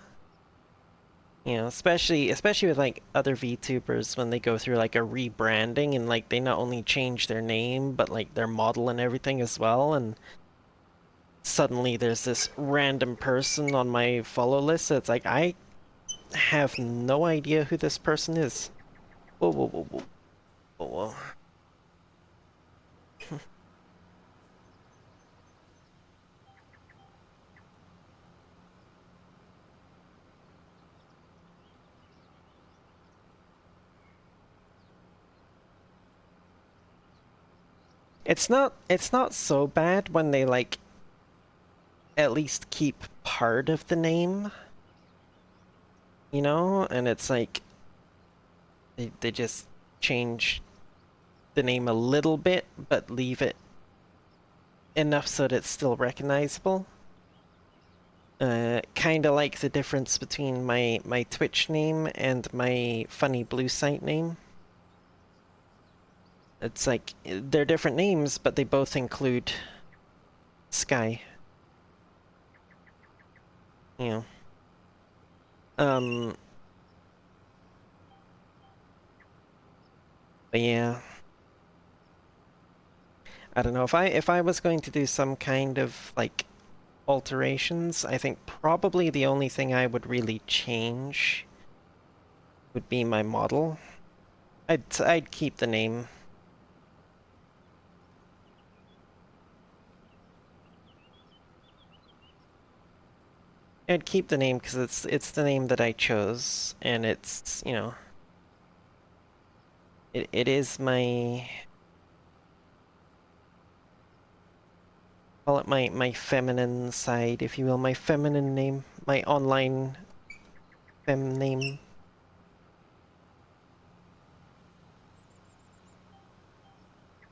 Especially with like other VTubers when they go through like a rebranding and like they not only change their name but like their model and everything as well, and suddenly there's this random person on my follow list that's like I have no idea who this person is. Whoa, whoa, whoa, whoa, whoa, whoa. It's not so bad when they like at least keep part of the name, and it's like they just change the name a little bit but leave it enough so that it's still recognizable. Kind of like the difference between my Twitch name and my funny blue site name. It's like they're different names, but they both include sky. You know. Um, but yeah. I don't know if I was going to do some kind of like alterations, I think probably the only thing I would really change would be my model. I'd keep the name. I'd keep the name because it's the name that I chose, and it's, it is my, call it my feminine side, if you will, my feminine name, my online fem name.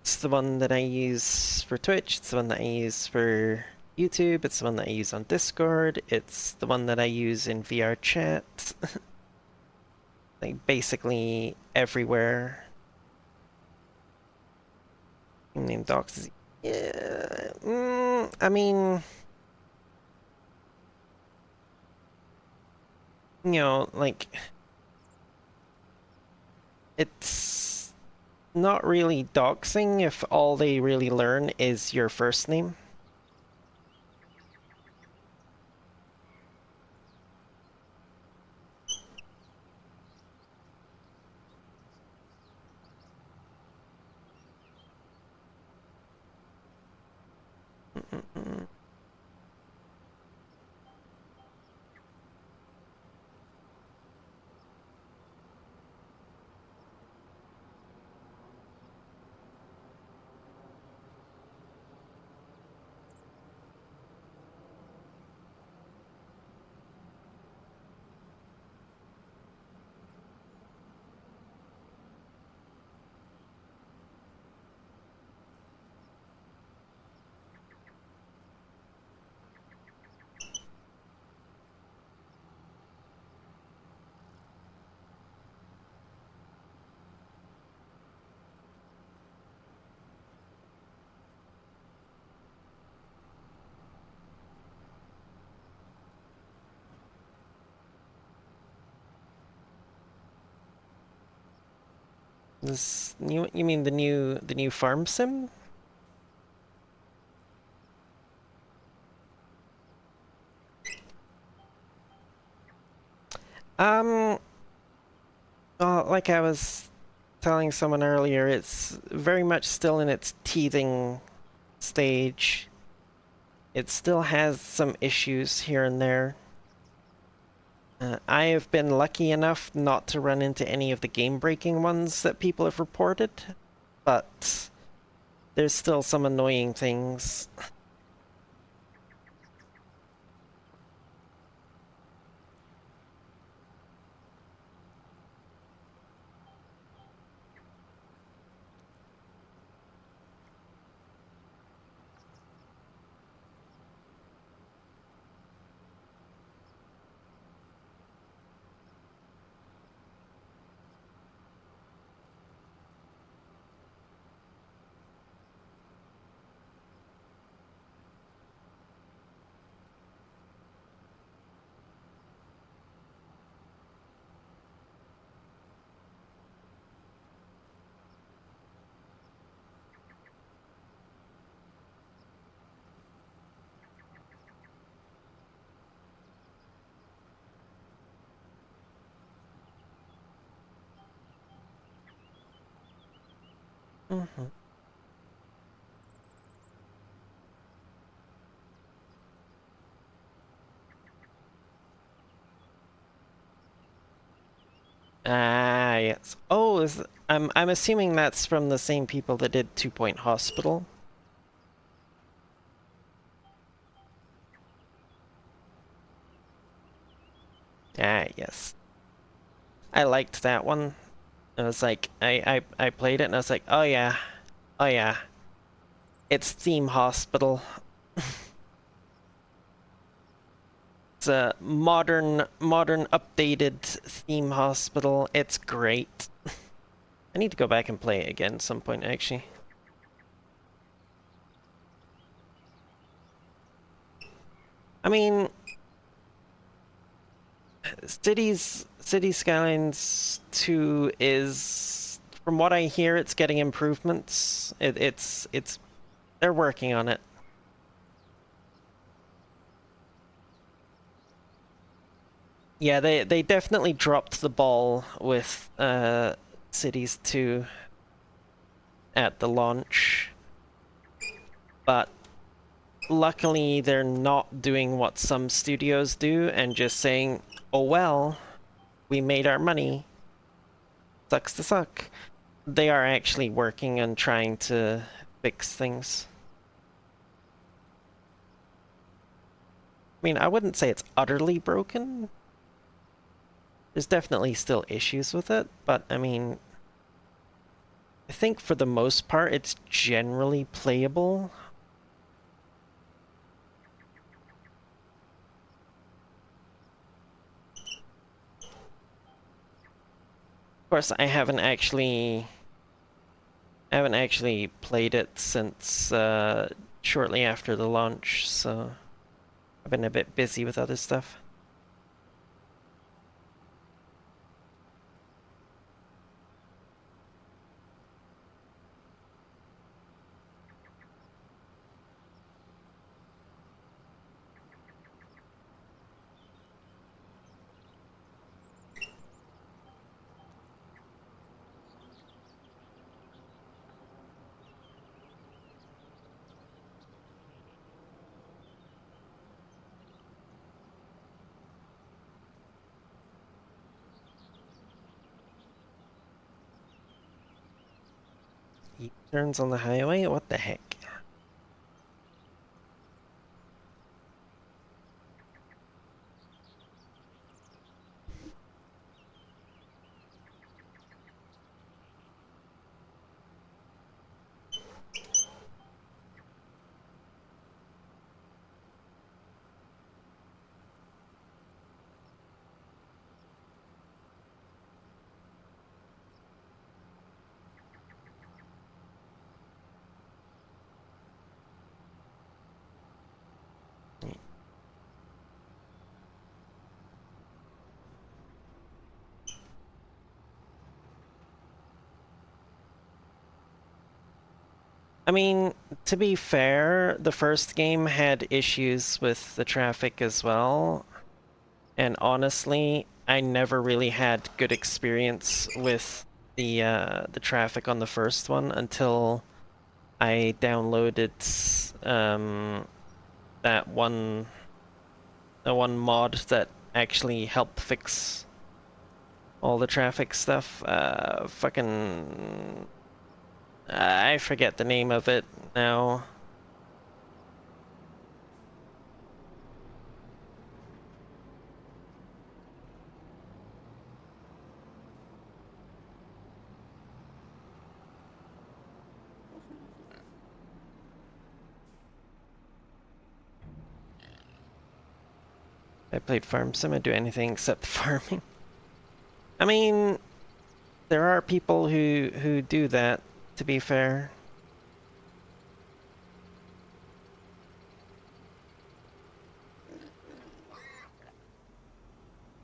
It's the one that I use for Twitch, it's the one that I use for YouTube, it's the one that I use on Discord, it's the one that I use in VR chat. Like basically everywhere. Name docs. Yeah, I mean, like it's not really doxing if all they really learn is your first name. This you mean the new farm sim? Um, well, like I was telling someone earlier, it's very much still in its teething stage. It still has some issues here and there. I have been lucky enough not to run into any of the game-breaking ones that people have reported, but there's still some annoying things. Mhm. Ah, yes. Oh, I'm assuming that's from the same people that did 2 Point Hospital. Ah, yes. I liked that one. It was like I played it and I was like, oh yeah, oh yeah, it's Theme Hospital. It's a modern updated Theme Hospital. It's great. I need to go back and play it again at some point, actually. I mean, City Skylines 2 is, from what I hear, it's getting improvements. It's they're working on it. Yeah, they definitely dropped the ball with Cities 2 at the launch, but luckily they're not doing what some studios do and just saying, "Oh well, we made our money. Sucks to suck." They are actually working on trying to fix things. I mean, I wouldn't say it's utterly broken. There's definitely still issues with it, but I mean, I think for the most part, it's generally playable. Of course, I haven't actually played it since shortly after the launch, so I've been a bit busy with other stuff. U-turns on the highway? What the heck? I mean, to be fair, the first game had issues with the traffic as well. And honestly, I never really had good experience with the traffic on the first one until I downloaded that one the one mod that actually helped fix all the traffic stuff. Fucking I forget the name of it now. I played Farm Sim, I do anything except farming. I mean, there are people who do that, to be fair.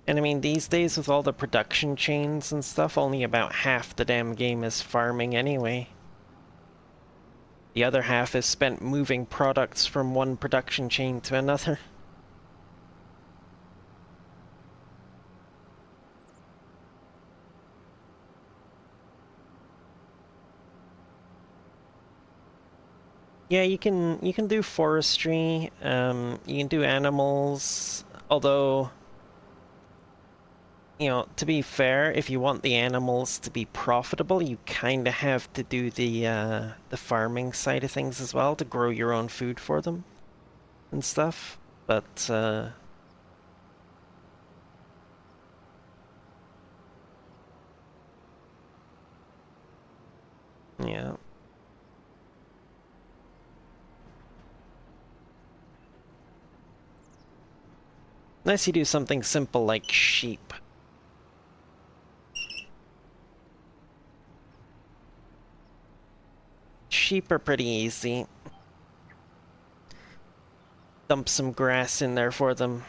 And I mean, these days with all the production chains and stuff, only about half the damn game is farming anyway. The other half is spent moving products from one production chain to another. Yeah, you can do forestry, you can do animals, although, you know, to be fair, if you want the animals to be profitable, you kind of have to do the farming side of things as well to grow your own food for them and stuff. But yeah. Unless you do something simple like sheep. Sheep are pretty easy. Dump some grass in there for them,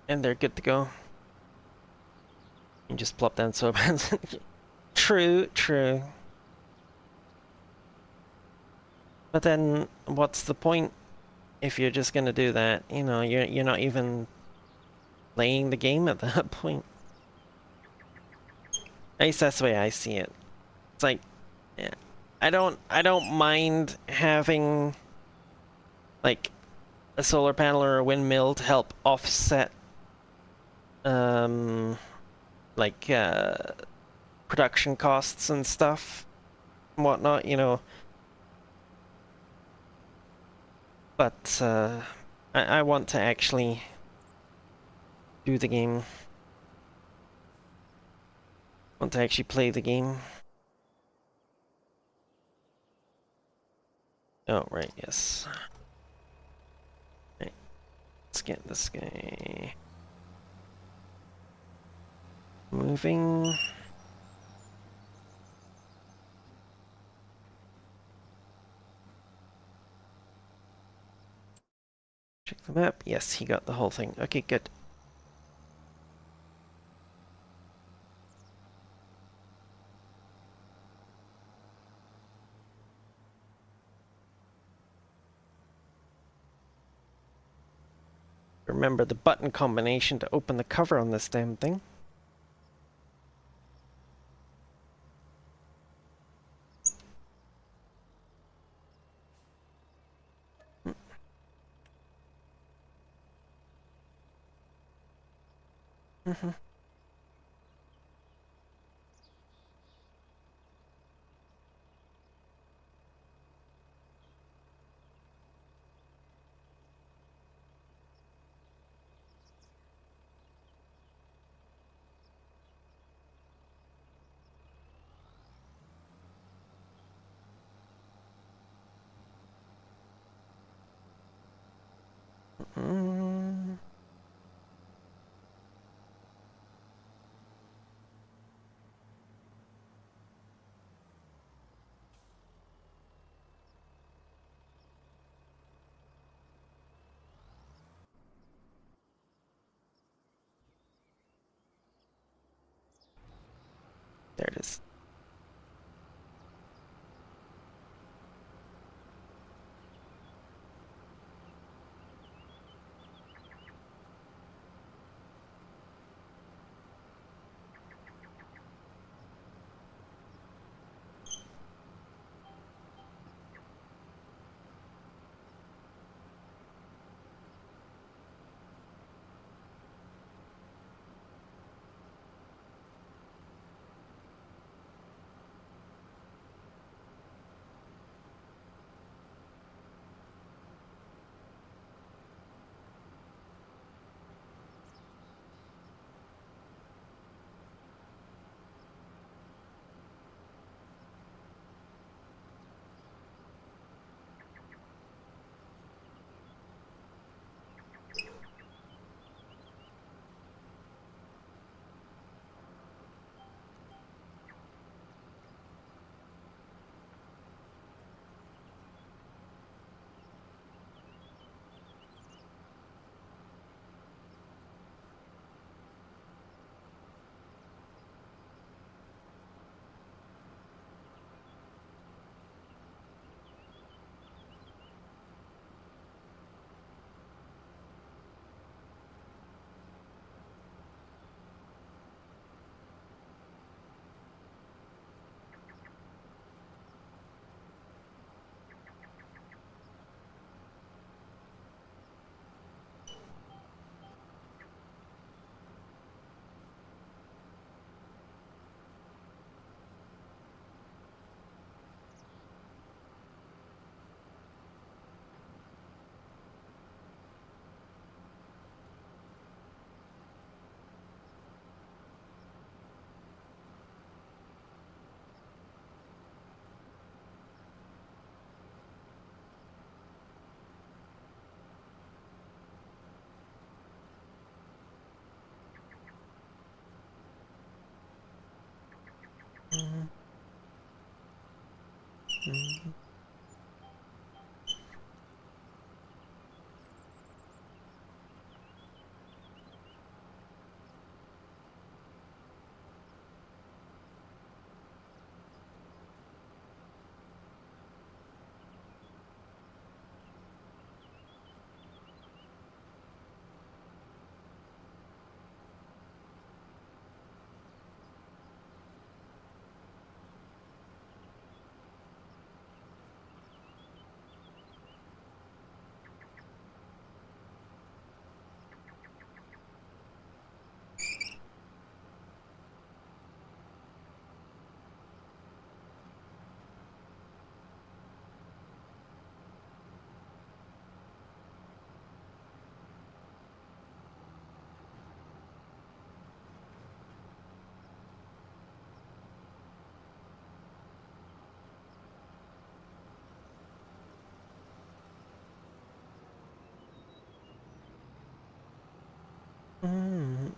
and they're good to go. You just plop down so bad. True, true. But then, what's the point if you're just gonna do that? You know, you're not even playing the game at that point. At least that's the way I see it. It's like, yeah, I don't mind having like a solar panel or a windmill to help offset um like production costs and stuff and whatnot, you know. But I want to actually do the game. Want to actually play the game. Oh, right, yes. Right, let's get this guy moving. Check the map. Yes, he got the whole thing. Okay, good. Remember the button combination to open the cover on this damn thing. Mm-hmm. Mm. There it is. Mm. Mm.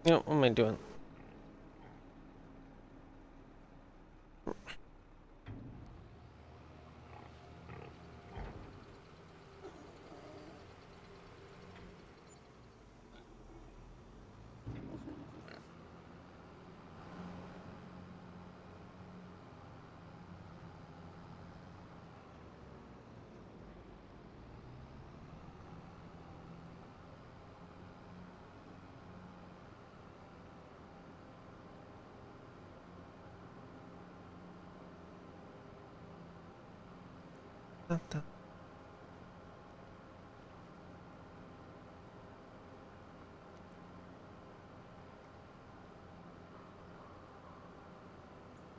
What am I doing? What the?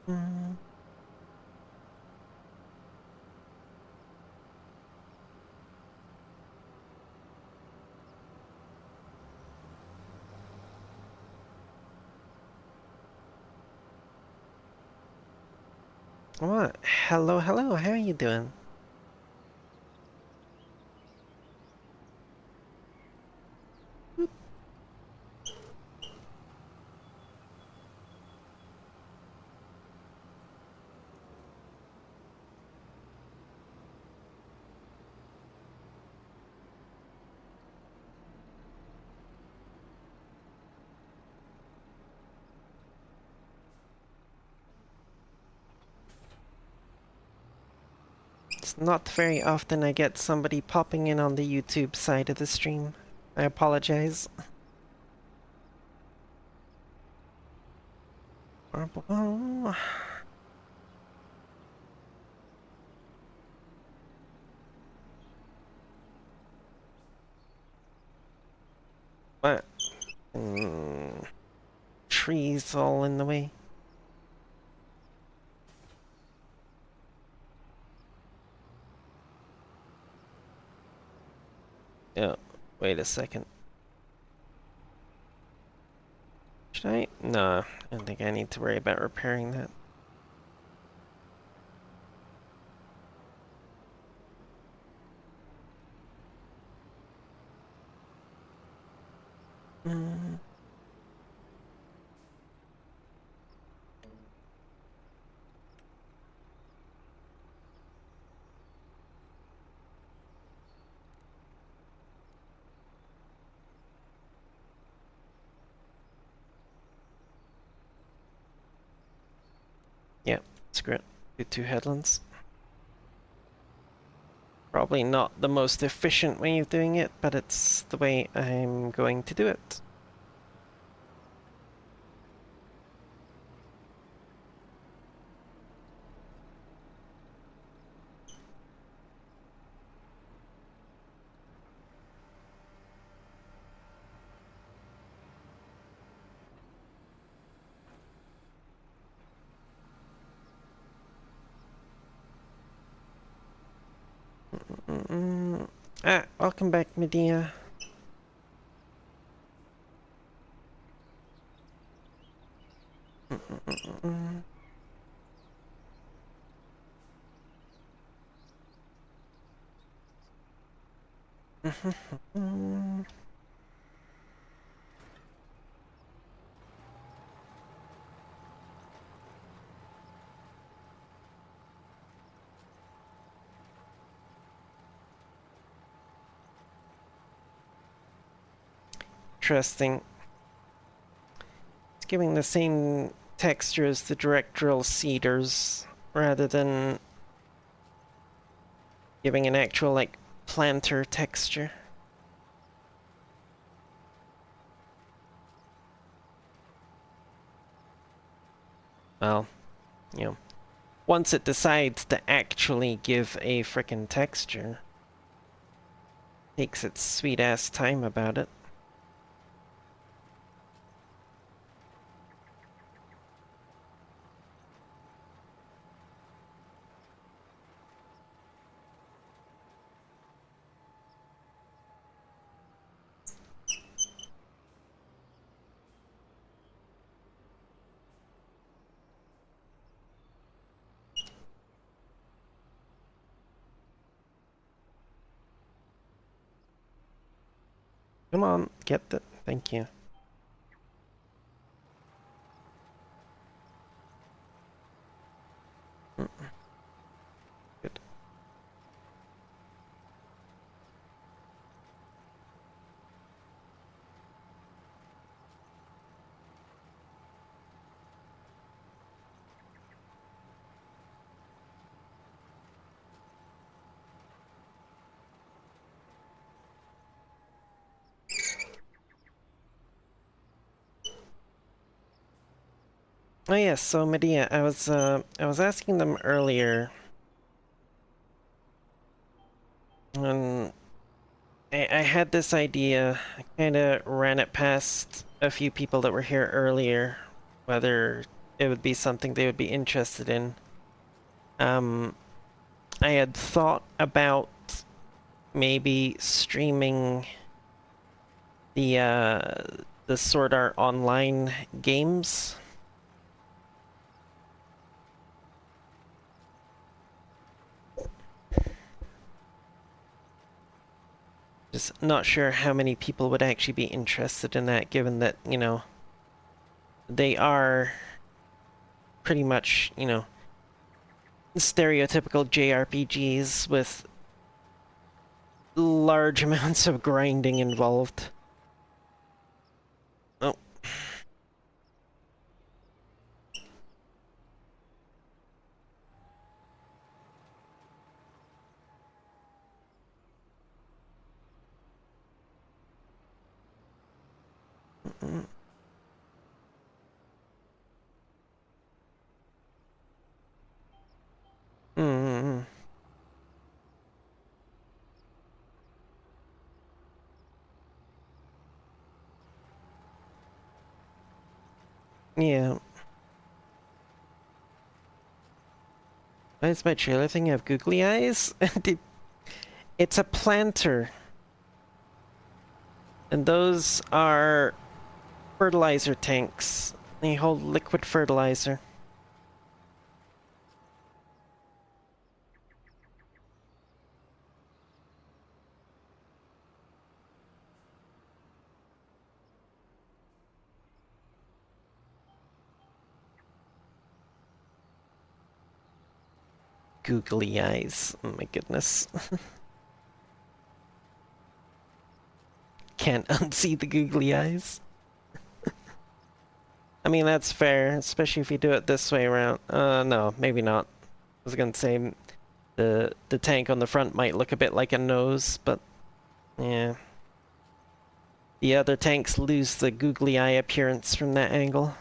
Mm. What? Hello, hello, how are you doing? It's not very often I get somebody popping in on the YouTube side of the stream. I apologize. What? Mm. Trees all in the way. Yeah, wait a second. Should I? No, I don't think I need to worry about repairing that. Mm. Yeah, screw it. Do two headlands. Probably not the most efficient way of doing it, but it's the way I'm going to do it. Ah, welcome back, Medea. Interesting. It's giving the same texture as the direct drill cedars, rather than giving an actual, like, planter texture. Well, you know, once it decides to actually give a frickin' texture, takes its sweet ass time about it. Come on, get the... Thank you. Good. Oh yes, so Medea, I was asking them earlier, and I had this idea. I kind of ran it past a few people that were here earlier, whether it would be something they would be interested in. I had thought about maybe streaming the Sword Art Online games. Just not sure how many people would actually be interested in that, given that, you know, they are pretty much, you know, stereotypical JRPGs with large amounts of grinding involved. Oh. Mm. Mm. Yeah. Why does my trailer thing have googly eyes? It's a planter. And those are fertilizer tanks. They hold liquid fertilizer. Googly eyes. Oh my goodness. Can't unsee the googly eyes. I mean, that's fair, especially if you do it this way around. No, maybe not. I was gonna say the tank on the front might look a bit like a nose, but yeah. The other tanks lose the googly eye appearance from that angle.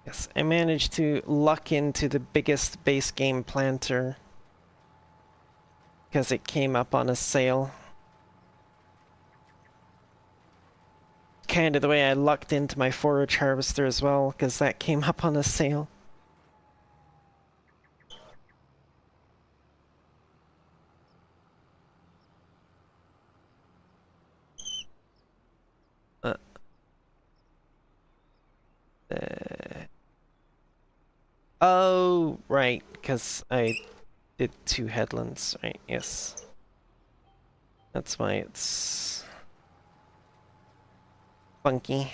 Yes, I managed to luck into the biggest base game planter because it came up on a sale. Kind of the way I lucked into my forage harvester as well, because that came up on a sale. Uh, oh, right, because I did 2 headlands, right? Yes. That's why it's funky.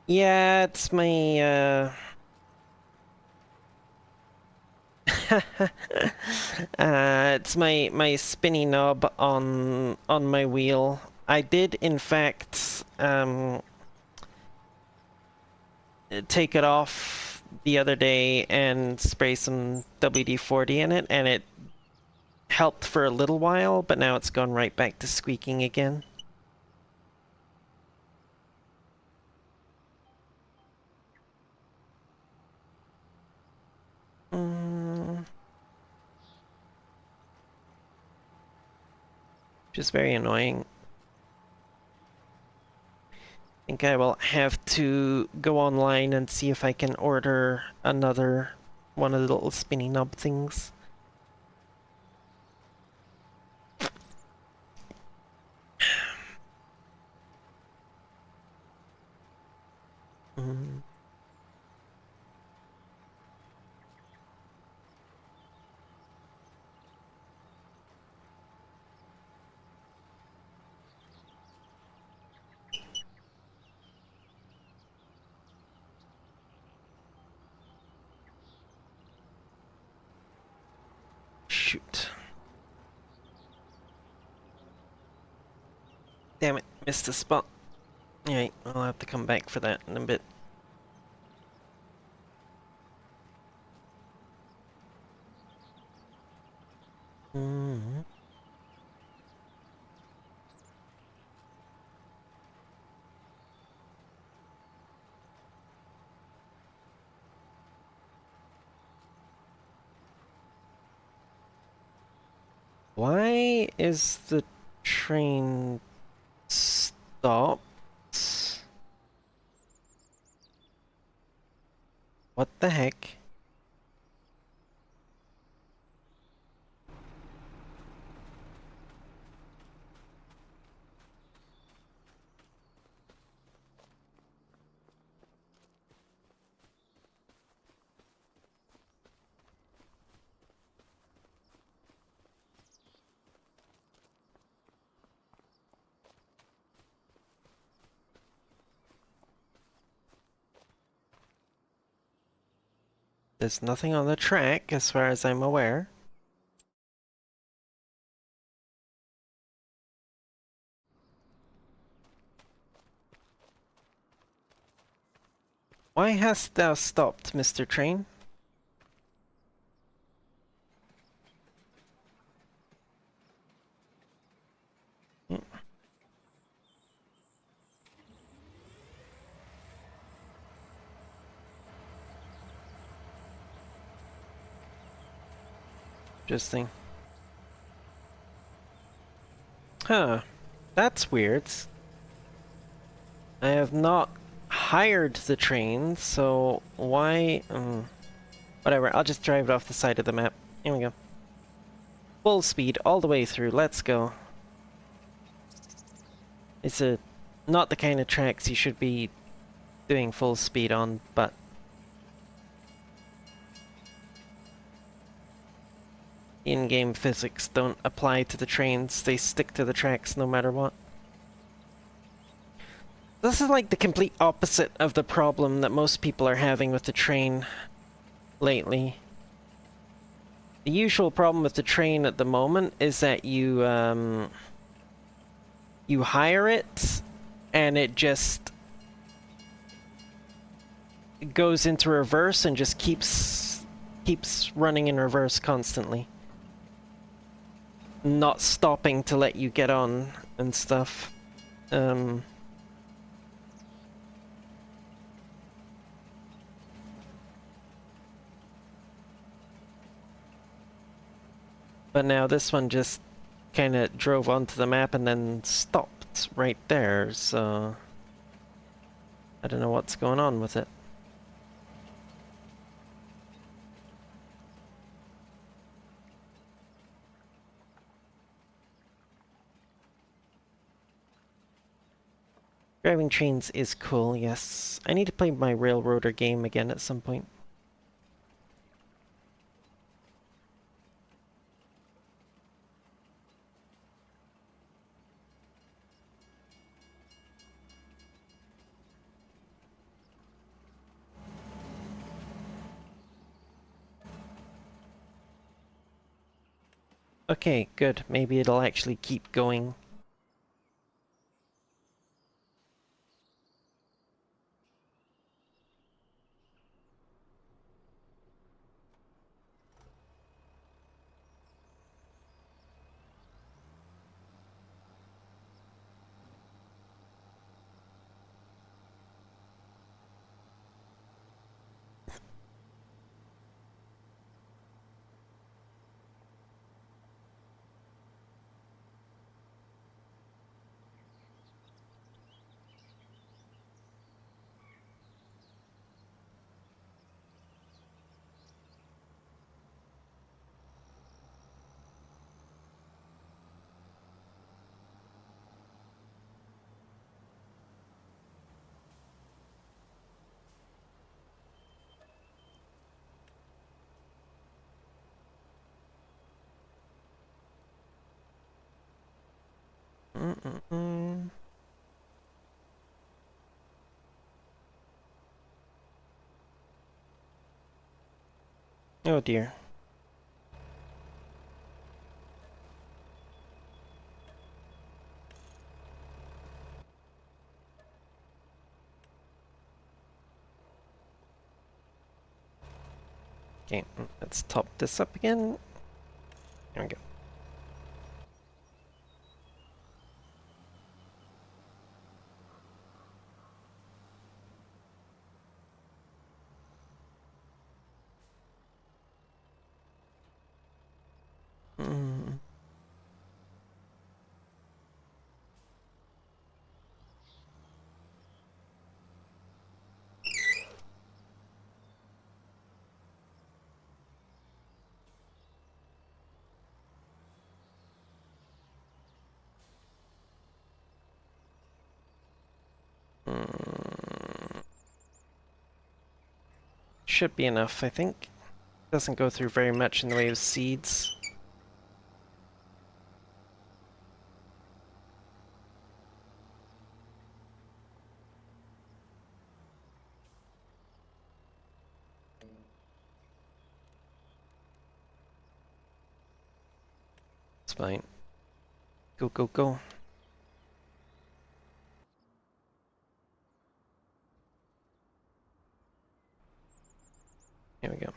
Yeah, it's my it's my spinny knob on my wheel. I did in fact take it off the other day and spray some WD-40 in it, and it helped for a little while, but now it's gone right back to squeaking again. Which is very annoying. I think I will have to go online and see if I can order another one of the little spinny knob things. Shoot. Damn it, missed a spot. Alright, I'll have to come back for that in a bit. Why is the train stopped? What the heck? There's nothing on the track as far as I'm aware. Why hast thou stopped, Mr. Train? Interesting. Huh. That's weird. I have not hired the train, so why... whatever, I'll just drive it off the side of the map. Here we go. Full speed all the way through, let's go. It's not the kind of tracks you should be doing full speed on, but... in-game physics don't apply to the trains, they stick to the tracks no matter what. This is like the complete opposite of the problem that most people are having with the train lately. The usual problem with the train at the moment is that you hire it and it just goes into reverse and just keeps running in reverse constantly. Not stopping to let you get on and stuff. But now this one just kind of drove onto the map and then stopped right there, so... I don't know what's going on with it. Driving trains is cool, yes. I need to play my Railroader game again at some point. Okay, good. Maybe it'll actually keep going. Oh dear. Okay, let's top this up again. There we go. Should be enough, I think. Doesn't go through very much in the way of seeds. It's fine. Go, go, go. Here we go.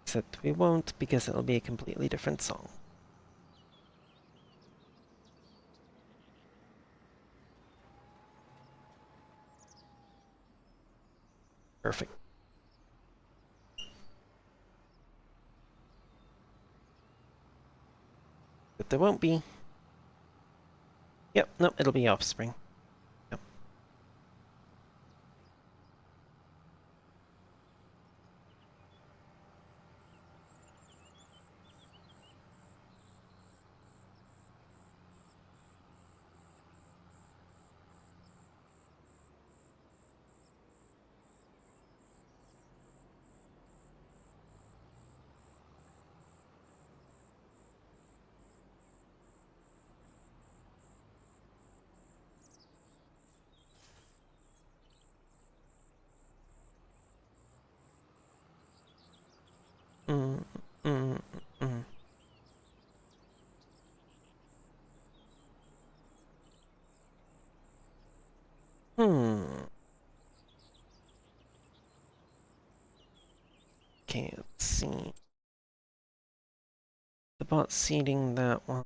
Except we won't, because it'll be a completely different song. Perfect. But there won't be. Yep, nope, it'll be offspring. Yep. Mm, mm, mm. Hmm. Okay, let's see. The bot seeding that one.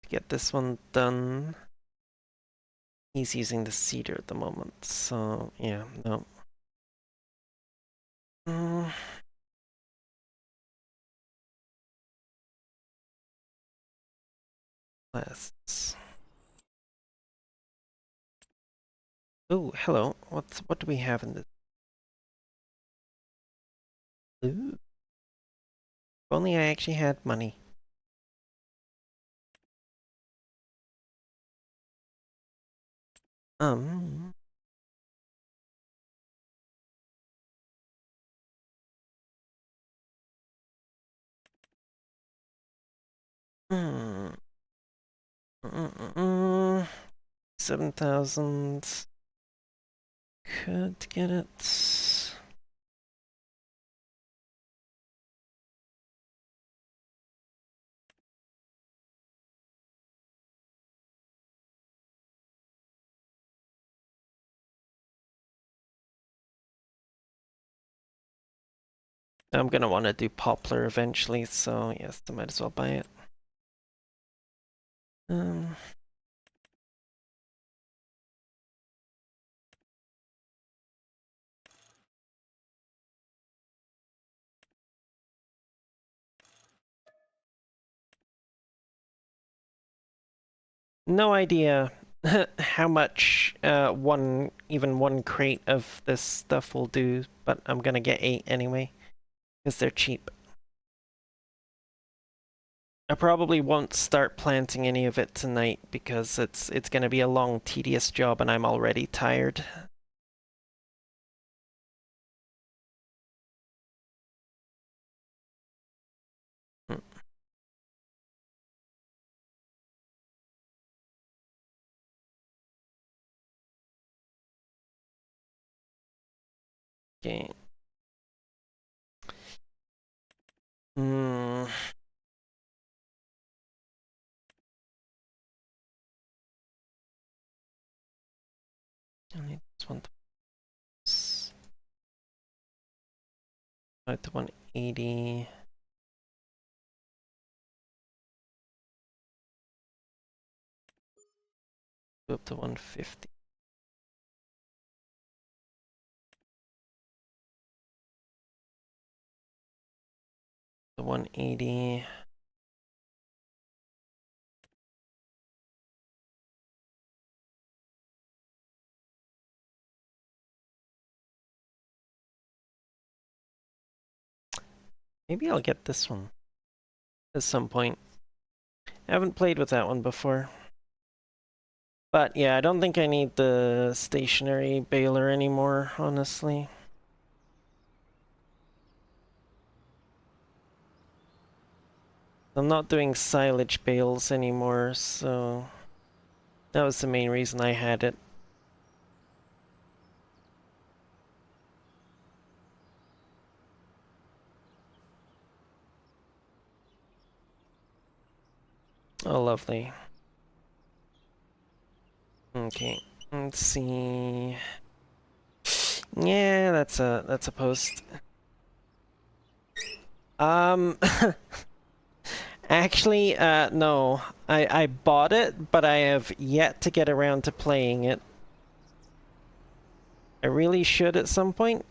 Get this one done. He's using the seeder at the moment, so yeah, no. Mm, lists. Oh, hello. What do we have in this? Ooh. If only I actually had money. Um. Hmm. 7,000. Could get it. I'm gonna want to do poplar eventually, so yes, I might as well buy it. Um. No idea how much even one crate of this stuff will do, but I'm gonna get 8 anyway, because they're cheap. I probably won't start planting any of it tonight because it's gonna be a long, tedious job and I'm already tired. Hmm. Okay. Hmm. I need this one out to 180. Go up to 150. The 180. Maybe I'll get this one at some point. I haven't played with that one before. But yeah, I don't think I need the stationary baler anymore, honestly. I'm not doing silage bales anymore, so that was the main reason I had it. Oh, lovely. Okay, let's see. Yeah, that's a post. Um, actually, no. I bought it, but I have yet to get around to playing it. I really should at some point,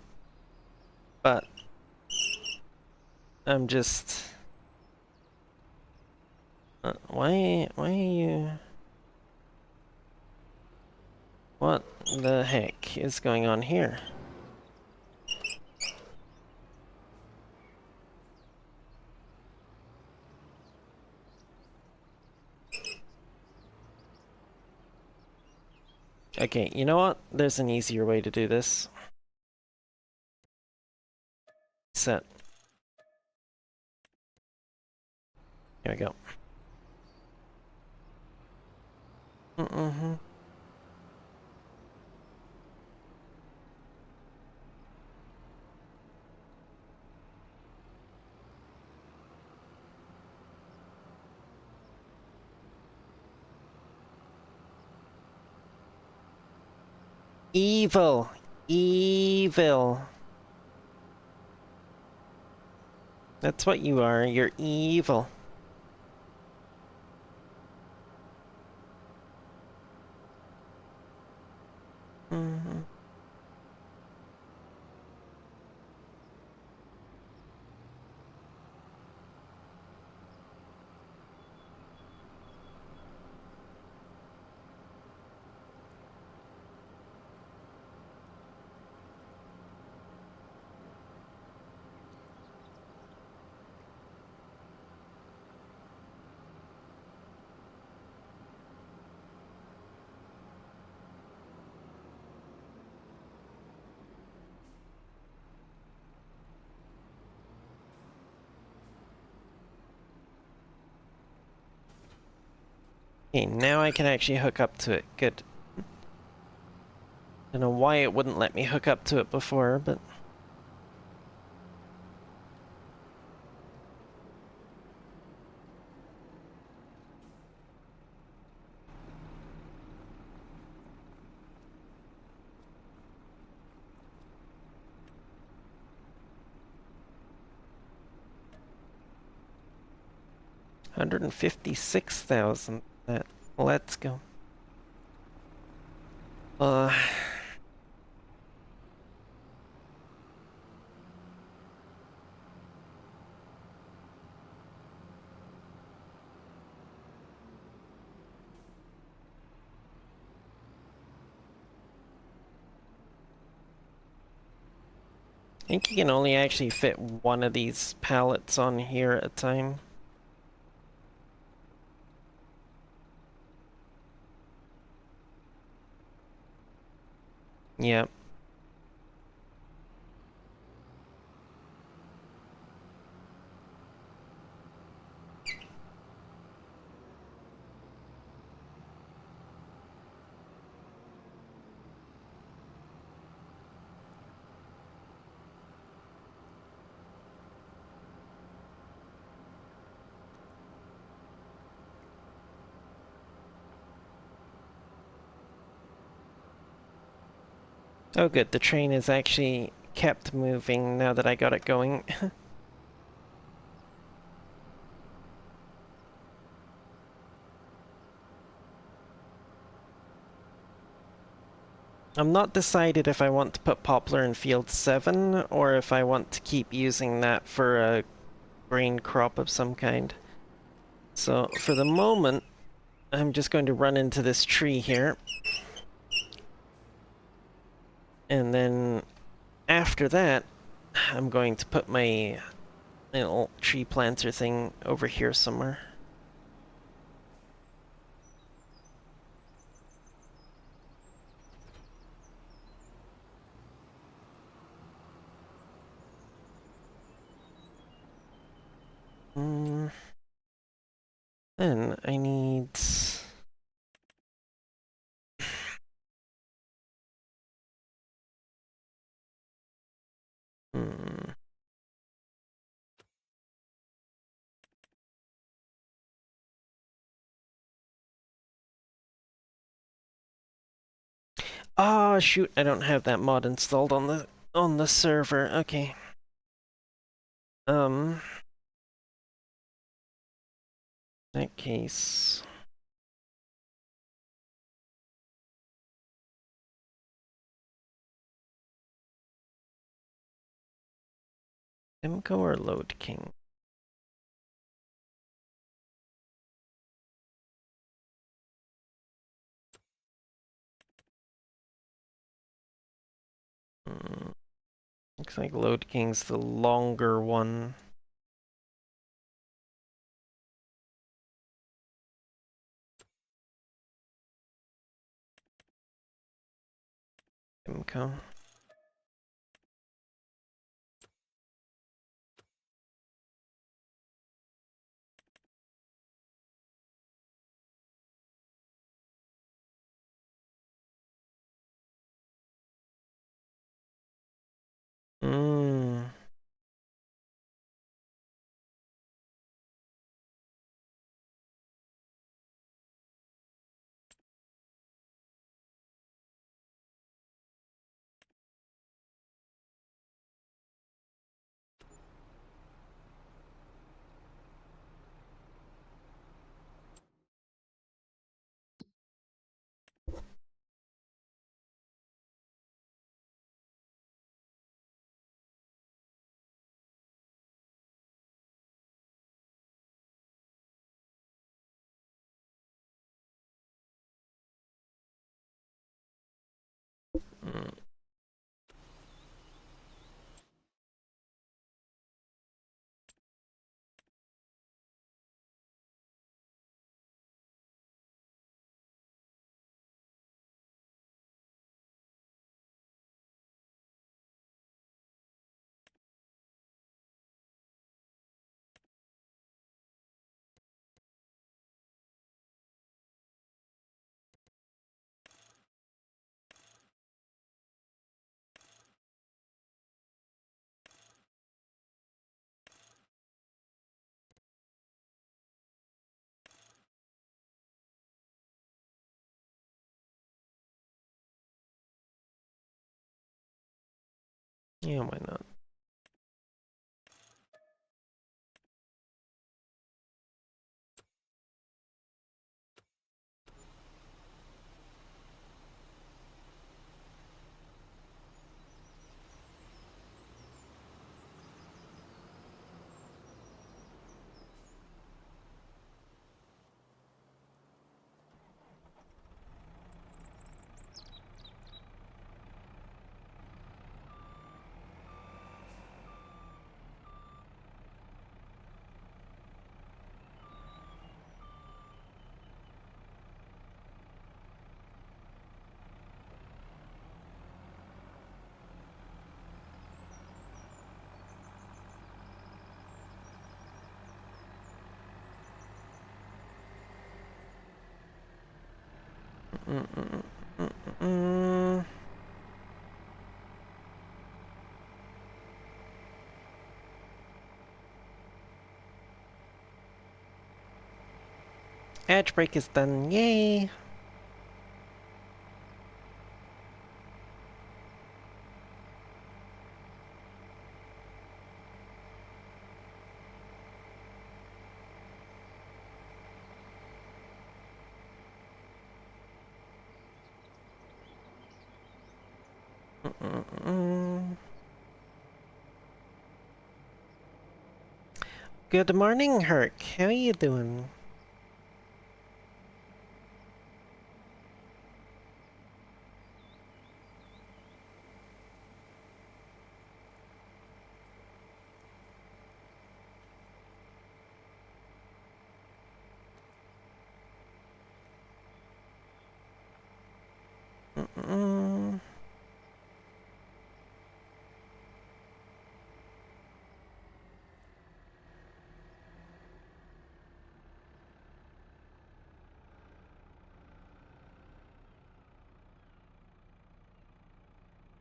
but I'm just... why are you... What the heck is going on here? Okay, you know what? There's an easier way to do this. Set. Here we go. Evil! Evil! That's what you are, you're evil. Mm-hmm. Okay, now I can actually hook up to it. Good. Don't know why it wouldn't let me hook up to it before, but... $156,000. Let's go. I think you can only actually fit one of these pallets on here at a time. Yep. Oh good, the train is actually kept moving now that I got it going. I'm not decided if I want to put poplar in field 7 or if I want to keep using that for a grain crop of some kind. So for the moment, I'm just going to run into this tree here. And then after that, I'm going to put my little tree planter thing over here somewhere. Then I need... Hmm. Oh shoot, I don't have that mod installed on the server. Okay. In that case... Simcoe or Load King? Looks like Load King's the longer one. Simcoe. Mmm. Yeah, why not? Mm-mm-mm-mm-mm. Edge break is done. Yay! Mm-mm-mm. Good morning, Herc. How are you doing? Mm-mm.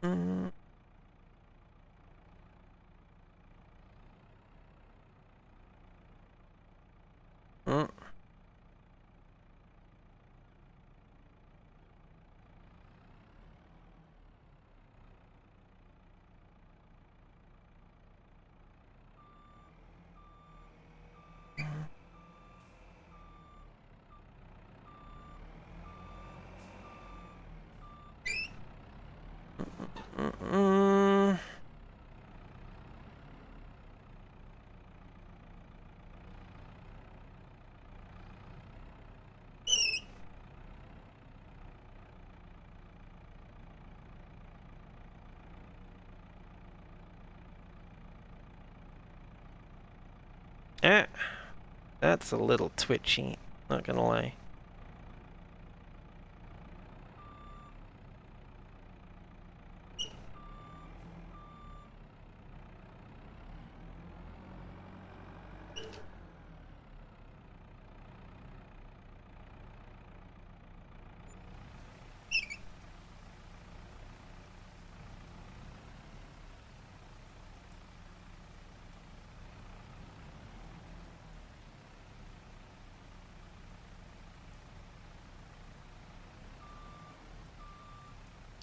Mm-mm. Ah, that's a little twitchy, not gonna lie.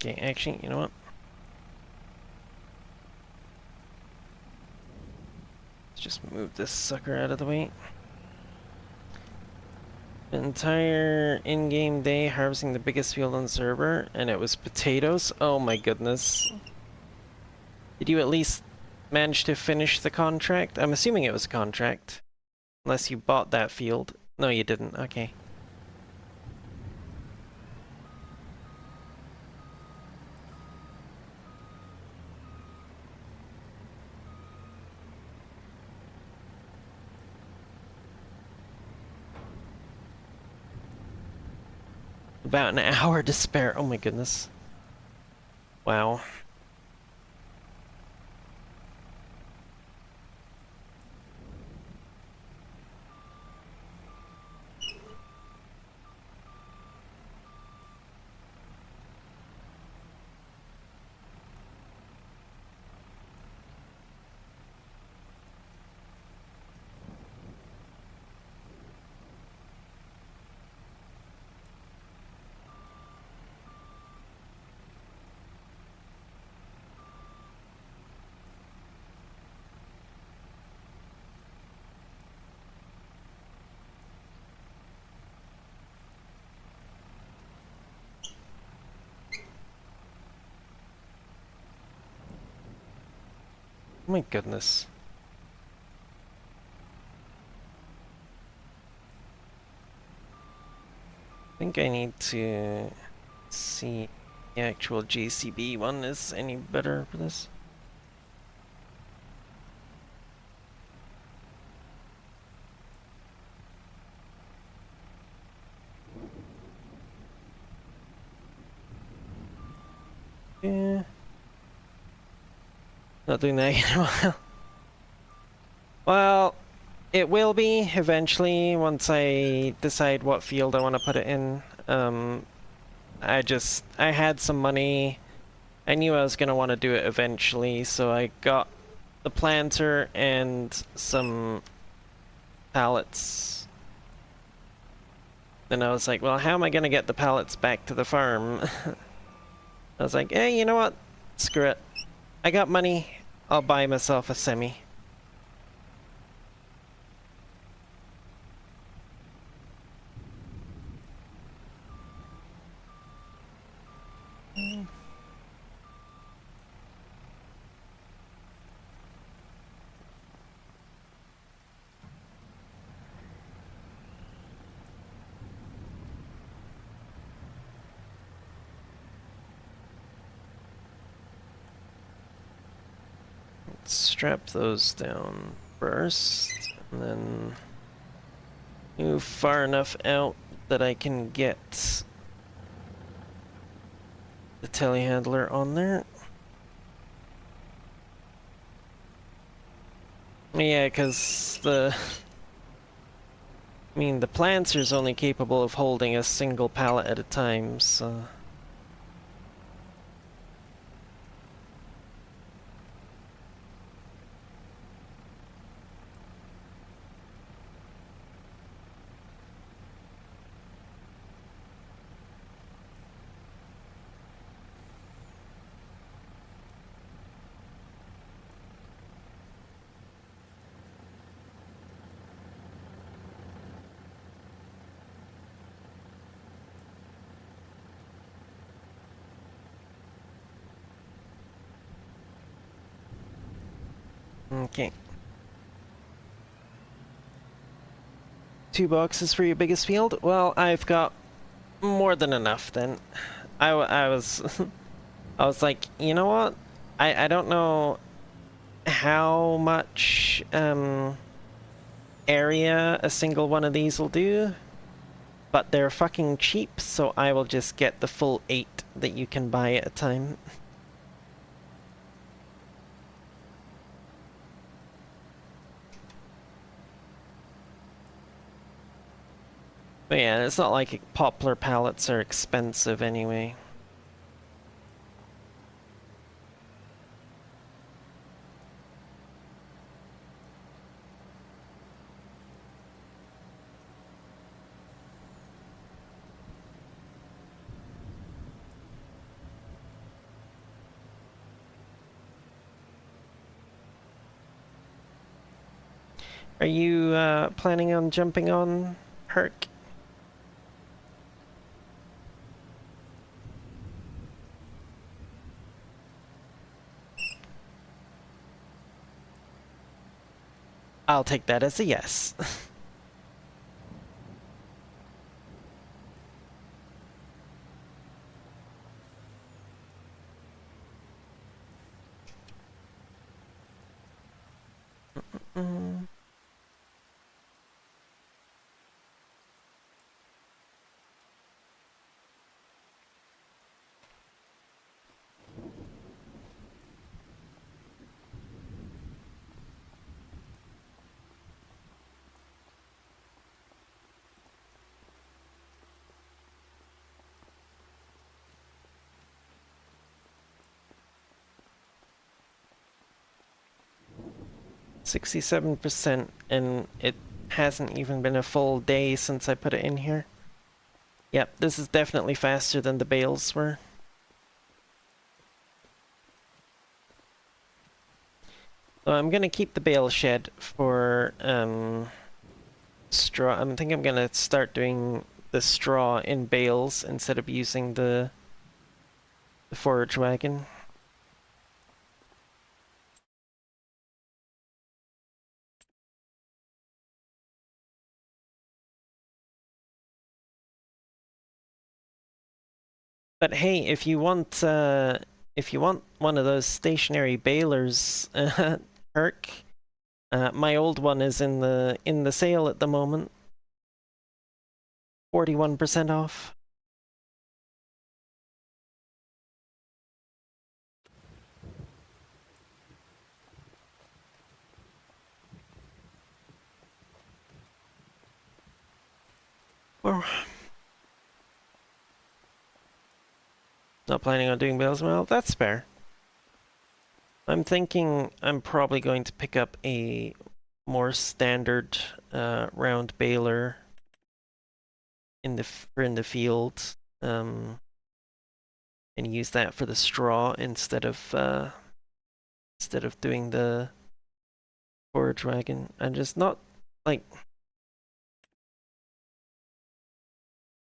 Okay, actually, you know what? Let's just move this sucker out of the way. Entire in-game day harvesting the biggest field on the server, and it was potatoes? Oh my goodness. Did you at least manage to finish the contract? I'm assuming it was a contract. Unless you bought that field. No, you didn't. Okay. About an hour to spare. Oh my goodness. Wow. Oh my goodness. I think I need to see the actual JCB one is any better for this. Yeah. Not doing that in a while. Well, it will be eventually once I decide what field I want to put it in. I had some money. I knew I was going to want to do it eventually, so I got the planter and some pallets. Then I was like, well, how am I going to get the pallets back to the farm? I was like, hey, you know what? Screw it. I got money. I'll buy myself a semi. Strap those down first, and then move far enough out that I can get the telehandler on there. Yeah, because the planter's only capable of holding a single pallet at a time, so... Okay. 2 boxes for your biggest field? Well, I've got more than enough then. I was... I was like, you know what? I don't know how much, area a single one of these will do, but they're fucking cheap, so I will just get the full 8 that you can buy at a time. But yeah, it's not like poplar pallets are expensive anyway. Are you planning on jumping on Herc? I'll take that as a yes. Mm. 67%, and it hasn't even been a full day since I put it in here. Yep, this is definitely faster than the bales were. So I'm gonna keep the bale shed for straw. I think I'm gonna start doing the straw in bales instead of using the forage wagon. But hey, if you want one of those stationary balers, Herc, my old one is in the sale at the moment. 41% off. Well, not planning on doing bales. Well, that's fair. I'm thinking I'm probably going to pick up a more standard round baler in the field, and use that for the straw instead of doing the forage wagon. I'm just not like,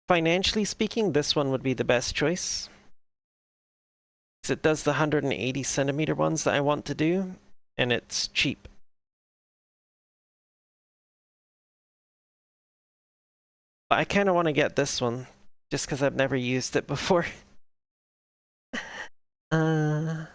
financially speaking, this one would be the best choice. Because it does the 180 centimeter ones that I want to do, and it's cheap. But I kind of want to get this one, just because I've never used it before. uh...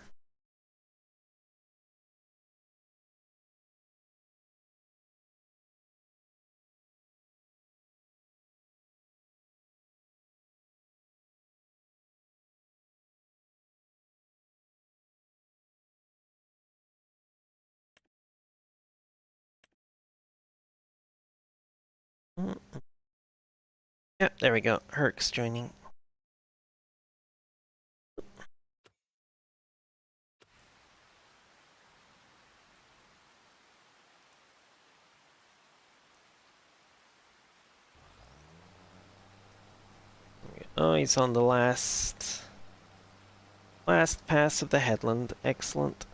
Yep, there we go. Herc's joining. Oh, he's on the last pass of the headland. Excellent.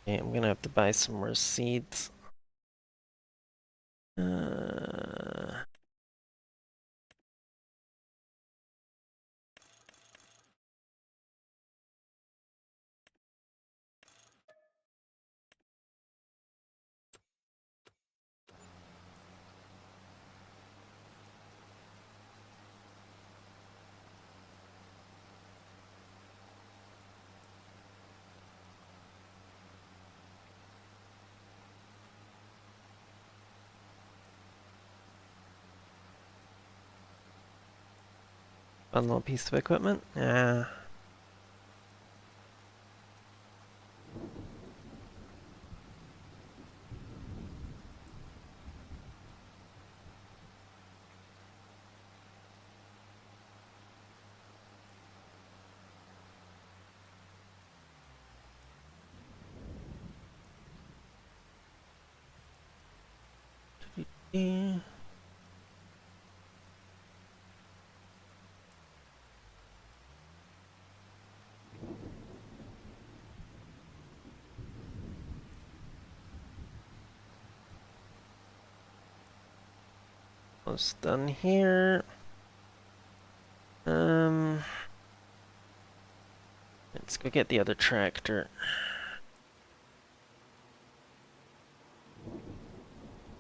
Okay, I'm gonna have to buy some more seeds. Fun little piece of equipment. Yeah. Yeah. Almost done here. Let's go get the other tractor.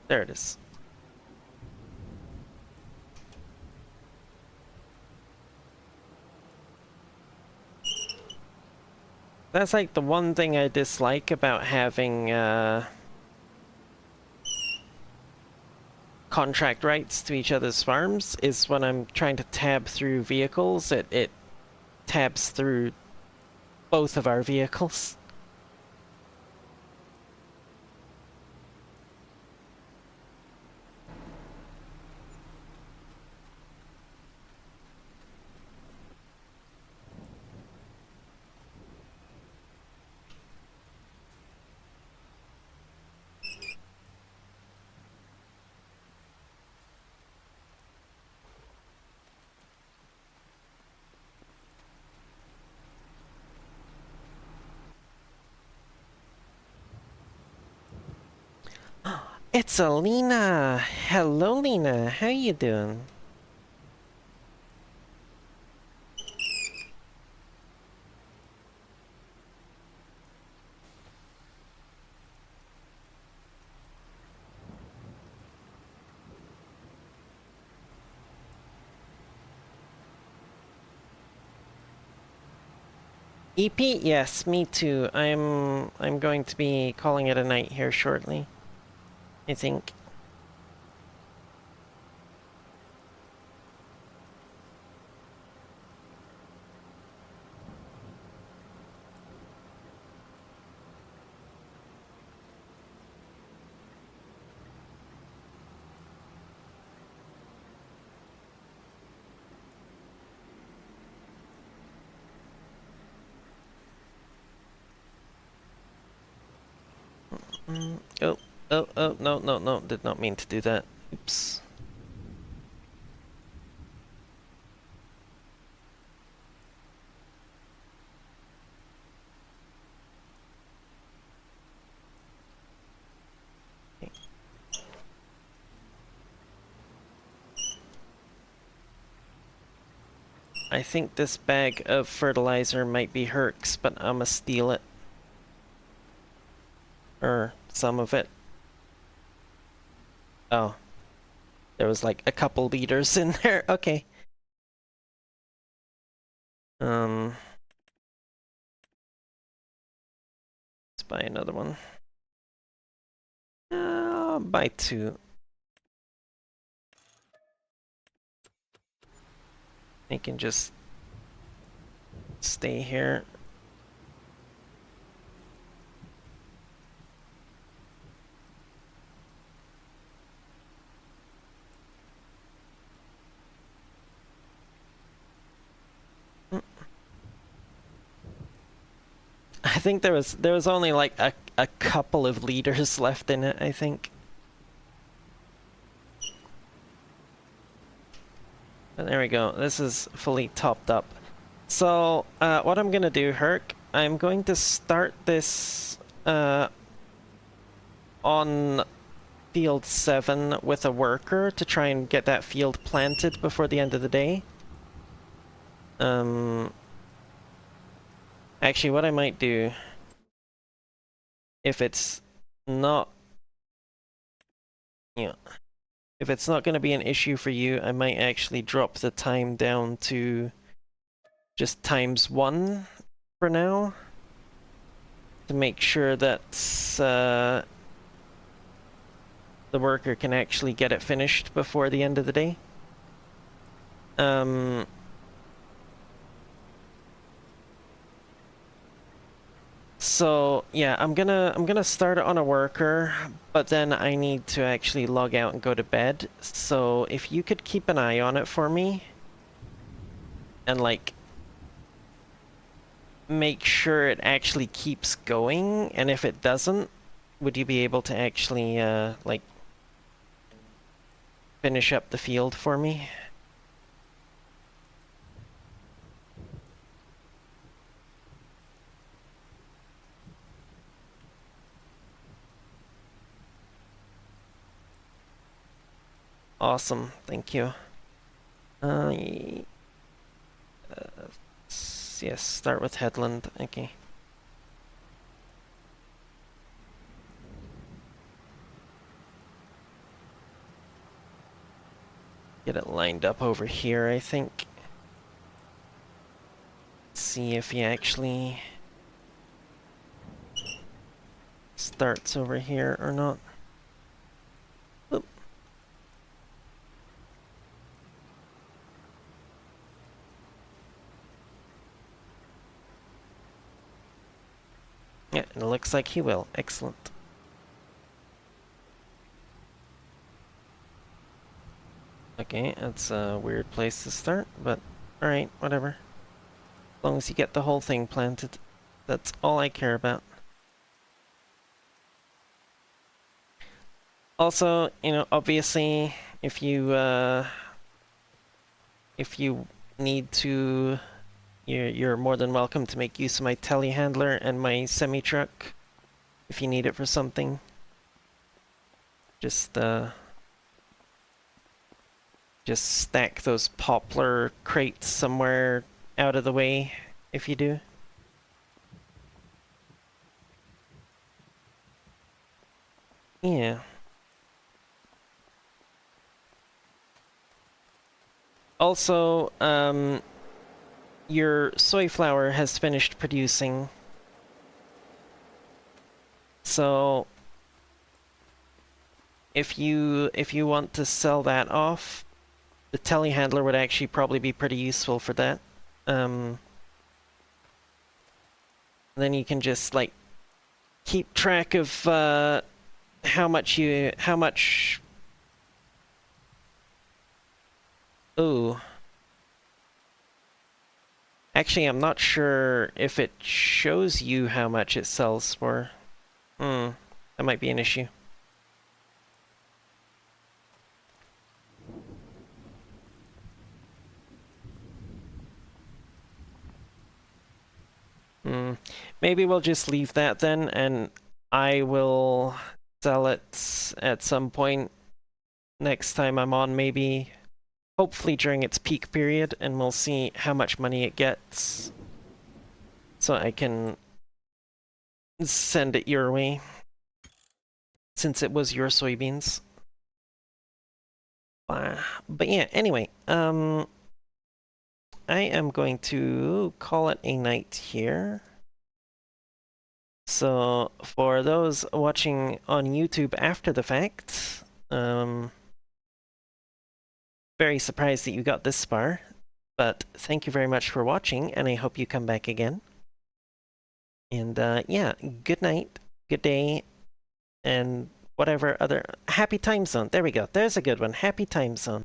There it is. That's like the one thing I dislike about having contract rights to each other's farms is when I'm trying to tab through vehicles, it tabs through both of our vehicles. It's Alina! Hello, Lena. How you doing? EP? Yes, me too. I'm going to be calling it a night here shortly, I think. Oh, no, did not mean to do that. Oops. I think this bag of fertilizer might be Herc's, but I'ma steal it. Or some of it. Oh. There was like a couple liters in there. Okay. Let's buy another one. I'll buy two. They can just stay here. I think there was only like a couple of liters left in it, I think. But there we go. This is fully topped up. So what I'm gonna do, Herc, I'm going to start this on field 7 with a worker to try and get that field planted before the end of the day. Actually, what I might do, if it's not, if it's not going to be an issue for you, I might actually drop the time down to just ×1 for now, to make sure that the worker can actually get it finished before the end of the day. So yeah, I'm gonna start it on a worker, but then I need to actually log out and go to bed. So if you could keep an eye on it for me, and like make sure it actually keeps going, and if it doesn't, would you be able to actually like finish up the field for me? Awesome, thank you. Yes, start with headland, okay. Get it lined up over here, I think. See if he actually starts over here or not. Oop. Yeah, it looks like he will. Excellent. Okay, that's a weird place to start, but alright, whatever. As long as you get the whole thing planted, that's all I care about. Also, you know, obviously, if you need to, you're more than welcome to make use of my telehandler and my semi-truck if you need it for something. Just stack those poplar crates somewhere out of the way if you do. Yeah. Also, your soy flour has finished producing. So if you want to sell that off, the telehandler would actually probably be pretty useful for that. Then you can just like keep track of how much. Ooh. Actually, I'm not sure if it shows you how much it sells for. That might be an issue. Maybe we'll just leave that then, and I will sell it at some point next time I'm on, maybe hopefully during its peak period, and we'll see how much money it gets. So I can send it your way, since it was your soybeans. But yeah, anyway, I am going to call it a night here. So for those watching on YouTube after the fact, very surprised that you got this far, but thank you very much for watching, and I hope you come back again. And yeah, good night, good day, and whatever other happy time zone. There we go. There's a good one. Happy time zone.